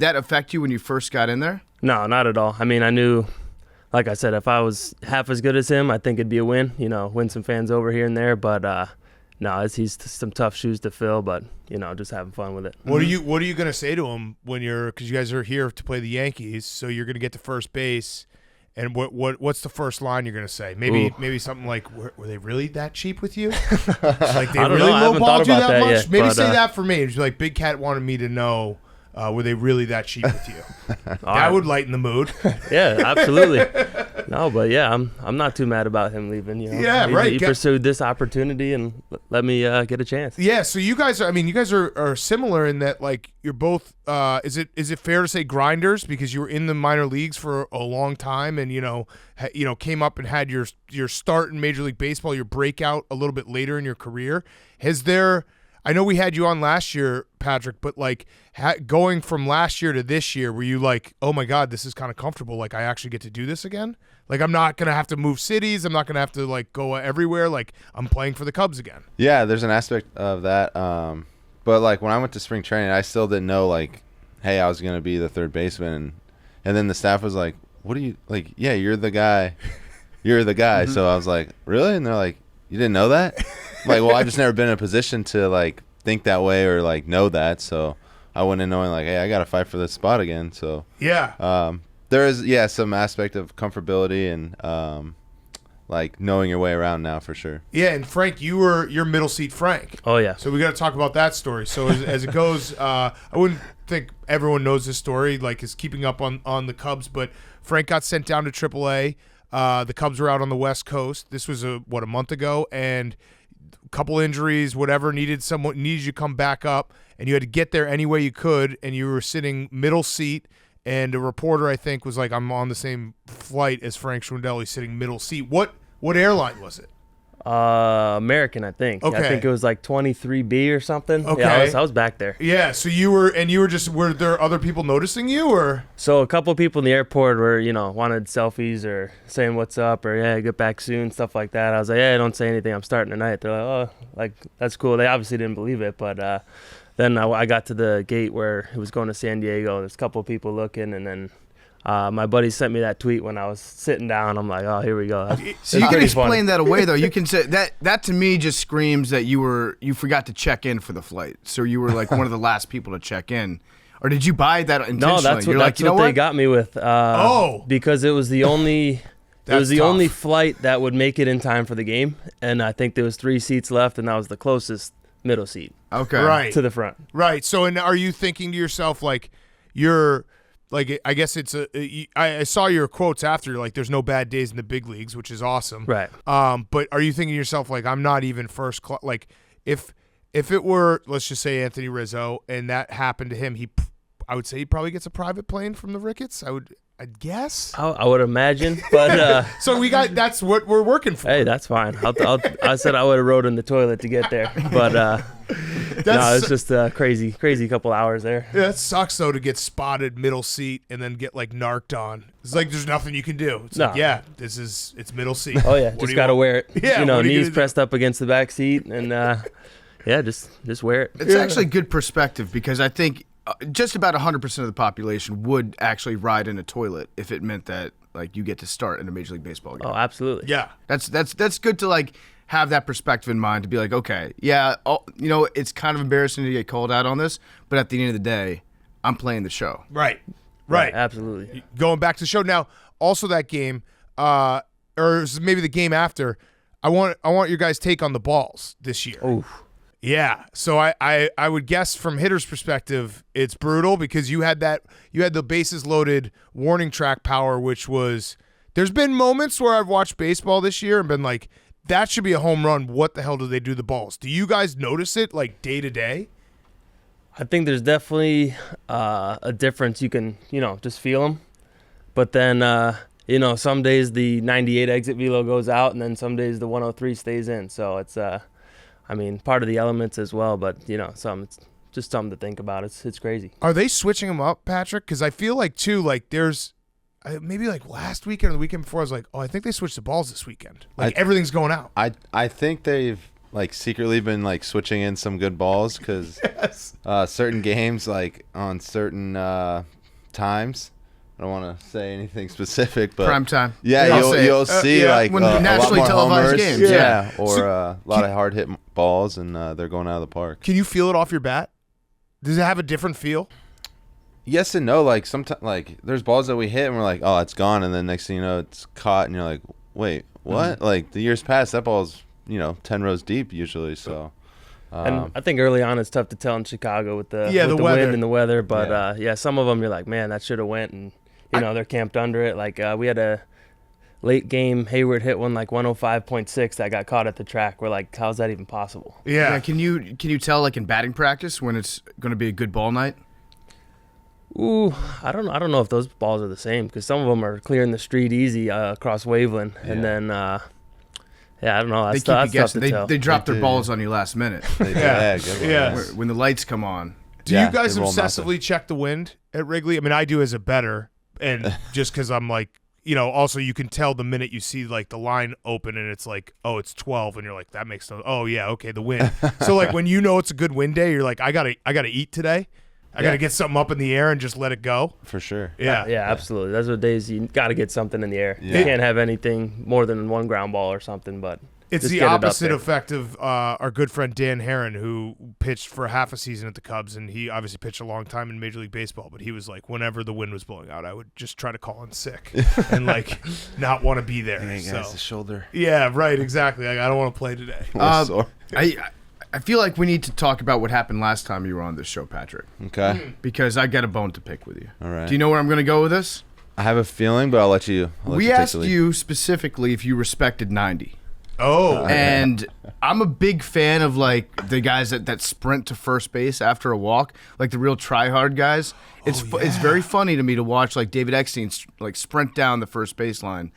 G: that affect you when you first got in there?
J: No, not at all. I mean, I knew, like I said, if I was half as good as him, I think it'd be a win. Win some fans over here and there. But no, he's some tough shoes to fill. But just having fun with it.
B: What are you gonna say to him because you guys are here to play the Yankees, so you're gonna get to first base, and what's the first line you're gonna say? Maybe something like, were they really that cheap with you? Like they
J: I don't
B: really
J: know. I haven't thought
B: lowballed you
J: about
B: that
J: that
B: much?
J: yet,
B: Maybe
J: but,
B: say that for me. It's like Big Cat wanted me to know. Were they really that cheap with you? That
J: right.
B: would lighten the mood.
J: Yeah, absolutely. No, but yeah, I'm not too mad about him leaving.
B: Yeah, right.
J: He pursued this opportunity and let me get a chance.
B: Yeah, so you guys are similar in that like you're both. Is it fair to say grinders because you were in the minor leagues for a long time and came up and had your start in Major League Baseball, your breakout a little bit later in your career. I know we had you on last year, Patrick, but like going from last year to this year, were you like, oh my God, this is kind of comfortable. Like I actually get to do this again. Like I'm not going to have to move cities. I'm not going to have to like go everywhere. Like I'm playing for the Cubs again.
I: Yeah, there's an aspect of that. But like when I went to spring training, I still didn't know like, hey, I was going to be the third baseman. And then the staff was like, what are you like? Yeah, you're the guy. You're the guy. So I was like, really? And they're like, you didn't know that? I'm like, well, I've just never been in a position to like think that way or like know that. So I went in knowing like, hey, I got to fight for this spot again. So
B: yeah,
I: there is some aspect of comfortability and like knowing your way around now for sure.
B: Yeah, and Frank, you're middle seat Frank.
J: Oh yeah.
B: So we got to talk about that story. So as it goes, I wouldn't think everyone knows this story, like is keeping up on the Cubs, but Frank got sent down to AAA. The Cubs were out on the West Coast. This was a month ago, and a couple injuries, whatever, needed you to come back up, and you had to get there any way you could, and you were sitting middle seat, and a reporter, I think, was like, I'm on the same flight as Frank Schwindel. He's sitting middle seat. What airline was it?
J: American, I think.
B: Okay.
J: I think it was like 23B or something.
B: Okay.
J: Yeah, I was back there.
B: Yeah, so you were just, were there other people noticing you, or?
J: So a couple of people in the airport were, wanted selfies or saying what's up or, yeah, get back soon, stuff like that. I was like, yeah, don't say anything. I'm starting tonight. They're like, oh, like, that's cool. They obviously didn't believe it, but then I got to the gate where it was going to San Diego. There's a couple of people looking, and then my buddy sent me that tweet when I was sitting down. I'm like, oh, here we go.
G: So you can explain that away, though. You can say that to me just screams that you forgot to check in for the flight. So you were like one of the last people to check in. Or did you buy that intentionally?
J: No, that's what they got me with. Because it was the only only flight that would make it in time for the game, and I think there was 3 seats left, and that was the closest middle seat.
G: Okay,
B: right
J: to the front.
B: Right. So, and are you thinking to yourself like, you're like, I guess it's I saw your quotes after, like, there's no bad days in the big leagues, which is awesome.
J: Right.
B: But are you thinking to yourself, like, I'm not even first class? Like, if it were, let's just say Anthony Rizzo, and that happened to him, I would say he probably gets a private plane from the Ricketts. I'd guess.
J: I would imagine, but
B: so that's what we're working for.
J: Hey, that's fine. I said I would have rode in the toilet to get there, but no, it's just a crazy couple hours there.
B: Yeah, that sucks though, to get spotted middle seat and then get like narked on. It's like there's nothing you can do. It's like, yeah, it's middle seat.
J: Oh yeah, just gotta wear it.
B: Yeah,
J: knees pressed up against the back seat, and yeah, just wear it.
G: It's actually good perspective, because I think just about 100% of the population would actually ride in a toilet if it meant that, like, you get to start in a Major League Baseball game.
J: Oh, absolutely.
B: Yeah.
G: That's good to, like, have that perspective in mind, to be like, okay, yeah, it's kind of embarrassing to get called out on this, but at the end of the day, I'm playing the show.
B: Right.
J: Absolutely.
B: Going back to the show now, also that game, or maybe the game after, I want your guys' take on the balls this year.
J: Oof.
B: Yeah, so I would guess from hitter's perspective, it's brutal, because you had the bases loaded warning track power, which was, there's been moments where I've watched baseball this year and been like, that should be a home run. What the hell do they do to the balls? Do you guys notice it, like, day to day?
J: I think there's definitely a difference. You can just feel them, but then some days the 98 exit velo goes out, and then some days the 103 stays in. So it's part of the elements as well, but it's just something to think about. It's crazy.
B: Are they switching them up, Patrick? Because I feel like too, like there's maybe like last weekend or the weekend before, I was like, oh, I think they switched the balls this weekend. Like everything's going out.
I: I think they've like secretly been like switching in some good balls, because
B: yes.
I: Certain games, like on certain times. I don't want to say anything specific, but
G: prime time.
I: Yeah, you'll see like
G: when
I: a
G: nationally
I: lot more
G: televised
I: homers,
G: games.
I: Yeah, or a lot of hard hit balls, and they're going out of the park.
B: Can you feel it off your bat? Does it have a different feel?
I: Yes and no. Like sometimes, like there's balls that we hit and we're like, oh, it's gone, and then next thing you know, it's caught, and you're like, wait, what? Mm-hmm. Like the years past, that ball's 10 rows deep usually. So.
J: And I think early on it's tough to tell in Chicago with the wind and the weather, but some of them you're like, man, that should have went, and they're camped under it. Like we had a late game, Hayward hit one like 105.6 that got caught at the track. We're like, how's that even possible?
B: Yeah.
G: Can you tell, like, in batting practice when it's going to be a good ball night?
J: Ooh, I don't know if those balls are the same, because some of them are clearing the street easy across Waveland, and then I don't know. That's tough to tell.
G: They drop their balls on you last minute. When the lights come on.
B: Do you guys obsessively check the wind at Wrigley? I mean, I do as a bettor, and just because I'm like, also you can tell the minute you see like the line open and it's like, oh, it's 12, and you're like, that makes no. Oh yeah, okay, the wind. So like when it's a good wind day, you're like, I gotta eat today. I gotta get something up in the air and just let it go.
I: For sure.
J: Yeah, absolutely. Those are days you gotta get something in the air. Yeah. You can't have anything more than one ground ball or something, but.
B: It's the opposite effect of our good friend Dan Herron, who pitched for half a season at the Cubs, and he obviously pitched a long time in Major League Baseball, but he was like, whenever the wind was blowing out, I would just try to call in sick and like not want to be there.
I: Hey guys, the shoulder.
B: Yeah, right, exactly. Like, I don't want to play today.
G: I feel like we need to talk about what happened last time you were on this show, Patrick.
I: Okay.
G: Because I got a bone to pick with you.
I: All right.
G: Do you know where I'm going to go with this?
I: I have a feeling, but I'll let you.
G: We asked you specifically if you respected 90.
B: Oh.
G: And I'm a big fan of like the guys that sprint to first base after a walk, like the real try-hard guys. It's very funny to me to watch like David Eckstein like sprint down the first baseline.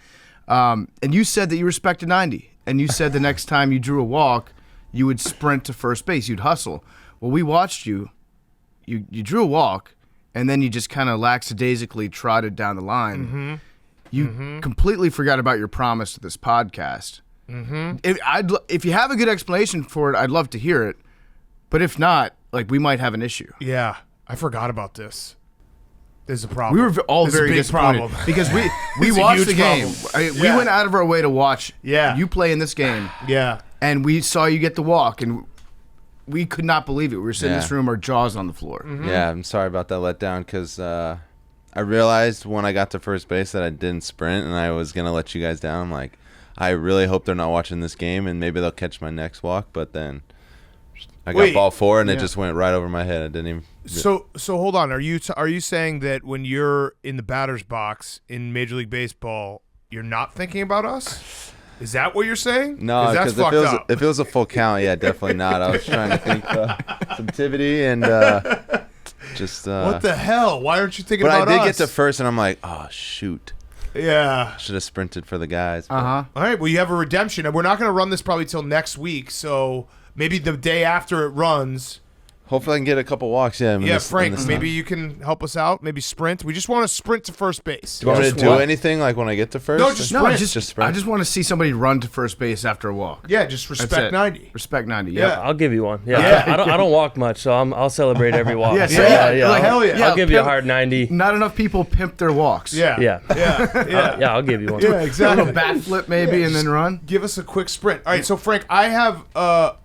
G: And you said that you respected 90, and you said the next time you drew a walk, you would sprint to first base, you'd hustle. Well, we watched you drew a walk, and then you just kind of lackadaisically trotted down the line.
B: Mm-hmm.
G: You completely forgot about your promise to this podcast.
B: Mm-hmm.
G: If you have a good explanation for it, I'd love to hear it. But if not, like, we might have an issue.
B: Yeah, I forgot about this. There's a problem.
G: We were all very disappointed because we watched the game. We went out of our way to watch you play in this game.
B: Yeah,
G: and we saw you get the walk, and we could not believe it. We were sitting in this room, our jaws on the floor.
I: Mm-hmm. Yeah, I'm sorry about that letdown, because I realized when I got to first base that I didn't sprint, and I was gonna let you guys down. I'm like, I really hope they're not watching this game, and maybe they'll catch my next walk. But then I got ball 4 and it just went right over my head. I didn't even.
B: So hold on. Are you saying that when you're in the batter's box in Major League Baseball, you're not thinking about us? Is that what you're saying?
I: No, because if it was a full count, yeah, definitely not. I was trying to think subtivity and just.
B: What the hell? Why aren't you thinking about us?
I: But I did get to first, and I'm like, oh shoot.
B: Yeah.
I: Should have sprinted for the guys.
B: All right. Well, you have a redemption, and we're not going to run this probably till next week. So maybe the day after it runs.
I: Hopefully I can get a couple walks. Yeah,
B: Frank, maybe you can help us out. Maybe sprint. We just want to sprint to first base.
I: Do you want me to do anything like when I get to first?
B: No, just sprint.
I: Just sprint.
G: I just want to see somebody run to first base after a walk.
B: Yeah, just respect 90.
G: Respect 90.
B: Yeah.
J: I'll give you one. Yeah. I don't walk much, so I'll celebrate every walk.
G: Yeah.
B: Like, hell yeah.
J: I'll give you a hard 90.
G: Not enough people pimp their walks.
J: Yeah. I'll give you one.
B: Yeah, exactly.
G: A little bat flip maybe and then run.
B: Give us a quick sprint. All right, so Frank, I have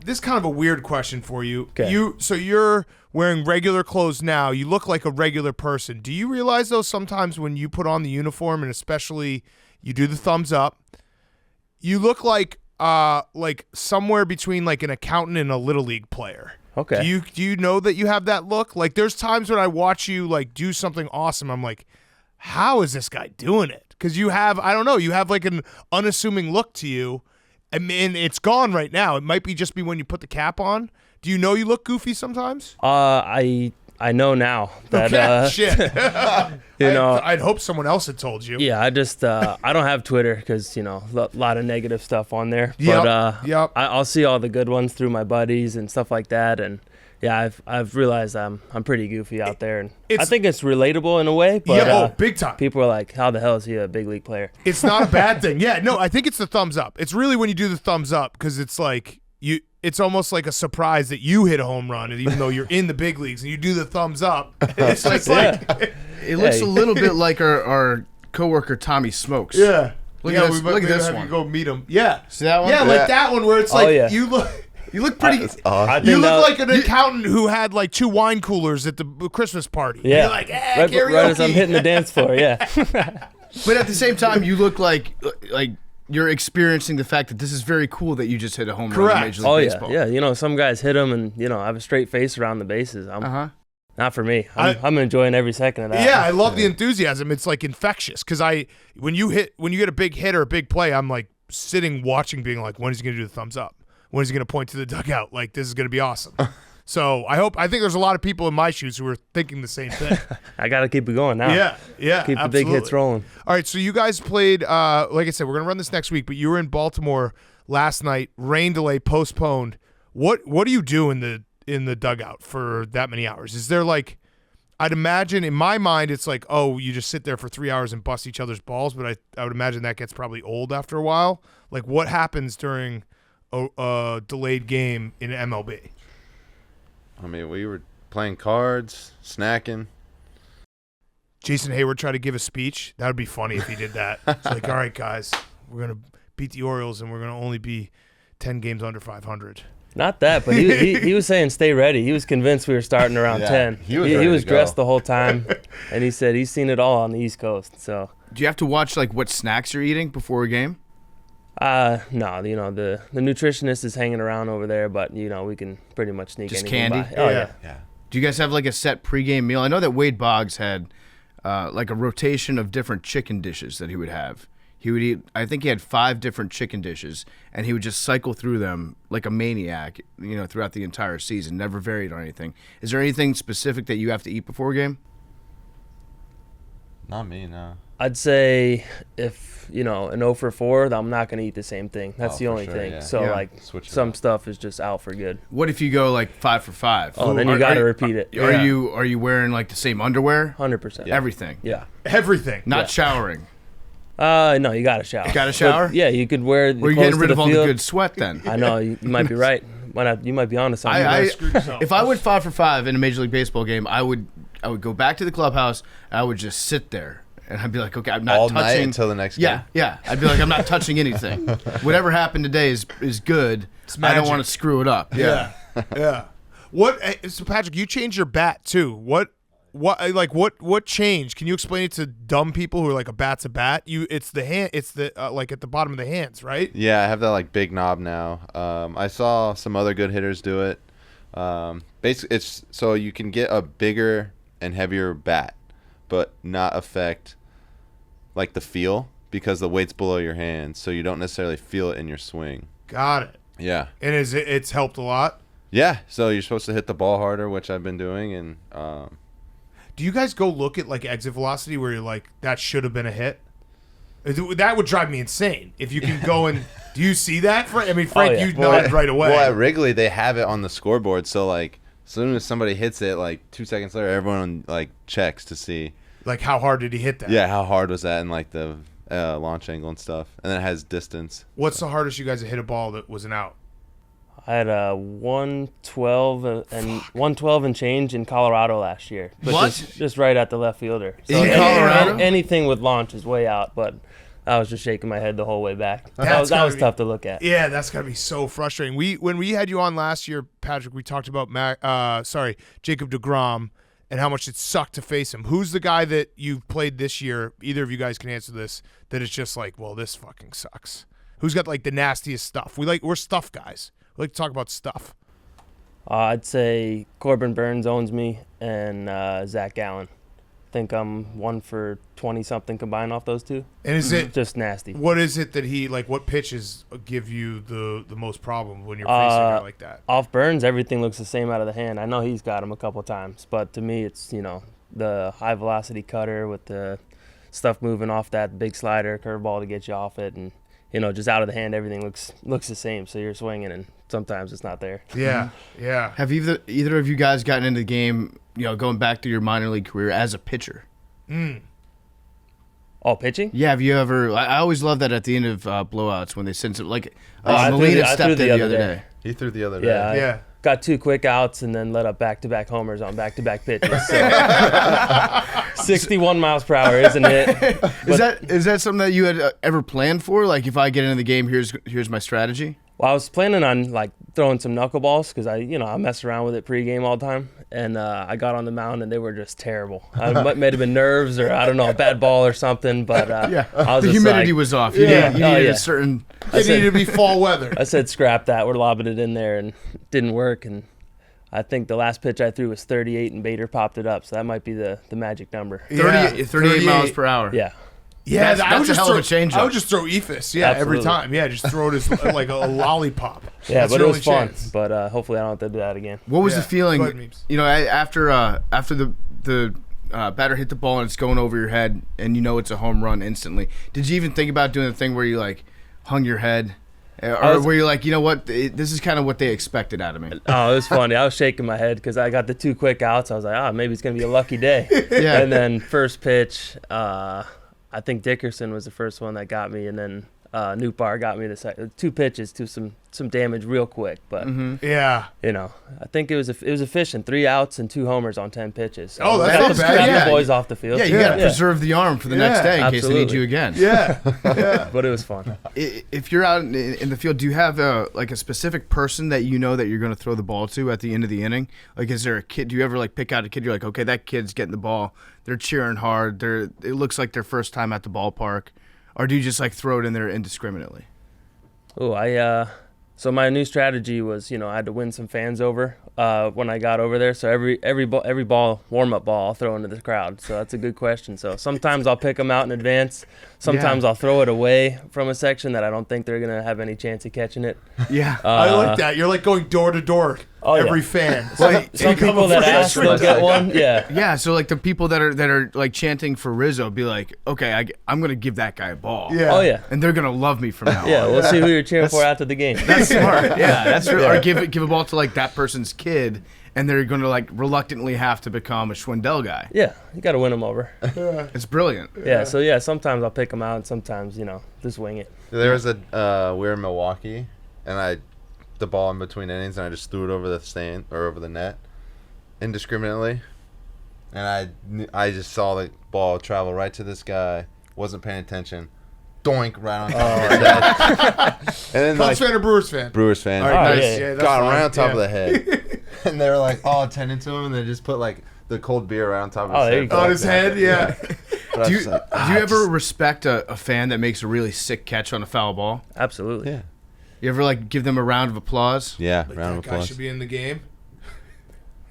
B: this kind of a weird question for you.
J: Okay.
B: You're wearing regular clothes now. You look like a regular person. Do you realize though sometimes when you put on the uniform and especially you do the thumbs up, you look like somewhere between like an accountant and a little league player.
J: Okay.
B: Do you know that you have that look? Like there's times when I watch you like do something awesome. I'm like, how is this guy doing it? Because you have, I don't know, you have like an unassuming look to you. I mean, it's gone right now. It might just be when you put the cap on. Do you know you look goofy sometimes?
J: I know now that
B: okay, shit.
J: I'd
B: hope someone else had told you.
J: Yeah, I just I don't have Twitter because a lot of negative stuff on there.
B: Yep,
J: but I'll see all the good ones through my buddies and stuff like that, and yeah, I've realized I'm pretty goofy out there, and I think it's relatable in a way. But
B: big time.
J: People are like, "How the hell is he a big league player?"
B: It's not a bad thing. Yeah, no, I think it's the thumbs up. It's really when you do the thumbs up because it's like it's almost like a surprise that you hit a home run, and even though you're in the big leagues and you do the thumbs up, it's just
G: it looks a little bit like our coworker Tommy Smokes.
B: Yeah.
G: Look at this one.
B: You go meet him. Yeah.
G: See that one?
B: Yeah, like that one where it's like you look.
G: You look pretty.
B: You look like an accountant who had like 2 wine coolers at the Christmas party.
J: Yeah.
B: You're like,
J: right as I'm hitting the dance floor. Yeah.
G: But at the same time, you look like you're experiencing the fact that this is very cool that you just hit a home run in Major League Baseball.
J: Yeah. Some guys hit them and I have a straight face around the bases. Not for me. I'm enjoying every second of that.
B: Yeah, I love the enthusiasm. It's like infectious because when you get a big hit or a big play, I'm like sitting watching, being like, when is he going to do the thumbs up? When is he going to point to the dugout? Like, this is going to be awesome. So I think there's a lot of people in my shoes who are thinking the same thing.
J: I got to keep it going now.
B: Yeah,
J: keep
B: absolutely.
J: the big hits rolling.
B: All right, so you guys played, like I said, we're going to run this next week, but you were in Baltimore last night, rain delay, postponed. What do you do in the dugout for that many hours? Is there like, I'd imagine in my mind it's like, oh, you just sit there for 3 hours and bust each other's balls, but I would imagine that gets probably old after a while. Like what happens during a delayed game in MLB?
I: I mean, we were playing cards, snacking.
B: Jason Hayward tried to give a speech. That would be funny if he did that. It's like, all right, guys, we're going to beat the Orioles and we're going to only be 10 games under 500.
J: Not that, but he was saying stay ready. He was convinced we were starting around 10. He was dressed the whole time, and he said he's seen it all on the East Coast. So,
G: do you have to watch like what snacks you're eating before a game?
J: No, the nutritionist is hanging around over there, but we can pretty much sneak
G: just
J: anything
G: candy.
J: by. Oh yeah.
G: Do you guys have like a set pregame meal? I know that Wade Boggs had like a rotation of different chicken dishes that he would have. He would eat, I think he had 5 different chicken dishes, and he would just cycle through them like a maniac, throughout the entire season, never varied on anything. Is there anything specific that you have to eat before a game?
I: Not me, no.
J: I'd say if, an 0 for 4, I'm not going to eat the same thing. That's the only thing.
I: Yeah.
J: So, some stuff is just out for good.
G: What if you go, 5 for 5?
J: Oh, then you got to repeat it.
G: Are you wearing, the same underwear?
J: 100%.
G: Everything?
J: Yeah.
B: Everything?
G: Not showering?
J: No, you got to shower.
G: Got to shower?
J: But, yeah, you could wear the
G: Or you're
J: clothes
G: getting rid
J: to
G: of all
J: field.
G: the good sweat then.
J: I know. You might be right. You might be onto something.
G: If I went 5 for 5 in a Major League Baseball game, I would go back to the clubhouse. I would just sit there. And I'd be like, okay, I'm not
I: all
G: touching.
I: Night until the next game?
G: Yeah. I'd be like, I'm not touching anything. Whatever happened today is good. I don't want to screw it up.
B: Yeah. So Patrick, you changed your bat too. What changed? Can you explain it to dumb people who are like, a bat's a bat? It's the hand. It's the like at the bottom of the hands, right?
I: Yeah, I have that big knob now. I saw some other good hitters do it. Basically, it's so you can get a bigger and heavier bat, but not affect like the feel because the weight's below your hand, so you don't necessarily feel it in your swing.
B: Got it.
I: Yeah.
B: And it's helped a lot?
I: Yeah. So you're supposed to hit the ball harder, which I've been doing, and
B: do you guys go look at like exit velocity where you're like, that should have been a hit? That would drive me insane. If you can go and do you see that? I mean, Frank, you nodded right away.
I: Well, at Wrigley, they have it on the scoreboard, so like as soon as somebody hits it, like 2 seconds later, everyone like checks to see
B: like how hard did he hit that?
I: Yeah, how hard was that, and like the launch angle and stuff, and then it has distance.
B: What's the hardest you guys have hit a ball that was an out?
J: I had a 112 and 112 and change in Colorado last year. But
G: What?
J: Just right at the left fielder.
G: So in Colorado?
J: Anything with launch is way out, but I was just shaking my head the whole way back. That was tough to look at.
B: Yeah, that's gotta be so frustrating. When we had you on last year, Patrick, we talked about Jacob deGrom and how much it sucked to face him. Who's the guy that you've played this year? Either of you guys can answer this. That it's just like, well, this fucking sucks. Who's got like the nastiest stuff? We're stuff guys. We like to talk about stuff.
J: I'd say Corbin Burns owns me, and Zach Gallen. I think I'm 1 for 20-something combined off those two.
B: And is it
J: just nasty?
B: What is it that he like? What pitches give you the most problem when you're facing a guy like that?
J: Off Burns, everything looks the same out of the hand. I know he's got him a couple times, but to me, it's the high velocity cutter with the stuff moving off that big slider, curveball to get you off it, and just out of the hand, everything looks the same. So you're swinging, and sometimes it's not there.
B: Yeah, yeah.
G: Have either of you guys gotten into the game, going back to your minor league career as a pitcher?
J: Oh, pitching?
G: Yeah, have you ever? I always love that at the end of blowouts when they send some like
J: I
G: Molina
J: threw
G: stepped in
J: the
G: the
J: other
G: other
J: day.
G: day.
I: He threw the other day.
J: Yeah,
B: Yeah.
J: Got 2 quick outs and then let up back-to-back homers on back-to-back pitches. So 61 miles per hour isn't it?
G: Is that something that you had ever planned for? Like, if I get into the game, here's my strategy.
J: Well, I was planning on like throwing some knuckleballs because I mess around with it pregame all the time, and I got on the mound and they were just terrible. It may have been nerves or I don't know, a bad ball or something, but
G: Yeah,
J: I was
G: the
J: just
G: humidity
J: like,
G: was off. You needed a certain.
B: It needed to be fall weather.
J: I said scrap that. We're lobbing it in there, and it didn't work. And I think the last pitch I threw was 38, and Bader popped it up. So that might be the magic number.
G: 38 miles per hour.
J: Yeah.
B: Yeah,
G: That's a hell of a change.
B: I would just throw ephus. Yeah, every
J: Absolutely.
B: time. Yeah, just throw it as like a lollipop.
J: Yeah,
B: That's
J: but it
B: your
J: was
B: only
J: fun.
B: chance.
J: But hopefully I don't have to do that again.
G: What was
B: Yeah.
G: the feeling?
B: Go ahead, Meeps.
G: After the batter hit the ball and it's going over your head, and it's a home run instantly. Did you even think about doing the thing where you like hung your head, or were you like, what? This is kind of what they expected out of me.
J: Oh, it was funny. I was shaking my head because I got the 2 quick outs. I was like, maybe it's going to be a lucky day.
G: Yeah.
J: And then first pitch, I think Dickerson was the first one that got me, and then Newbar got me the second. 2 pitches to some damage real quick. But,
B: Yeah.
J: I think it was efficient. 3 outs and 2 homers on 10 pitches. So
B: Oh, that's
J: got
B: not
J: the-
B: bad.
J: got
B: Yeah.
J: the boys off the field.
G: Yeah, you got to preserve the arm for the next day in case they need
J: absolutely.
G: you again.
B: Yeah. Yeah.
J: But it was fun.
G: If you're out in the field, do you have a specific person that that you're going to throw the ball to at the end of the inning? Like, is there a kid? Do you ever pick out a kid? You're like, okay, that kid's getting the ball. They're cheering hard. It looks like their first time at the ballpark, or do you just throw it in there indiscriminately?
J: Oh, so my new strategy was, I had to win some fans over when I got over there. So every ball, warm-up ball, I'll throw into the crowd. So that's a good question. So sometimes I'll pick them out in advance. Sometimes I'll throw it away from a section that I don't think they're going to have any chance of catching it.
G: Yeah.
B: I like that. You're like going door to door. Every fan.
J: Some people that ask, they'll get one. Yeah.
G: Yeah, so the people that are chanting for Rizzo be like, okay, I'm gonna give that guy a ball.
B: Yeah.
J: Oh, yeah.
G: And they're gonna love me from now
J: Yeah,
G: on.
J: we'll see who you're cheering for after the game.
G: That's smart. Yeah, that's or give a ball to that person's kid, and they're gonna reluctantly have to become a Schwindel guy.
J: Yeah, you got to win them over.
G: It's brilliant.
J: Yeah, so sometimes I'll pick them out, and sometimes, just wing it.
I: There was we were in Milwaukee, and the ball in between innings, and I just threw it over the stand or over the net indiscriminately, and I just saw the ball travel right to this guy, wasn't paying attention, doink right on top of his head. And then
B: Cubs fan or Brewers fan?
I: Brewers fan,
B: All right,
J: Oh,
B: nice.
J: yeah.
B: Yeah, that's
I: got him
B: fine.
I: right on top
B: Yeah.
I: of the head, and they were like all attending to him, and they just put the cold beer right on top of his
J: Oh,
I: head.
J: there you go.
B: On his head, yeah.
I: But I
G: Do
I: was
G: you,
I: like,
G: do you ever respect a fan that makes a really sick catch on a foul ball?
J: Absolutely.
I: Yeah.
G: You ever give them a round of applause?
I: Yeah,
B: Like,
I: round
B: that
I: of
B: guy
I: applause.
B: should be in the game.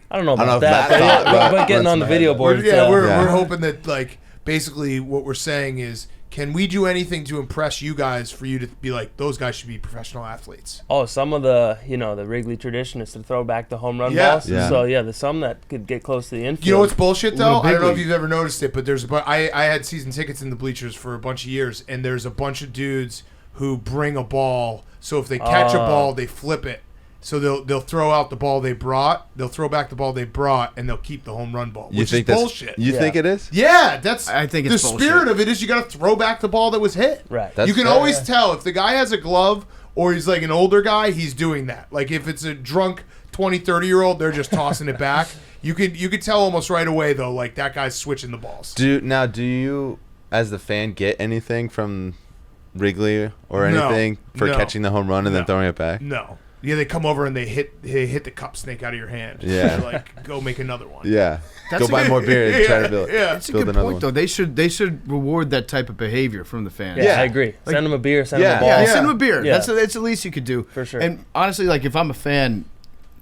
J: I don't know
I: I don't know
J: about
I: if
J: that,
I: that thought
J: but getting
I: runs
J: on the
I: my head,
J: video
I: though.
J: board.
B: We're hoping that like basically what we're saying is, can we do anything to impress you guys for you to be like, those guys should be professional athletes?
J: Oh, some of the the Wrigley tradition is to throw back the home run
B: Yeah.
J: balls.
I: Yeah.
J: So there's some that could get close to the infield.
B: You know what's bullshit though?
A: Little
B: I don't know if
A: big
B: you've ever noticed it, but I had season tickets in the bleachers for a bunch of years, and there's a bunch of dudes who bring a ball. So if they catch a ball, they flip it. So they'll throw out the ball they brought, they'll throw back the ball they brought, and they'll keep the home run ball, which is bullshit.
I: You think it is?
B: Yeah,
A: I think it's
B: the
A: bullshit.
B: spirit of it is you got to throw back the ball that was hit.
J: Right.
I: That's
B: You can
I: fair,
B: always
I: yeah.
B: tell if the guy has a glove or he's like an older guy, he's doing that. Like if it's a drunk 20, 30-year-old, they're just tossing it back. You could tell almost right away though, like that guy's switching the balls.
I: Do you, as the fan, get anything from Wrigley or
B: No.
I: anything for
B: No.
I: catching the home run and then
B: No.
I: throwing it back?
B: No. Yeah, they come over and they hit the cup snake out of your hand.
I: Yeah.
B: They're like, go make another one.
I: Yeah.
A: That's
I: Go buy more beer and try to build.
B: Yeah.
A: It's a
I: build
A: good
I: another
A: point,
I: one.
A: though. They should reward that type of behavior from the fans.
J: Yeah, I agree. Send them a beer, send them a ball.
A: Yeah, send them a beer.
J: Yeah.
A: That's the least you could do.
J: For sure.
A: And honestly, like if I'm a fan,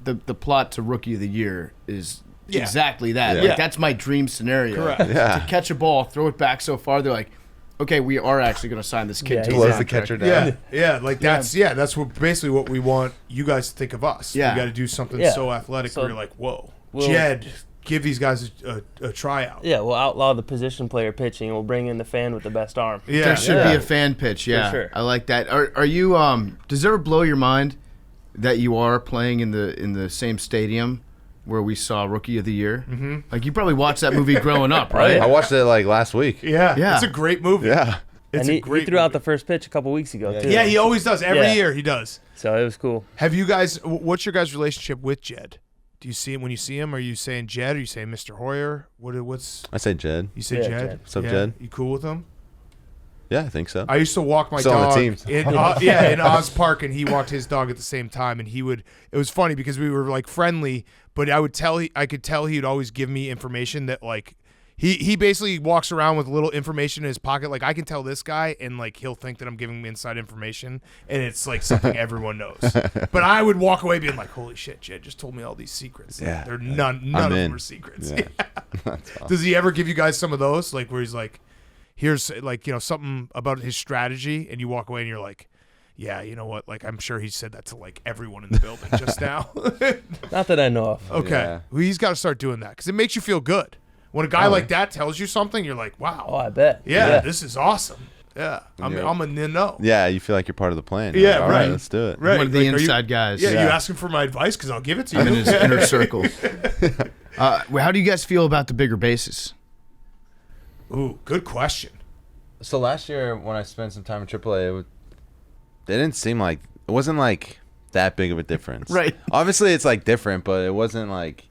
A: the plot to Rookie of the Year is exactly that.
I: Yeah.
A: Like
B: Yeah.
A: that's my dream scenario.
B: Correct.
I: Yeah.
A: To catch a ball, throw it back so far, they're like, okay, we are actually going to sign this kid
J: Yeah,
A: to a
J: he's
I: Close the
A: contract.
I: catcher down.
B: Yeah, like that's what basically what we want you guys to think of us.
A: Yeah.
B: We got to do something
J: Yeah.
B: so athletic
J: So
B: where you're like, whoa,
J: we'll-
B: Jed, give these guys a tryout.
J: Yeah, we'll outlaw the position player pitching. We'll bring in the fan with the best arm.
B: Yeah,
A: There should
J: Yeah.
A: be a fan pitch. Yeah,
J: sure.
A: I like that. Are you? Does it ever blow your mind that you are playing in the same stadium where we saw Rookie of the Year? Mm-hmm. Like you probably watched that movie growing up, right?
I: I watched it like last week.
B: yeah,
A: Yeah.
B: It's a great movie.
I: Yeah.
B: It's
J: and
B: a
J: he
B: great
J: threw out
B: movie.
J: the first pitch a couple weeks ago, too.
B: Yeah, he always does. Every
J: Yeah.
B: year he does.
J: So it was cool.
B: Have you guys? What's your guys' relationship with Jed? Do you see him when you see him? Are you saying Jed? Or you saying Mr. Hoyer? What's
I: I say Jed.
B: you say?
J: Yeah,
B: Jed.
J: Jed.
I: What's up, Jed?
B: You cool with him?
I: Yeah, I think so.
B: I used to walk my
I: Still on the
B: dog
I: teams.
B: in Oz Park, and he walked his dog at the same time. And he would. It was funny because we were like friendly, but I could tell he'd always give me information that like he basically walks around with a little information in his pocket. Like I can tell this guy, and like he'll think that I'm giving him inside information, and it's like something everyone knows. But I would walk away being like, "Holy shit, Jed just told me all these secrets.
I: Yeah.
B: They're none
I: I'm
B: of them
I: in.
B: are secrets."
I: Yeah. That's awesome.
B: Does he ever give you guys some of those, like where he's like, here's like, something about his strategy, and you walk away and you're like, yeah, you know what, like I'm sure he said that to like everyone in the building just now.
J: Not that I know of.
B: Okay,
I: Yeah.
B: well, he's got to start doing that because it makes you feel good when a guy like that tells you something. You're like, wow,
J: Oh, I bet.
B: yeah, this is awesome. Yeah, I'm
I: Yeah.
B: in the know.
I: Yeah, you feel like you're part of the plan. You're
B: Yeah,
I: like, all
B: right.
I: Let's do it.
B: Right,
A: One of the
B: like, are you-
A: inside guys.
B: Yeah,
I: Yeah.
B: you asking for my advice because I'll give it to
A: I'm in
B: you.
A: his inner circle. How do you guys feel about the bigger bases?
B: Ooh, good question.
I: So last year when I spent some time in AAA, it didn't seem like it wasn't like that big of a difference.
A: Right.
I: Obviously, it's like different, but it wasn't like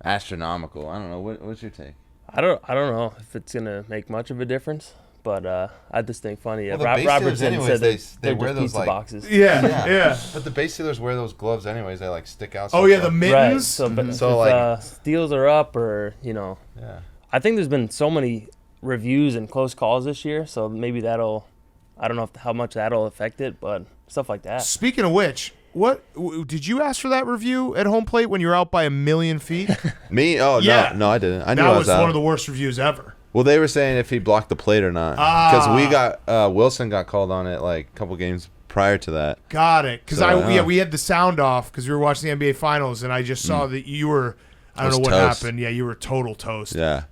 I: astronomical. I don't know. What's your take?
J: I don't know if it's gonna make much of a difference, but I just think funny.
I: Well, the
J: Rob,
I: base
J: Robertson
I: stealers anyways,
J: said
I: they
J: they're
I: wear
J: just
I: those,
J: pizza
I: like-
J: boxes.
B: Yeah.
I: But the base sealers wear those gloves anyways. They like stick out.
B: Oh
I: so
B: yeah,
I: far.
B: the
J: Right.
B: mittens.
J: So, but
I: So,
J: if
I: like-
J: steals are up, or
I: Yeah.
J: I think there's been so many reviews and close calls this year, so maybe that'll. I don't know how much that'll affect it, but stuff like that.
B: Speaking of which, did you ask for that review at home plate when you were out by 1,000,000 feet?
I: Me? Oh
B: Yeah.
I: no, I didn't. I knew
B: That
I: I
B: was
I: was out.
B: one of the worst reviews ever.
I: Well, they were saying if he blocked the plate or not, because we got Wilson got called on it like a couple games prior to that.
B: Got it. Because
I: So,
B: we had the sound off because we were watching the NBA Finals, and I just saw that you were. I don't
I: was
B: know what
I: toast.
B: happened. Yeah, you were total toast.
I: Yeah.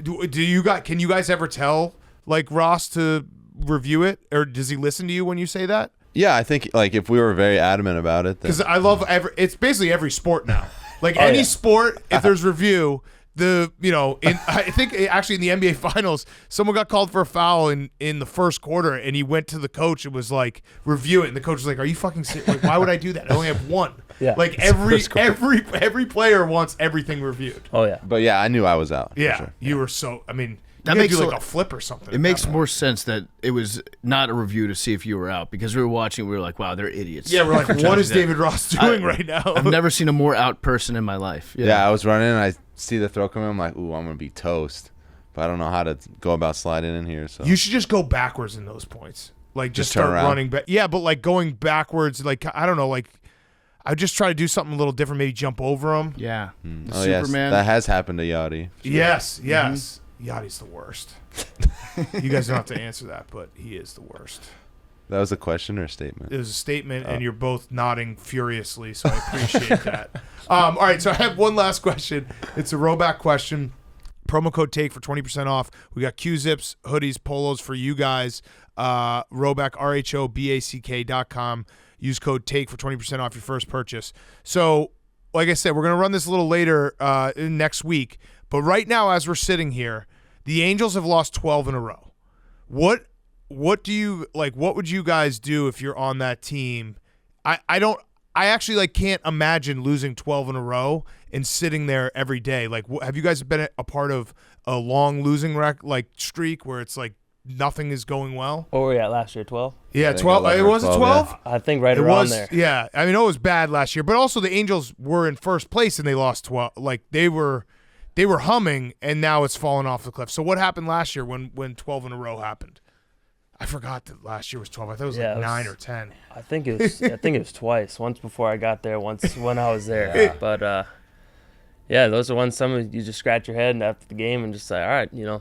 B: Do you got? Can you guys ever tell like Ross to review it, or does he listen to you when you say that?
I: Yeah, I think like if we were very adamant about it, then
B: Because I love it's basically every sport now. Like any
J: yeah.
B: sport, if there's review, I think actually in the NBA Finals, someone got called for a foul in the first quarter, and he went to the coach and was like, review it, and the coach was like, "Are you fucking serious? Like, why would I do that? I only have one."
J: Yeah.
B: Like every player wants everything reviewed.
J: Oh yeah.
I: But yeah, I knew I was out. for
B: Yeah,
I: sure.
B: you were so. I mean,
A: That
B: you gotta
A: makes
B: do
A: a-
B: like a flip or something.
A: It makes more sense that it was not a review to see if you were out because we were watching. We were like, "Wow, they're idiots."
B: Yeah, we're like,
A: Trying
B: what
A: to
B: is
A: do that.
B: David Ross doing right now?
A: I've never seen a more out person in my life.
I: Yeah, I was running and I see the throw come in. I'm like, ooh, I'm gonna be toast. But I don't know how to go about sliding in here. So
B: You should just go backwards in those points. Like just
I: turn
B: start
I: around?
B: running back. Yeah, but like going backwards, like I don't know, like I would just try to do something a little different, maybe jump over them.
G: Yeah.
I: Oh yes,
G: Superman.
I: that has happened to Yachty.
B: Yes. Yachty's the worst. You guys don't have to answer that, but he is the worst.
I: That was a question or a statement?
B: It was a statement, and you're both nodding furiously, so I appreciate that. All right, so I have one last question. It's a Roback question. Promo code TAKE for 20% off. We got Q-Zips, hoodies, polos for you guys. Roback, RHOBACK.com. Use code TAKE for 20% off your first purchase. So, like I said, we're going to run this a little later next week. But right now, as we're sitting here, the Angels have lost 12 in a row. What do you like? What would you guys do if you're on that team? I actually can't imagine losing 12 in a row and sitting there every day. Like, have you guys been a part of a long losing streak where it's like nothing is going well?
J: What were we at last year? 12?
B: Yeah, 12. It was 12.
I: Yeah.
J: I think right around there.
B: Yeah, I mean it was bad last year, but also the Angels were in first place and they lost 12. Like they were humming, and now it's fallen off the cliff. So what happened last year when 12 in a row happened? I forgot that last year was 12. I thought it was 9 or 10.
J: I think it was twice. Once before I got there, once when I was there. Yeah. But those are ones some you just scratch your head after the game and just say, all right,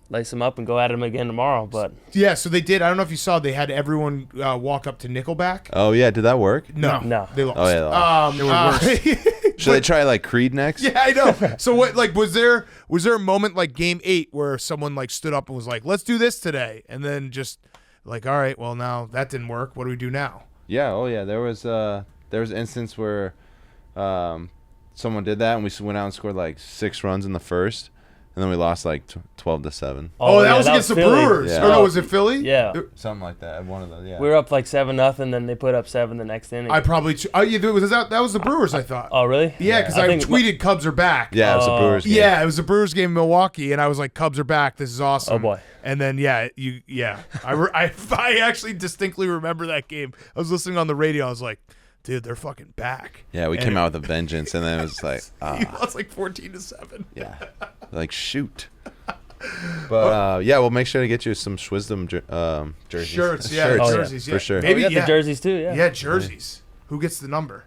J: lace them up and go at them again tomorrow. But
B: yeah, so they did. I don't know if you saw. They had everyone walk up to Nickelback.
I: Oh yeah, did that work?
B: No, they lost.
I: Oh yeah,
B: they lost. They were worse.
I: Should they try Creed next?
B: Yeah, I know. So what? Was there a moment like Game 8 where someone stood up and was like, "Let's do this today," and then just all right, well now that didn't work. What do we do now?
I: Yeah. Oh yeah. There was an instance where someone did that, and we went out and scored 6 runs in the first. And then we lost 12-7.
B: Oh, that was against the
J: Philly.
B: Brewers.
I: Yeah.
B: Or no, was it Philly?
J: Yeah.
I: Something like that. One of those, yeah.
J: We were up 7-0, then they put up 7 the next inning.
B: I probably that was the Brewers, I thought.
J: Oh, really?
B: Yeah, because I tweeted Cubs are back.
I: Yeah, it was the Brewers game.
B: Yeah, it was the Brewers game in Milwaukee, and I was like, Cubs are back. This is awesome.
J: Oh, boy.
B: And then, I actually distinctly remember that game. I was listening on the radio. I was like, dude, they're fucking back.
I: Yeah, we came out with a vengeance, and then it was like,
B: you lost 14-7.
I: Yeah. Shoot. But we'll make sure to get you some Schwindel jerseys.
B: Jerseys, yeah.
I: For sure.
J: Maybe we got the jerseys too, yeah.
B: Yeah, jerseys. Who gets the number?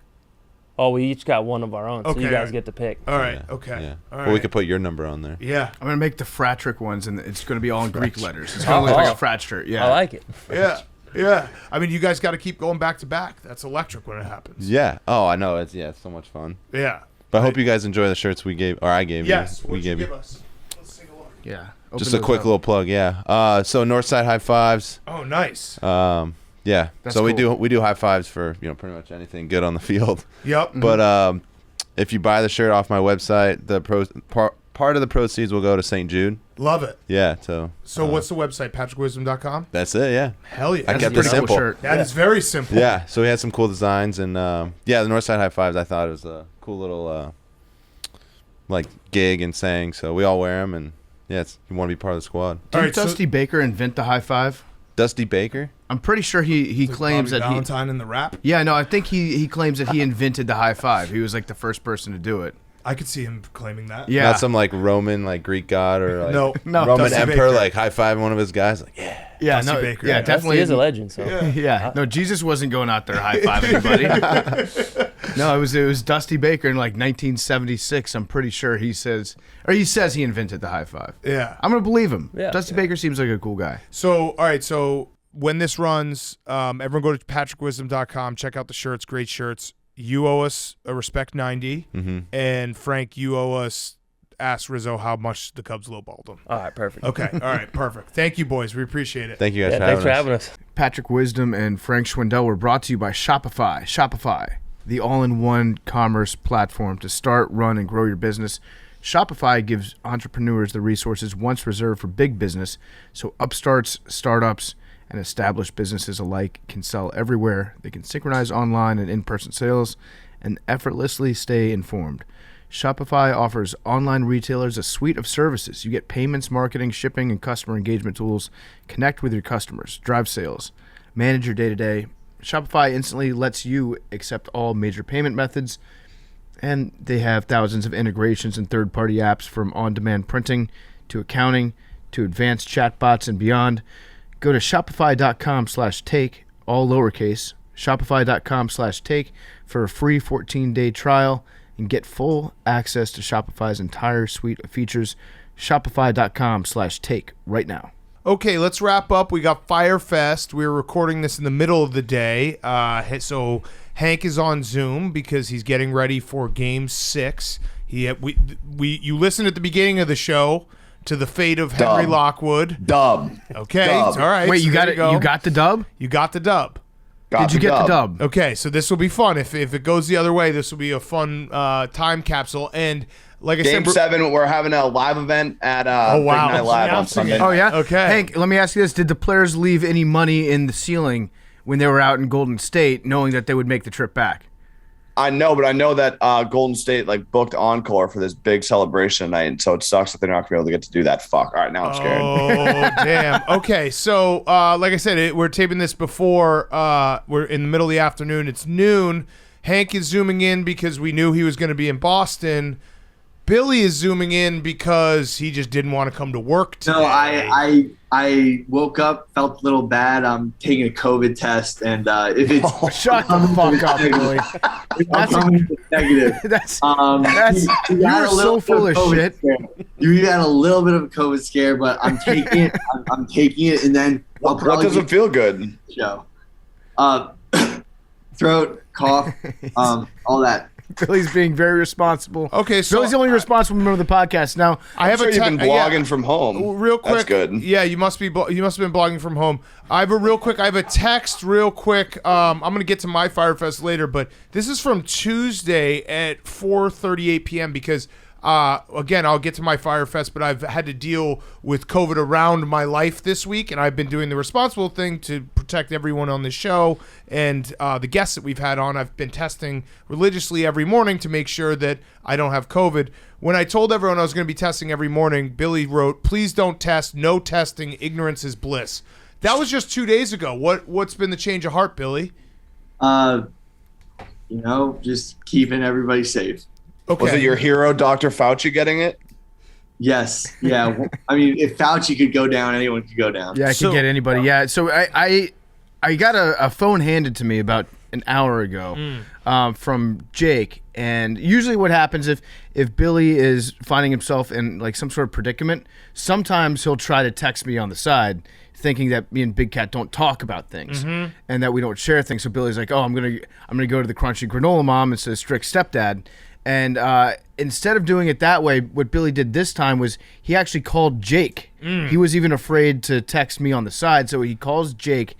J: Oh, we each got one of our own, so you guys get to pick.
B: All right,
I: Yeah.
B: okay.
I: Yeah.
B: All
I: Well,
B: right.
I: we could put your number on there.
B: Yeah.
G: I'm gonna make the Fratrick ones, and it's gonna be all in Greek letters. It's gonna look like a frat shirt. Yeah,
J: I like it.
B: Yeah. Yeah. I mean, you guys got to keep going back to back. That's electric when it happens.
I: Yeah. Oh, I know. It's so much fun.
B: Yeah.
I: But I hope you guys enjoy the shirts we gave, or I gave
B: Yes.
I: you. We gave you.
B: Us? Let's take a look.
G: yeah.
I: Just a quick little plug, yeah. So Northside High Fives.
B: Oh, nice.
I: Yeah.
G: That's
I: so we
G: cool.
I: do high fives for pretty much anything good on the field.
B: Yep.
I: But if you buy the shirt off my website, the part of the proceeds will go to St. Jude.
B: Love it.
I: Yeah. So
B: what's the website? PatrickWisdom.com?
I: that's it. Yeah.
B: Hell yeah.
I: I
B: That's
I: kept it
B: pretty
I: simple.
G: shirt.
B: That is very simple.
I: Yeah. So we had some cool designs, and the Northside High Fives. I thought it was a cool little gig and saying. So we all wear them, and you want to be part of the squad.
G: Did Dusty Baker invent the high five?
I: Dusty Baker.
G: I'm pretty sure he claims
B: Bobby
G: that
B: Valentine in the rap.
G: Yeah, no, I think he claims that he invented the high five. He was the first person to do it.
B: I could see him claiming that.
G: Yeah.
I: Not some Roman Greek god or
B: No,
I: Roman
B: Dusty
I: emperor
B: Baker.
I: high fiving one of his guys.
G: Yeah,
B: Dusty
G: no,
B: Baker.
G: yeah,
B: Yeah,
G: definitely
J: He is a legend, so.
G: Yeah, no, Jesus wasn't going out there high fiving anybody. No, it was Dusty Baker in 1976. I'm pretty sure he says he invented the high five.
B: Yeah.
G: I'm gonna believe him.
J: Yeah.
G: Dusty Baker seems like a cool guy.
B: So, all right. So when this runs, everyone go to PatrickWisdom.com. Check out the shirts. Great shirts. You owe us a Respect 90.
I: Mm-hmm.
B: And Frank, you owe us Ask Rizzo how much the Cubs lowballed him.
J: All right, perfect.
B: Okay. All right. Perfect. Thank you, boys. We appreciate it.
I: Thank you guys for
J: Thanks for
I: having
J: having us.
G: Patrick Wisdom and Frank Schwindel were brought to you by Shopify. Shopify, the all-in-one commerce platform to start, run, and grow your business. Shopify gives entrepreneurs the resources once reserved for big business, so upstarts, startups, and established businesses alike can sell everywhere. They can synchronize online and in-person sales and effortlessly stay informed. Shopify offers online retailers a suite of services. You get payments, marketing, shipping, and customer engagement tools. Connect with your customers, drive sales, manage your day-to-day. Shopify instantly lets you accept all major payment methods, and they have thousands of integrations and third-party apps from on-demand printing to accounting to advanced chatbots and beyond. Go to shopify.com/take, all lowercase, Shopify.com/take for a free 14-day trial and get full access to Shopify's entire suite of features. Shopify.com/take right now.
B: Okay, let's wrap up. We got Fyre Fest. We're recording this in the middle of the day. So Hank is on Zoom because he's getting ready for Game 6. You listened at the beginning of the show to the fate of Henry Lockwood.
E: Dub.
B: Okay,
E: Dub.
B: all right.
G: Wait,
B: so
G: you got it?
B: go.
G: You got the dub?
B: You got the dub.
G: Did you get the dub?
B: Okay, so this will be fun. If it goes the other way, this will be a fun time capsule. And like I said,
E: Game 7, we're having a live event at
B: Oh, wow.
E: Big Night Live on Sunday.
G: Oh, yeah?
B: Okay.
G: Hank, let me ask you this. Did the players leave any money in the ceiling when they were out in Golden State knowing that they would make the trip back?
E: I know, but I know that Golden State booked Encore for this big celebration tonight, and so it sucks that they're not going to be able to get to do that. Fuck. All right, now I'm scared.
B: Oh, damn. Okay, so like I said, we're taping this before we're in the middle of the afternoon. It's noon. Hank is zooming in because we knew he was going to be in Boston. Billy is zooming in because he just didn't want to come to work today.
C: No, I woke up, felt a little bad. I'm taking a COVID test, and if it's
G: Shut the fuck up, Billy.
C: negative.
G: You are so full of shit.
C: You had a little bit of a COVID scare, but I'm taking it. I'm taking it, and then I'll
E: What
C: probably
E: doesn't feel good?
C: show. Throat, cough, all that.
G: Billy's being very responsible.
B: Okay, so
G: Billy's the only responsible member of the podcast. Now,
B: I have
E: You've been blogging
B: yeah.
E: from home.
B: Real quick,
E: That's good.
B: Yeah, you must have been blogging from home. I have a text real quick. I'm gonna get to my Fyre Fest later, but this is from Tuesday at 4:38 p.m. because again, I'll get to my Fyre Fest, but I've had to deal with COVID around my life this week, and I've been doing the responsible thing to protect everyone on the show and the guests that we've had on. I've been testing religiously every morning to make sure that I don't have COVID. When I told everyone I was going to be testing every morning, Billy wrote, "Please don't test. No testing. Ignorance is bliss." That was just 2 days ago. What's been the change of heart, Billy?
C: Just keeping everybody safe.
B: Okay.
E: Was it your hero, Dr. Fauci, getting it?
C: Yes. Yeah. I mean, if Fauci could go down, anyone could go down.
G: yeah, I could get anybody. Yeah, so I got a phone handed to me about an hour ago from Jake, and usually what happens if Billy is finding himself in some sort of predicament, sometimes he'll try to text me on the side, thinking that me and Big Cat don't talk about things and that we don't share things. So Billy's like, "Oh, I'm gonna go to the Crunchy Granola Mom instead of Strict Stepdad." And instead of doing it that way, what Billy did this time was he actually called Jake. He was even afraid to text me on the side, so he calls Jake,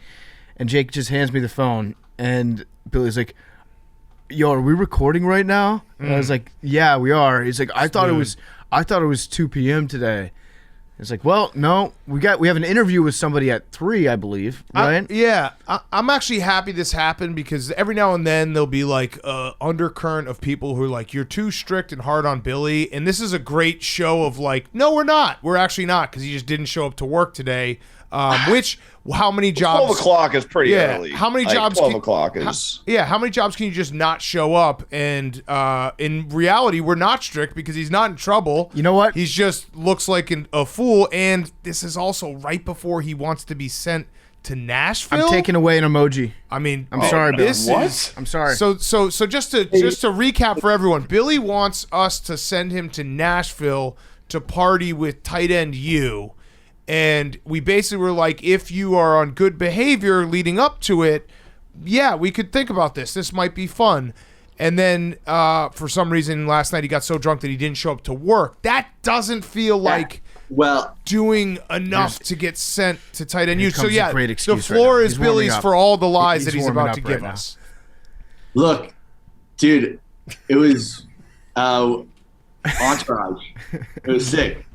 G: and Jake just hands me the phone, and Billy's like, "Yo, are we recording right now?" And I was like, "Yeah, we are." He's like, I thought it was 2 p.m. today. It's like, well, no, we have an interview with somebody at 3, I believe, right?
B: I'm actually happy this happened because every now and then there'll be undercurrent of people who are like, "You're too strict and hard on Billy," and this is a great show of no, we're not. We're actually not because he just didn't show up to work today. How many jobs?
E: 12 o'clock is pretty early.
B: How many jobs?
E: 12 o'clock is.
B: How many jobs can you just not show up? And in reality, we're not strict because he's not in trouble.
G: You know what?
B: He just looks like a fool. And this is also right before he wants to be sent to Nashville.
G: I'm taking away an emoji.
B: I mean,
G: I'm sorry, Billy.
B: What?
G: I'm sorry.
B: So just to recap for everyone, Billy wants us to send him to Nashville to party with tight end you. And we basically were like, if you are on good behavior leading up to it, yeah, we could think about this. This might be fun. And then for some reason last night he got so drunk that he didn't show up to work. That doesn't feel like doing enough to get sent to tight end. So yeah, the floor is Billy's for all the lies that he's about to give us.
C: Look, dude, it was Entourage. It was sick.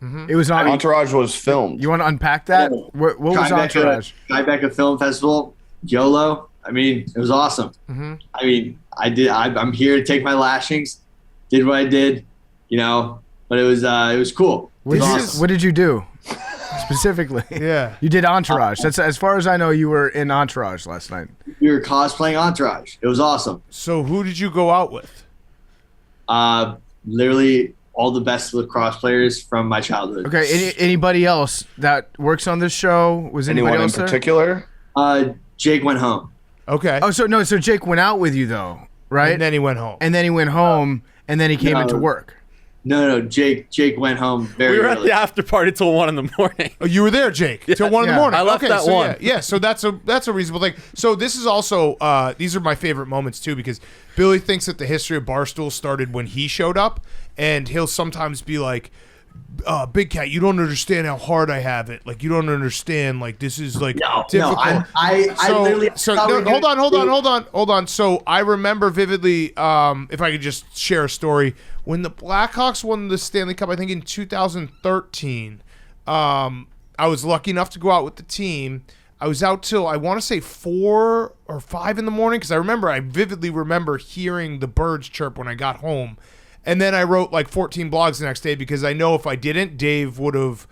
G: It was on
E: Entourage was filmed.
G: You want to unpack that? What was Entourage?
C: Tribeca Film Festival, YOLO. I mean, it was awesome. I mean, I'm here to take my lashings. Did what I did, but it was cool.
G: What did you do specifically?
B: Yeah,
G: you did Entourage. That's as far as I know. You were in Entourage last night.
C: We were cosplaying Entourage. It was awesome.
B: So who did you go out with?
C: Literally all the best lacrosse players from my childhood.
G: Okay, anybody else that works on this show? Was anybody
E: Anyone
G: else
E: in particular?
C: Jake went home.
B: Okay.
G: Oh, so Jake went out with you though, right?
B: And then he went home.
G: And then he came into work.
C: No, Jake went home very
D: We were at
C: early.
D: the after party till 1 a.m.
B: Oh, you were there, Jake, till 1 a.m.
D: I left at
B: so
D: 1.
B: Yeah, so that's a reasonable thing. So this is also these are my favorite moments too, because Billy thinks that the history of Barstool started when he showed up, and he'll sometimes be like, Big Cat, you don't understand how hard I have it. Like, you don't understand. Like, this is like difficult.
C: I literally.
B: Hold on. So I remember vividly, if I could just share a story, when the Blackhawks won the Stanley Cup, I think in 2013. I was lucky enough to go out with the team. I was out till, I want to say 4 or 5 in the morning, because I vividly remember hearing the birds chirp when I got home. And then I wrote like 14 blogs the next day, because I know if I didn't, Dave would have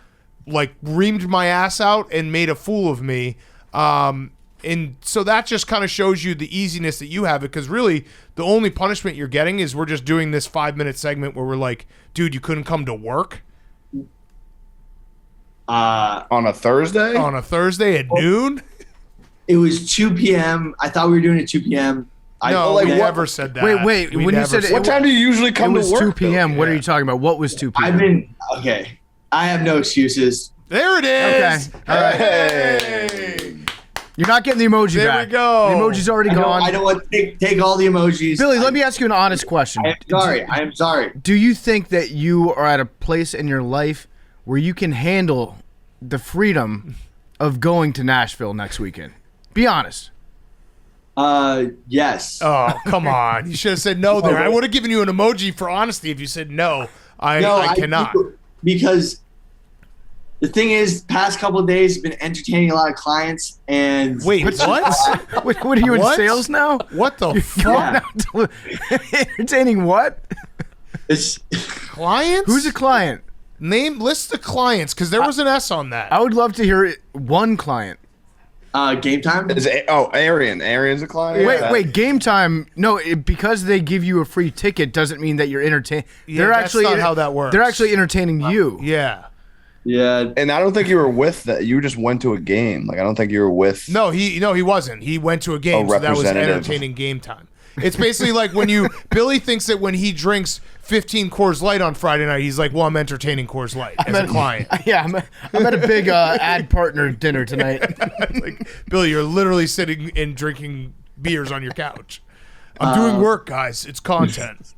B: like reamed my ass out and made a fool of me. And so that just kind of shows you the easiness that you have it, because really the only punishment you're getting is we're just doing this 5-minute segment where we're like, dude, you couldn't come to work
E: on a Thursday?
B: On a Thursday at noon?
C: It was 2 p.m. I thought we were doing it 2 p.m.
B: We never said that.
G: Wait.
B: We
G: When you
B: never
G: said
E: what time do you usually come
G: it
E: to
G: was
E: work?
G: 2 p.m.
E: though?
G: What are you talking about? What was 2 p.m.?
C: Okay. I have no excuses.
B: There it is.
G: Okay. All right.
B: Hey.
G: You're not getting the emoji
B: There
G: back.
B: we go.
G: The emoji's already gone.
C: I don't want to take all the emojis.
G: Billy, let me ask you an honest question.
C: I am sorry.
G: Do you think that you are at a place in your life where you can handle the freedom of going to Nashville next weekend? Be honest.
C: Yes.
B: Oh, come on. You should have said no there. I would have given you an emoji for honesty if you said no. I cannot.
C: Because the thing is, past couple of days, I've been entertaining a lot of clients, and
B: Wait, what?
G: What are you in sales now?
B: What the
G: Going
B: fuck?
G: out to- entertaining what?
C: It's
B: Clients?
G: Who's a client?
B: List the clients, because there was an S on that.
G: I would love to hear one client.
C: Game time.
E: Arian. Arian's a client.
G: Wait. Game time. No, because they give you a free ticket doesn't mean that you're entertaining.
B: Yeah, that's not how that works.
G: They're actually entertaining you.
B: Yeah.
C: Yeah.
E: And I don't think you were with that. You just went to a game. Like, I don't think you were with.
B: No, he wasn't. He went to a game, so that was entertaining game time. It's basically like when Billy thinks that when he drinks 15 Coors Light on Friday night, he's like, well, I'm entertaining Coors Light as a client.
G: Yeah, I'm at a big ad partner dinner tonight.
B: Like, Billy, you're literally sitting and drinking beers on your couch. I'm doing work, guys. It's content.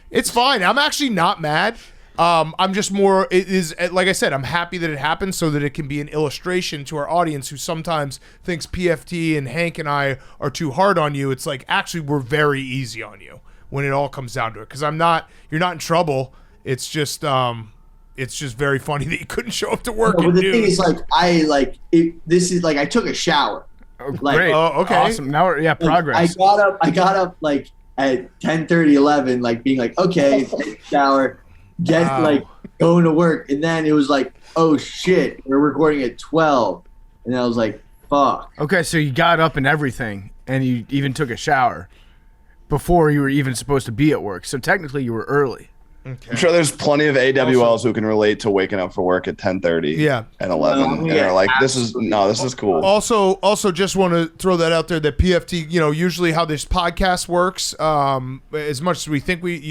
B: It's fine. I'm actually not mad. I'm just more, it is, like I said, I'm happy that it happened so that it can be an illustration to our audience who sometimes thinks PFT and Hank and I are too hard on you. It's like, actually, we're very easy on you when it all comes down to it. Because you're not in trouble. It's just very funny that you couldn't show up to work.
C: No, but the thing is, I took a shower.
G: Great.
B: Oh, okay.
G: Awesome. Now, progress.
C: I got up like at 10:30, 11, like being like, okay, take a shower. Going to work, and then it was like, oh shit, we're recording at 12, and I was like, fuck.
G: Okay, so you got up and everything, and you even took a shower before you were even supposed to be at work. So technically, you were early.
E: Okay. I'm sure there's plenty of AWLs who can relate to waking up for work at 10:30 and 11, and they're like, this is cool.
B: Also, just want to throw that out there that PFT, usually how this podcast works, as much as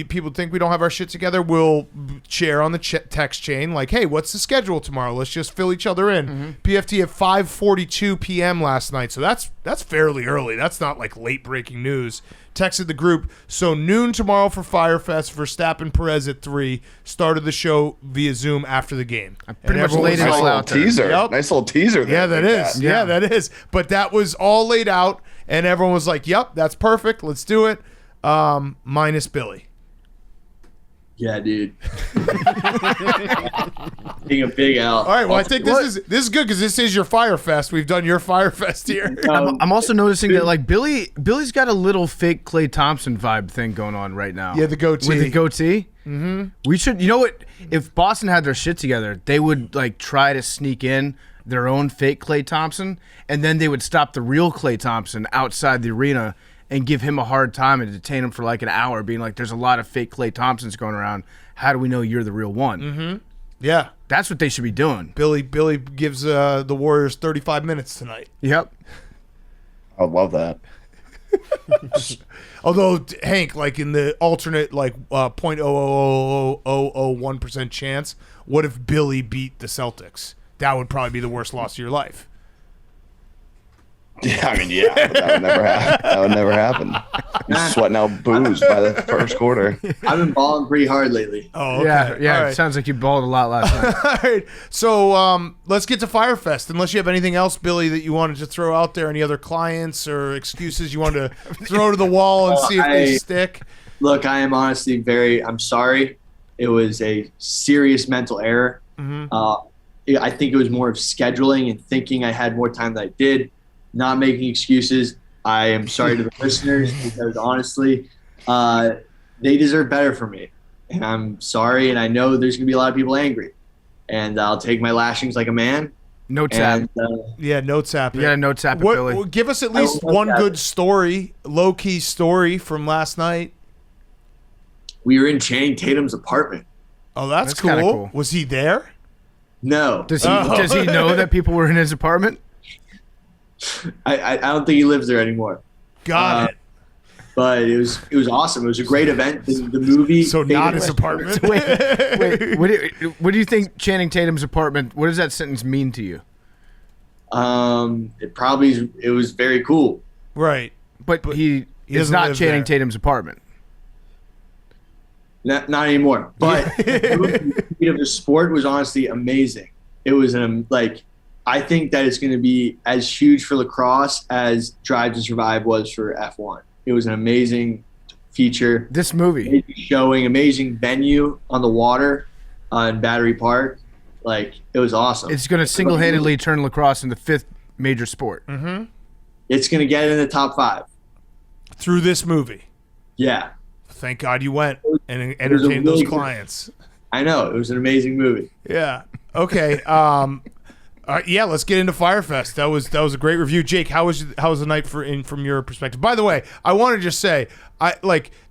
B: people think we don't have our shit together, we'll share on the text chain like, hey, what's the schedule tomorrow? Let's just fill each other in. Mm-hmm. PFT at 5:42 p.m. last night, so that's fairly early. That's not like late breaking news. Texted the group, so noon tomorrow for Fyre Fest, Verstappen Perez at 3, started the show via Zoom after the game.
G: I pretty much laid it all out there.
E: Teaser.
B: Yep.
E: Nice little teaser there.
B: Yeah, that is. Yeah, that is. But that was all laid out, and everyone was like, yep, that's perfect. Let's do it. Minus Billy.
C: Yeah, dude. Being a big L.
B: All right, well, I think this is good because this is your Fyre Fest. We've done your Fyre Fest here.
G: I'm also noticing that like Billy's got a little fake Klay Thompson vibe thing going on right now.
B: Yeah, the goatee.
G: With the goatee. Mm-hmm. We should, you know what? If Boston had their shit together, they would like try to sneak in their own fake Klay Thompson, and then they would stop the real Klay Thompson outside the arena and give him a hard time and detain him for like an hour, being like, there's a lot of fake Klay Thompsons going around. How do we know you're the real one?
B: Mm-hmm. Yeah.
G: That's what they should be doing.
B: Billy gives the Warriors 35 minutes tonight.
G: Yep.
E: I would love that.
B: Although Hank, like in the alternate like 0.00001% chance, what if Billy beat the Celtics? That would probably be the worst loss of your life.
E: Yeah, I mean, yeah, but that would never happen. That would never happen. He's sweating out booze by the first quarter.
C: I've been balling pretty hard lately.
B: Oh, okay.
G: Yeah.
B: All
G: It
B: right.
G: sounds like you balled a lot last night.
B: All right. So let's get to Fyre Fest. Unless you have anything else, Billy, that you wanted to throw out there, any other clients or excuses you wanted to throw to the wall and see if they stick.
C: Look, I am honestly I'm sorry. It was a serious mental error.
B: Mm-hmm.
C: I think it was more of scheduling and thinking I had more time than I did. Not making excuses. I am sorry to the listeners because honestly, they deserve better from me. And I'm sorry, and I know there's going to be a lot of people angry. And I'll take my lashings like a man.
G: No tap.
B: Yeah, no tap.
G: You got a no tap it, Billy.
B: Give us at least one good story, low-key story from last night.
C: We were in Channing Tatum's apartment.
B: Oh, that's
G: kinda
B: cool.
G: cool.
B: Was he there?
C: No.
G: Does he know that people were in his apartment?
C: I don't think he lives there anymore.
B: Got it.
C: But it was awesome. It was a great event. The movie.
B: So not his apartment.
G: Wait. What do you think Channing Tatum's apartment? What does that sentence mean to you?
C: It was very cool.
B: Right.
G: But he is
B: doesn't
G: not
B: live
G: Channing
B: there.
G: Tatum's apartment.
C: Not anymore. But the movie of the sport was honestly amazing. It was I think that it's going to be as huge for lacrosse as Drive to Survive was for F1. It was an amazing feature.
G: This movie.
C: Amazing showing, amazing venue on the water in Battery Park. It was awesome.
G: It's going to single-handedly turn lacrosse into the 5th major sport.
B: Mm-hmm.
C: It's going to get in the top 5.
B: Through this movie.
C: Yeah.
B: Thank God you went and entertained those clients.
C: I know. It was an amazing movie.
B: Yeah. Okay. Yeah, let's get into Fyre Fest. That was a great review, Jake. How was the night from your perspective? By the way, I want to just say,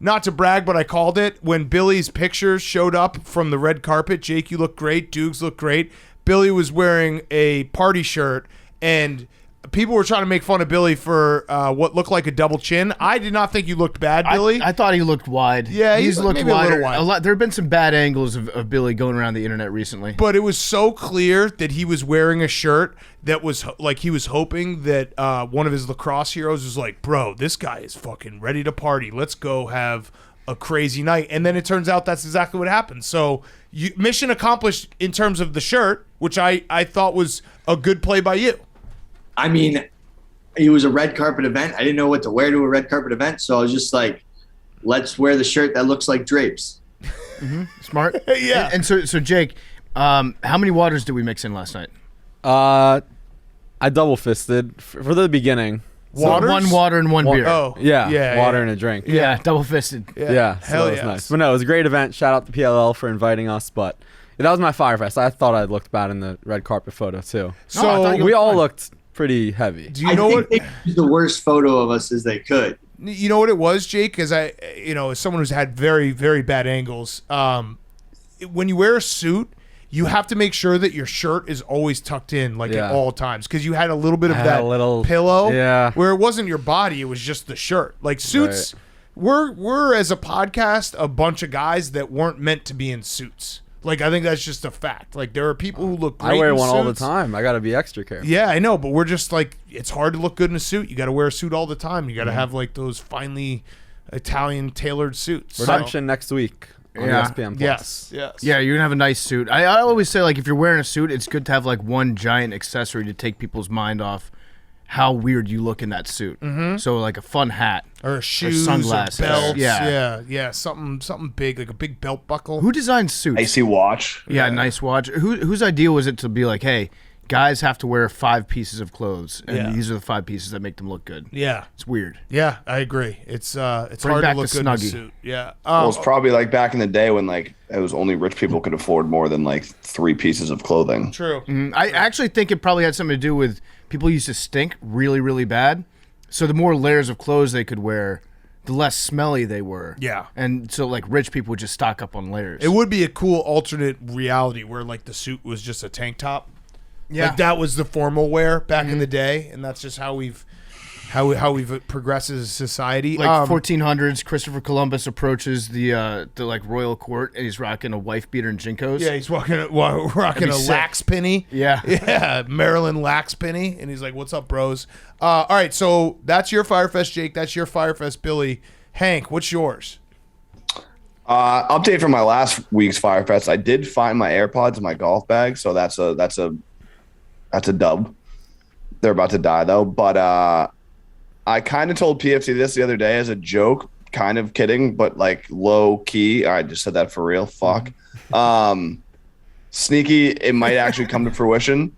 B: not to brag, but I called it when Billy's pictures showed up from the red carpet. Jake, you look great. Dukes look great. Billy was wearing a party shirt, and people were trying to make fun of Billy for what looked like a double chin. I did not think you looked bad, Billy.
G: I thought he looked wide.
B: Yeah,
G: he's looked
B: maybe
G: wider.
B: a little wide.
G: There have been some bad angles of Billy going around the internet recently.
B: But it was so clear that he was wearing a shirt that was like he was hoping that one of his lacrosse heroes was like, bro, this guy is fucking ready to party. Let's go have a crazy night. And then it turns out that's exactly what happened. So mission accomplished in terms of the shirt, which I thought was a good play by you.
C: I mean, it was a red carpet event. I didn't know what to wear to a red carpet event, so I was just like, let's wear the shirt that looks like drapes.
G: Mm-hmm. Smart.
B: Yeah.
G: And so Jake, how many waters did we mix in last night?
D: I double fisted for the beginning.
B: Waters?
G: One water and one beer.
B: Oh,
D: Yeah, water and a drink.
G: Yeah, double fisted.
D: Yeah, so
B: Hell
D: that was
B: yes.
D: nice. But no, it was a great event. Shout out to PLL for inviting us. But that was my Fyre Fest. I thought I looked bad in the red carpet photo too.
B: So
G: you
D: we
G: looked
D: all
G: fine.
D: looked pretty heavy.
B: do you know what?
C: They used the worst photo of us as they could.
B: You know what it was, Jake? Because as someone who's had very, very bad angles, when you wear a suit, you have to make sure that your shirt is always tucked in, at all times, because you had a little bit of that
D: little
B: pillow,
D: yeah,
B: where it wasn't your body, it was just the shirt. Like suits, we're as a podcast a bunch of guys that weren't meant to be in suits. I think that's just a fact. There are people who look great.
D: I wear
B: in
D: one all the
B: suits.
D: time. I got to be extra careful.
B: Yeah, I know, but we're just it's hard to look good in a suit. You got to wear a suit all the time. You got to have those finely Italian tailored suits.
D: Redemption next week on ESPN Plus.
B: Yes.
G: Yeah, you're gonna have a nice suit. I always say if you're wearing a suit, it's good to have one giant accessory to take people's mind off how weird you look in that suit.
B: Mm-hmm.
G: So a fun hat
B: or shoes,
G: sunglasses,
B: or belts.
G: Yeah,
B: something big, like a big belt buckle.
G: Who designs suits?
E: Icy watch.
G: Yeah, nice watch. Whose idea was it to be hey, guys have to wear 5 pieces of clothes, and these are the 5 pieces that make them look good?
B: Yeah,
G: it's weird.
B: Yeah, I agree. It's hard
G: back
B: to look
G: the
B: good in a
G: Snuggie.
B: suit. Yeah.
E: Well, it's probably back in the day when it was only rich people could afford more than 3 pieces of clothing.
B: True.
G: I actually think it probably had something to do with people used to stink really, really bad. So the more layers of clothes they could wear, the less smelly they were.
B: Yeah.
G: And so rich people would just stock up on layers.
B: It would be a cool alternate reality where the suit was just a tank top.
G: Yeah.
B: That was the formal wear back in the day, and that's just how we've how we've progressed as a society.
G: Like 1400s, Christopher Columbus approaches the like royal court, and he's rocking a wife beater and jinkos.
B: Yeah, he's rocking a lax penny.
G: Yeah,
B: Maryland lax penny, and he's like, "What's up, bros?" All right, so that's your Fyre Fest, Jake. That's your Fyre Fest, Billy. Hank, what's yours?
E: Update from my last week's Fyre Fest. I did find my AirPods in my golf bag, so that's a dub. They're about to die though, but I kind of told PFT this the other day as a joke, kind of kidding, but like low key. I just said that for real. Fuck. Sneaky, it might actually come to fruition.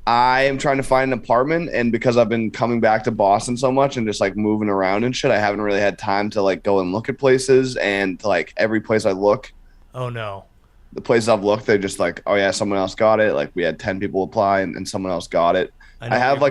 E: I am trying to find an apartment, and because I've been coming back to Boston so much and just like moving around and shit, I haven't really had time to like go and look at places. And like every place I look,
B: oh no,
E: the places I've looked, they're just like, oh yeah, someone else got it. Like we had 10 people apply and someone else got it. I have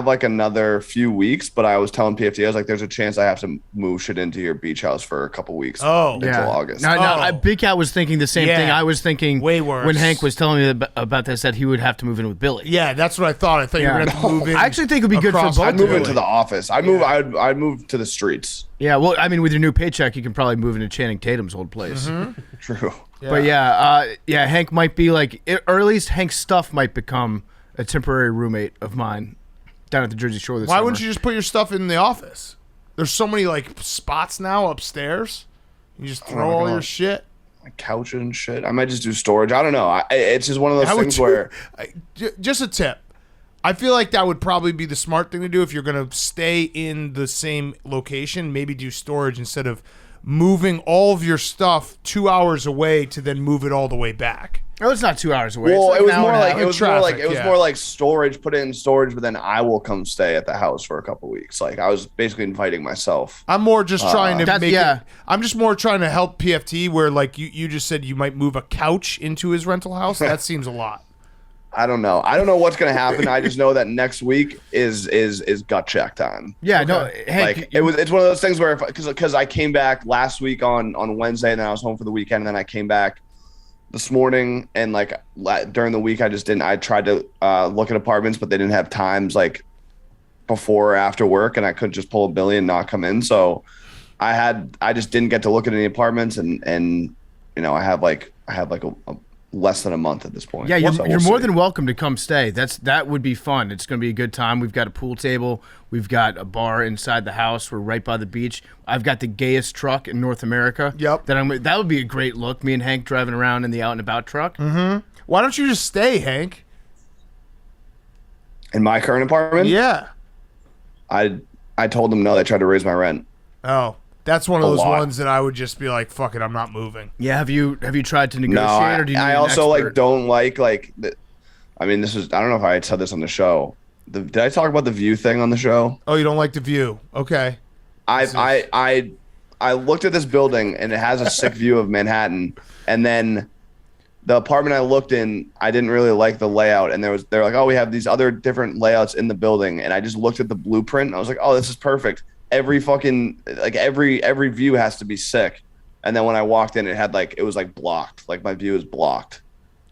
E: like another few weeks, but I was telling PFT, I was like, there's a chance I have to move shit into your beach house for a couple weeks until August.
G: No, Big Cat was thinking the same thing. I was thinking
B: way worse
G: when Hank was telling me about this, that he would have to move in with Billy.
B: Yeah, that's what I thought. I thought you were going to have to move in.
G: I actually think it would be good for both.
E: I'd move into the office. I'd move to the streets.
G: Yeah, well, I mean, with your new paycheck, you can probably move into Channing Tatum's old place.
B: Mm-hmm.
E: True.
G: Yeah. But Hank might be like, or at least Hank's stuff might become a temporary roommate of mine down at the Jersey Shore this
B: Why
G: summer.
B: wouldn't you just put your stuff in the office? There's so many like spots now upstairs. You just throw all your shit.
E: My couch and shit. I might just do storage. I don't know. It's just one of those things where.
B: Just a tip. I feel like that would probably be the smart thing to do if you're going to stay in the same location. Maybe do storage instead of moving all of your stuff 2 hours away to then move it all the way back.
G: Oh, it's not 2 hours away.
E: Well,
G: it's
E: it was
G: like
E: more like storage. Put it in storage, but then I will come stay at the house for a couple weeks. Like I was basically inviting myself.
B: I'm more just trying to make
G: it.
B: I'm just more trying to help PFT. Where like you just said you might move a couch into his rental house. That seems a lot.
E: I don't know. I don't know what's gonna happen. I just know that next week is gut check time.
G: Yeah, no. Hank,
E: like it's one of those things where because I came back last week on Wednesday, and then I was home for the weekend, and then I came back this morning, and like during the week I tried to look at apartments, but they didn't have times like before or after work, and I couldn't just pull a Billy and not come in. So I just didn't get to look at any apartments, and you know I have like a less than a month at this point.
G: Yeah, you're more than welcome to come stay. That would be fun. It's going to be a good time. We've got a pool table. We've got a bar inside the house. We're right by the beach. I've got the gayest truck in North America.
B: Yep.
G: That would be a great look. Me and Hank driving around in the out and about truck.
B: Mm-hmm. Why don't you just stay, Hank?
E: In my current apartment?
B: Yeah.
E: I told them no. They tried to raise my rent.
B: Oh. That's one of those ones that I would just be like, "Fuck it, I'm not moving."
G: Yeah, have you tried to negotiate?
E: No,
G: or do you need
E: I
G: an
E: also
G: expert?
E: like don't like. I mean, this is. I don't know if I had said this on the show. Did I talk about the view thing on the show?
B: Oh, you don't like the view? Okay.
E: I looked at this building and it has a sick view of Manhattan, and then the apartment I looked in, I didn't really like the layout, and they're like, "Oh, we have these other different layouts in the building," and I just looked at the blueprint and I was like, "Oh, this is perfect." Every fucking every view has to be sick, and then when I walked in, it was blocked. Like my view is blocked,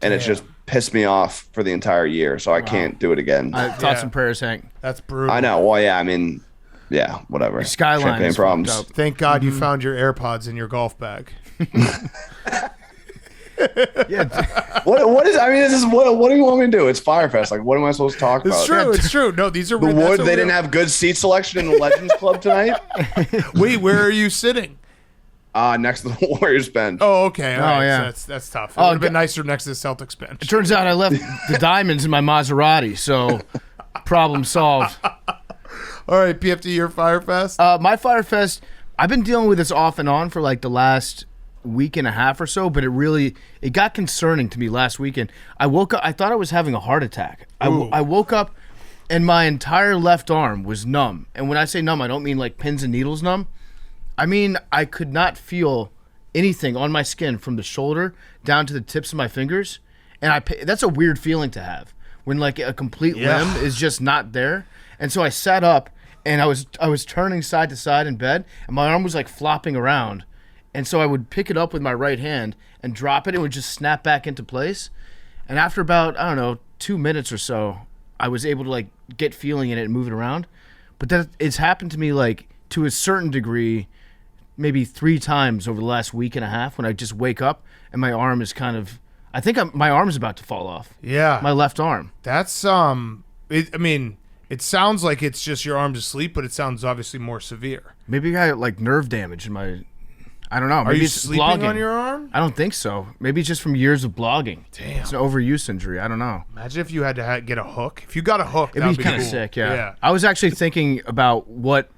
E: and it's just pissed me off for the entire year. So I can't do it again.
G: Thoughts and prayers, Hank.
B: That's brutal.
E: I know. Well, yeah. I mean, yeah. Whatever.
G: Your skyline
E: Champagne
G: is
E: problems.
G: fucked up.
B: Thank God you found your AirPods in your golf bag.
G: Yeah.
E: What is? I mean, this is what do you want me to do? It's Fyre Fest. Like, what am I supposed to talk about?
B: It's true. It's true. No, these are
E: the wood. They didn't have good seat selection in the Legends Club tonight.
B: Wait, where are you sitting?
E: Next to the Warriors bench.
B: Oh, okay. All right.
G: Yeah.
B: So that's tough. It would have been nicer next to the Celtics bench.
G: It turns out I left the diamonds in my Maserati, so problem solved.
B: All right, PFT, your Fyre Fest?
G: My Fyre Fest, I've been dealing with this off and on for like the last week and a half or so, but it got concerning to me last weekend. I woke up, I thought I was having a heart attack. I woke up and my entire left arm was numb. And when I say numb, I don't mean like pins and needles numb. I mean, I could not feel anything on my skin from the shoulder down to the tips of my fingers. And that's a weird feeling to have when like a complete limb is just not there. And so I sat up and I was turning side to side in bed, and my arm was like flopping around. And so I would pick it up with my right hand and drop it. It would just snap back into place. And after about, I don't know, 2 minutes or so, I was able to like get feeling in it and move it around. But that it's happened to me like to a certain degree, maybe 3 times over the last week and a half when I just wake up and my arm is kind of, I think my arm's about to fall off.
B: Yeah.
G: My left arm.
B: That's, it sounds like it's just your arm's asleep, but it sounds obviously more severe.
G: Maybe I got like nerve damage in my, I don't know. Maybe
B: Are you
G: it's
B: sleeping
G: blogging.
B: on your arm?
G: I don't think so. Maybe it's just from years of blogging.
B: Damn.
G: It's an overuse injury. I don't know.
B: Imagine if you had to get a hook. If you got a hook,
G: It'd
B: that'd
G: be
B: be
G: kind of
B: cool.
G: sick, yeah. I was actually thinking about what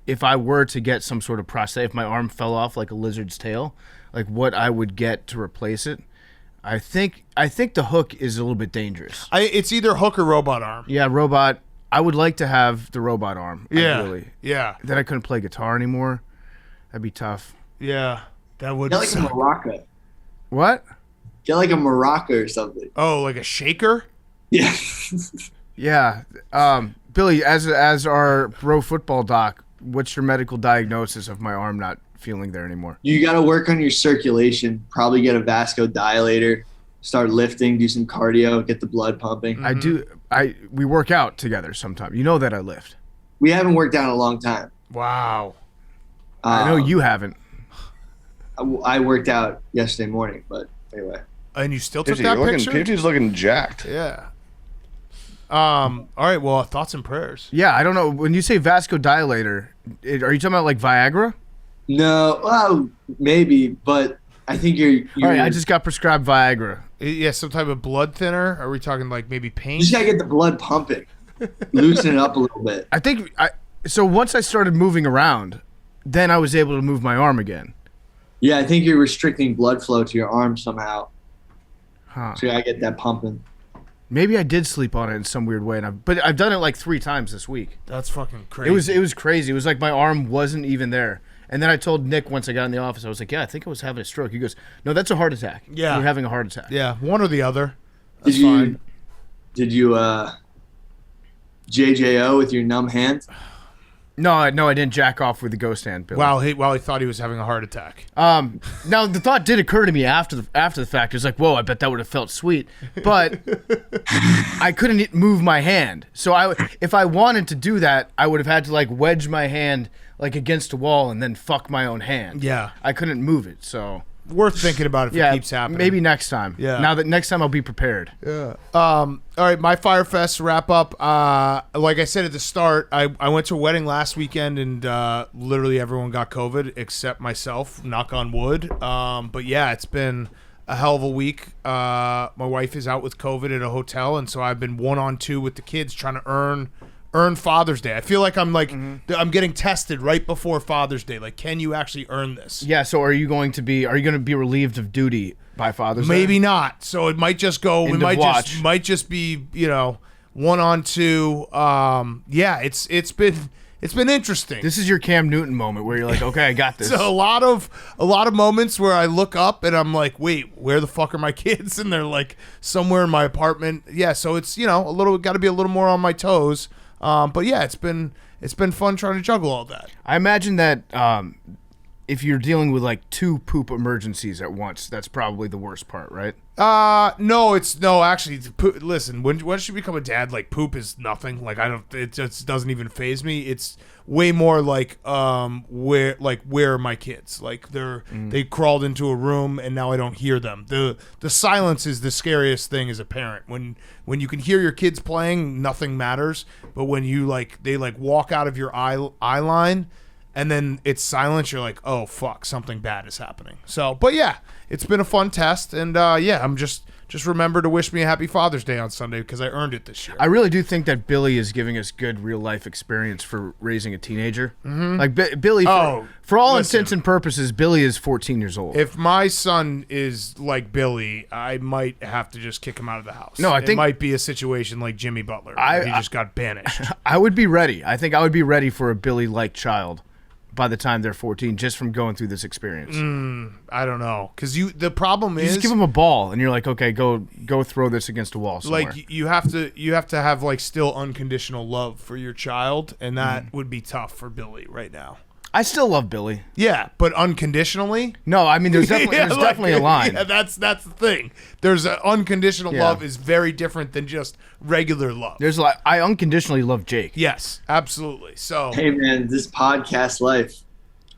G: if I were to get some sort of prosthetic, if my arm fell off like a lizard's tail, like what I would get to replace it. I think the hook is a little bit dangerous.
B: It's either hook or robot arm.
G: Yeah, robot. I would like to have the robot arm.
B: Yeah.
G: Ideally.
B: Yeah.
G: Then I couldn't play guitar anymore. That'd be tough.
B: Yeah. That would
C: Get like a maraca.
G: What?
C: Get like a maraca or something.
B: Oh, like a shaker?
C: Yeah.
G: Yeah. Billy, as our bro football doc, what's your medical diagnosis of my arm not feeling there anymore?
C: You got to work on your circulation. Probably get a vasodilator. Start lifting. Do some cardio. Get the blood pumping.
G: I do. We work out together sometime. You know that I lift.
C: We haven't worked out in a long time.
B: Wow.
G: I know you haven't.
C: I worked out yesterday morning, but anyway.
B: And you still took
E: PFT's
B: that
E: looking,
B: picture?
E: PFT's looking jacked.
B: Yeah. All right. Well, thoughts and prayers.
G: Yeah, I don't know. When you say vasodilator, are you talking about like Viagra?
C: No, well, maybe, but I think you're
G: All right, I just got prescribed Viagra.
B: Yeah, some type of blood thinner. Are we talking like maybe pain?
C: You just gotta get the blood pumping, loosen it up a little bit.
G: I think so. Once I started moving around, then I was able to move my arm again.
C: Yeah, I think you're restricting blood flow to your arm somehow.
G: Huh.
C: So you gotta get that pumping.
G: Maybe I did sleep on it in some weird way, but I've done it like 3 times this week.
B: That's fucking crazy.
G: It was crazy. It was like my arm wasn't even there. And then I told Nick once I got in the office, I was like, yeah, I think I was having a stroke. He goes, no, that's a heart attack.
B: Yeah.
G: You're having a heart attack.
B: Yeah, one or the other. That's
C: Did you
B: fine.
C: Did you JJO with your numb hand?
G: No, I didn't jack off with the ghost hand, Billy.
B: While he thought he was having a heart attack.
G: Now the thought did occur to me after the fact. It was like, whoa, I bet that would have felt sweet, but I couldn't move my hand. So if I wanted to do that, I would have had to like wedge my hand like against a wall and then fuck my own hand.
B: Yeah.
G: I couldn't move it. So
B: Worth thinking about if it keeps happening.
G: Maybe next time.
B: Yeah.
G: Now that next time I'll be prepared.
B: Yeah. All right, my Fyre Fest wrap up. Like I said at the start, I went to a wedding last weekend and literally everyone got COVID except myself. Knock on wood. But yeah, it's been a hell of a week. My wife is out with COVID at a hotel, and so I've been 1-on-2 with the kids trying to earn Father's Day. I feel like I'm I'm getting tested right before Father's Day. Like, can you actually earn this?
G: Yeah. So are you going to be relieved of duty by Father's Day?
B: Maybe not. So it might just go.
G: End
B: We
G: of watch.
B: might just be 1-on-2. Yeah, it's been interesting.
G: This is your Cam Newton moment where you're like, okay, I got this.
B: So a lot of moments where I look up and I'm like, wait, where the fuck are my kids? And they're like somewhere in my apartment. Yeah. So it's got to be a little more on my toes. But yeah, it's been fun trying to juggle all that.
G: I imagine that if you're dealing with like 2 poop emergencies at once, that's probably the worst part, right?
B: No, actually, listen, once you become a dad, like poop is nothing. Like it just doesn't even faze me. It's way more like, where are my kids? Like they crawled into a room and now I don't hear them. The silence is the scariest thing as a parent. When you can hear your kids playing, nothing matters. But when they walk out of your eye line, and then it's silence, you're like, oh fuck, something bad is happening. So, but yeah, it's been a fun test, and I'm just remember to wish me a happy Father's Day on Sunday because I earned it this year.
G: I really do think that Billy is giving us good real life experience for raising a teenager. Mm-hmm. Like Billy, for all intents and purposes, Billy is 14 years old.
B: If my son is like Billy, I might have to just kick him out of the house.
G: No, I think
B: it might be a situation like Jimmy Butler. Where he just got banished.
G: I would be ready. I think I would be ready for a Billy-like child by the time they're 14, just from going through this experience.
B: I don't know, because the problem is
G: just give them a ball, and you're like, okay, go throw this against a wall somewhere.
B: Like you have to have like still unconditional love for your child, and that would be tough for Billy right now.
G: I still love Billy.
B: Yeah, but unconditionally.
G: No, I mean there's definitely a line.
B: Yeah, that's the thing. There's a unconditional
G: Yeah.
B: love is very different than just regular love.
G: There's like I unconditionally love Jake.
B: Yes, absolutely. So
C: Hey man, this podcast life,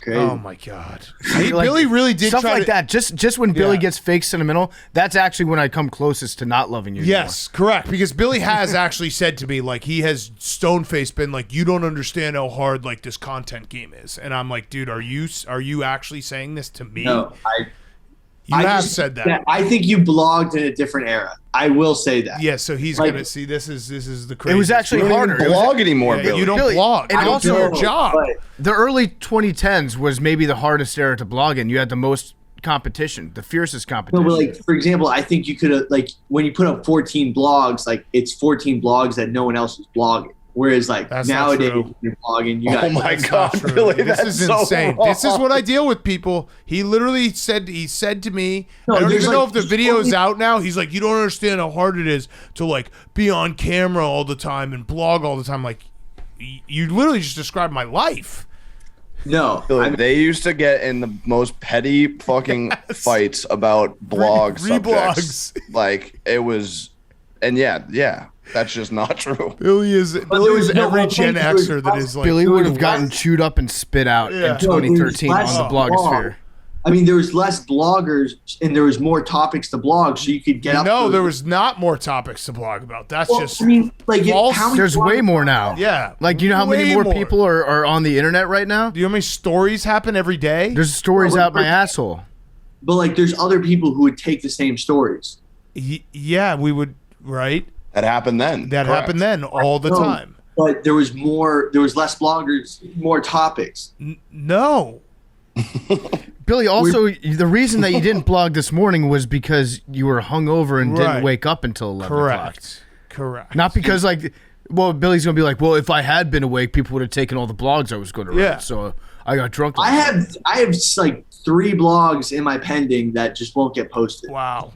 C: crazy.
B: oh my god, hey,
G: Like,
B: Billy really did
G: stuff
B: try
G: like
B: to,
G: that. Just when Billy
B: Yeah.
G: gets fake sentimental, that's actually when I come closest to not loving you.
B: Yes, correct. Because Billy has actually said to me, like, he has stone-faced been like, you don't understand how hard like this content game is, and I'm like, dude, are you actually saying this to me?
C: No,
B: you
C: I
B: have
C: just-
B: said that.
C: I think you blogged in a different era. I will say that.
B: Yeah, so he's
C: Like-
B: gonna see. This is the crazy.
G: It was actually
E: You don't
G: harder.
E: even
G: It was-
E: blog anymore,
B: Yeah,
E: Billy.
B: you don't
G: Billy,
B: blog.
G: and
B: I don't do
G: also-
B: your job.
C: But
G: The early 2010s was maybe the hardest era to blog in. You had the most competition, the fiercest
C: no,
G: competition.
C: but like for example, I think you could have like when you put up 14 blogs, like it's 14 blogs that no one else is blogging. Whereas like
B: That's not
C: nowadays,
B: true.
C: you're blogging. You got
E: Oh my
B: That's
E: God,
B: not true.
E: Billy,
B: This
E: that's
B: is
E: so
B: insane.
E: wrong.
B: This is what I deal with, people. He literally said to me,
C: No,
B: I don't
C: there's
B: even know
C: like-
B: if the video's out now. He's like, you don't understand how hard it is to like be on camera all the time and blog all the time. Like, you literally just described my life.
C: no.
E: Billy,
C: I mean,
E: they used to get in the most petty fucking fights about blog subjects.
B: Reblogs.
E: Like it was, and yeah, that's just not true.
B: Billy is
C: there
B: every
C: was no-
B: Gen
C: there was
B: Xer that is like
G: Billy
C: there
G: would
C: was
G: have gotten
C: less-
G: chewed up and spit out
B: Yeah.
G: in 2013
C: No,
G: on
C: there
G: the
C: was
G: blogosphere.
C: I mean, there was less bloggers and there was more topics to blog, so you could get up.
B: No,
C: to-
B: there was not more topics to blog about. That's
C: Well,
B: just
C: I mean, like
B: false.
C: how many
G: There's way
C: bloggers-
G: more now.
B: yeah.
G: Like, you know how many
B: way
G: more people are on the internet right now?
B: Do you know how many stories happen every day?
G: There's stories
C: No,
G: out my asshole.
C: But like, there's other people who would take the same stories.
B: Yeah, we would, right?
E: That happened then.
B: That
E: Correct.
B: happened then all the
C: No,
B: time.
C: But there was more. There was less bloggers, more topics.
B: No.
G: Billy, also, the reason that you didn't blog this morning was because you were hungover and
B: Right.
G: didn't wake up until 11 o'clock.
B: Correct.
G: Not because, like, well, Billy's going to be like, well, if I had been awake, people would have taken all the blogs I was going to write.
B: Yeah.
G: So I got drunk.
C: I have like 3 blogs in my pending that just won't get posted.
B: Wow.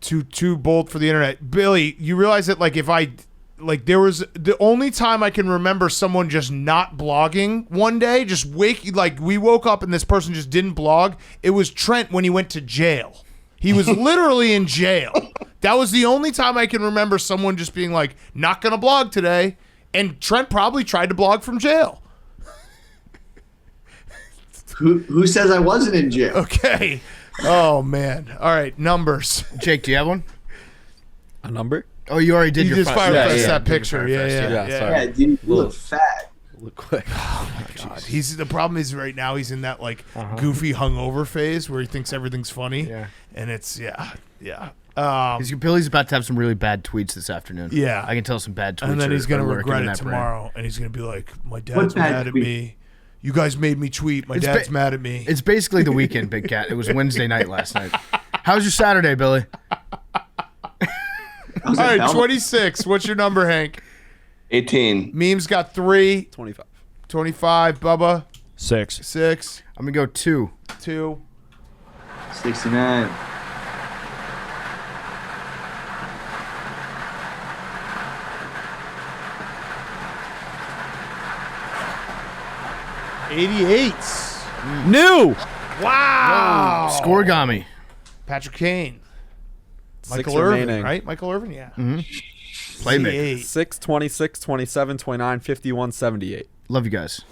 B: Too bold for the internet. Billy, you realize that like if I like there was the only time I can remember someone just not blogging one day, just we woke up and this person just didn't blog. It was Trent when he went to jail. He was literally in jail. That was the only time I can remember someone just being like, not gonna blog today. And Trent probably tried to blog from jail.
C: Who says I wasn't in jail?
B: Okay. Oh man. All right, numbers.
G: Jake, do you have one?
D: A number?
G: Oh, you already did
B: You
G: your
B: just
G: Fyre
B: Fyre
D: Yeah,
B: Fest
D: yeah.
B: that picture. Yeah.
D: Yeah, sorry.
C: Yeah, dude, you look fat.
D: Look quick.
B: God, the problem is right now he's in that like goofy hungover phase where he thinks everything's funny.
G: Yeah.
B: And it's yeah.
G: Billy's about to have some really bad tweets this afternoon.
B: Yeah.
G: I can tell some bad tweets.
B: And then he's gonna
G: are lurking
B: regret
G: in
B: it
G: that brain.
B: tomorrow, and he's gonna be like, "My dad's
C: bad
B: mad at
C: tweet?
B: me. You guys made me tweet. My
G: It's
B: dad's
G: ba-
B: mad at me."
G: It's basically the weekend, Big Cat. It was Wednesday night last night. How was your Saturday, Billy?
C: I was
B: All
C: at
B: right,
C: Belmont.
B: 26. What's your number, Hank?
E: 18.
B: Memes got 3.
D: 25.
B: 25. Bubba
K: 6.
B: 6.
G: I'm gonna go 2.
B: 2.
C: 69.
K: New.
B: Wow.
G: Scoregami.
B: Patrick Kane.
D: 6
B: Michael Irvin,
D: remaining.
B: right? Michael Irvin, yeah.
G: Playmaker.
B: 88.
D: 6, 26, 27, 29, 51, 78.
G: Love you guys.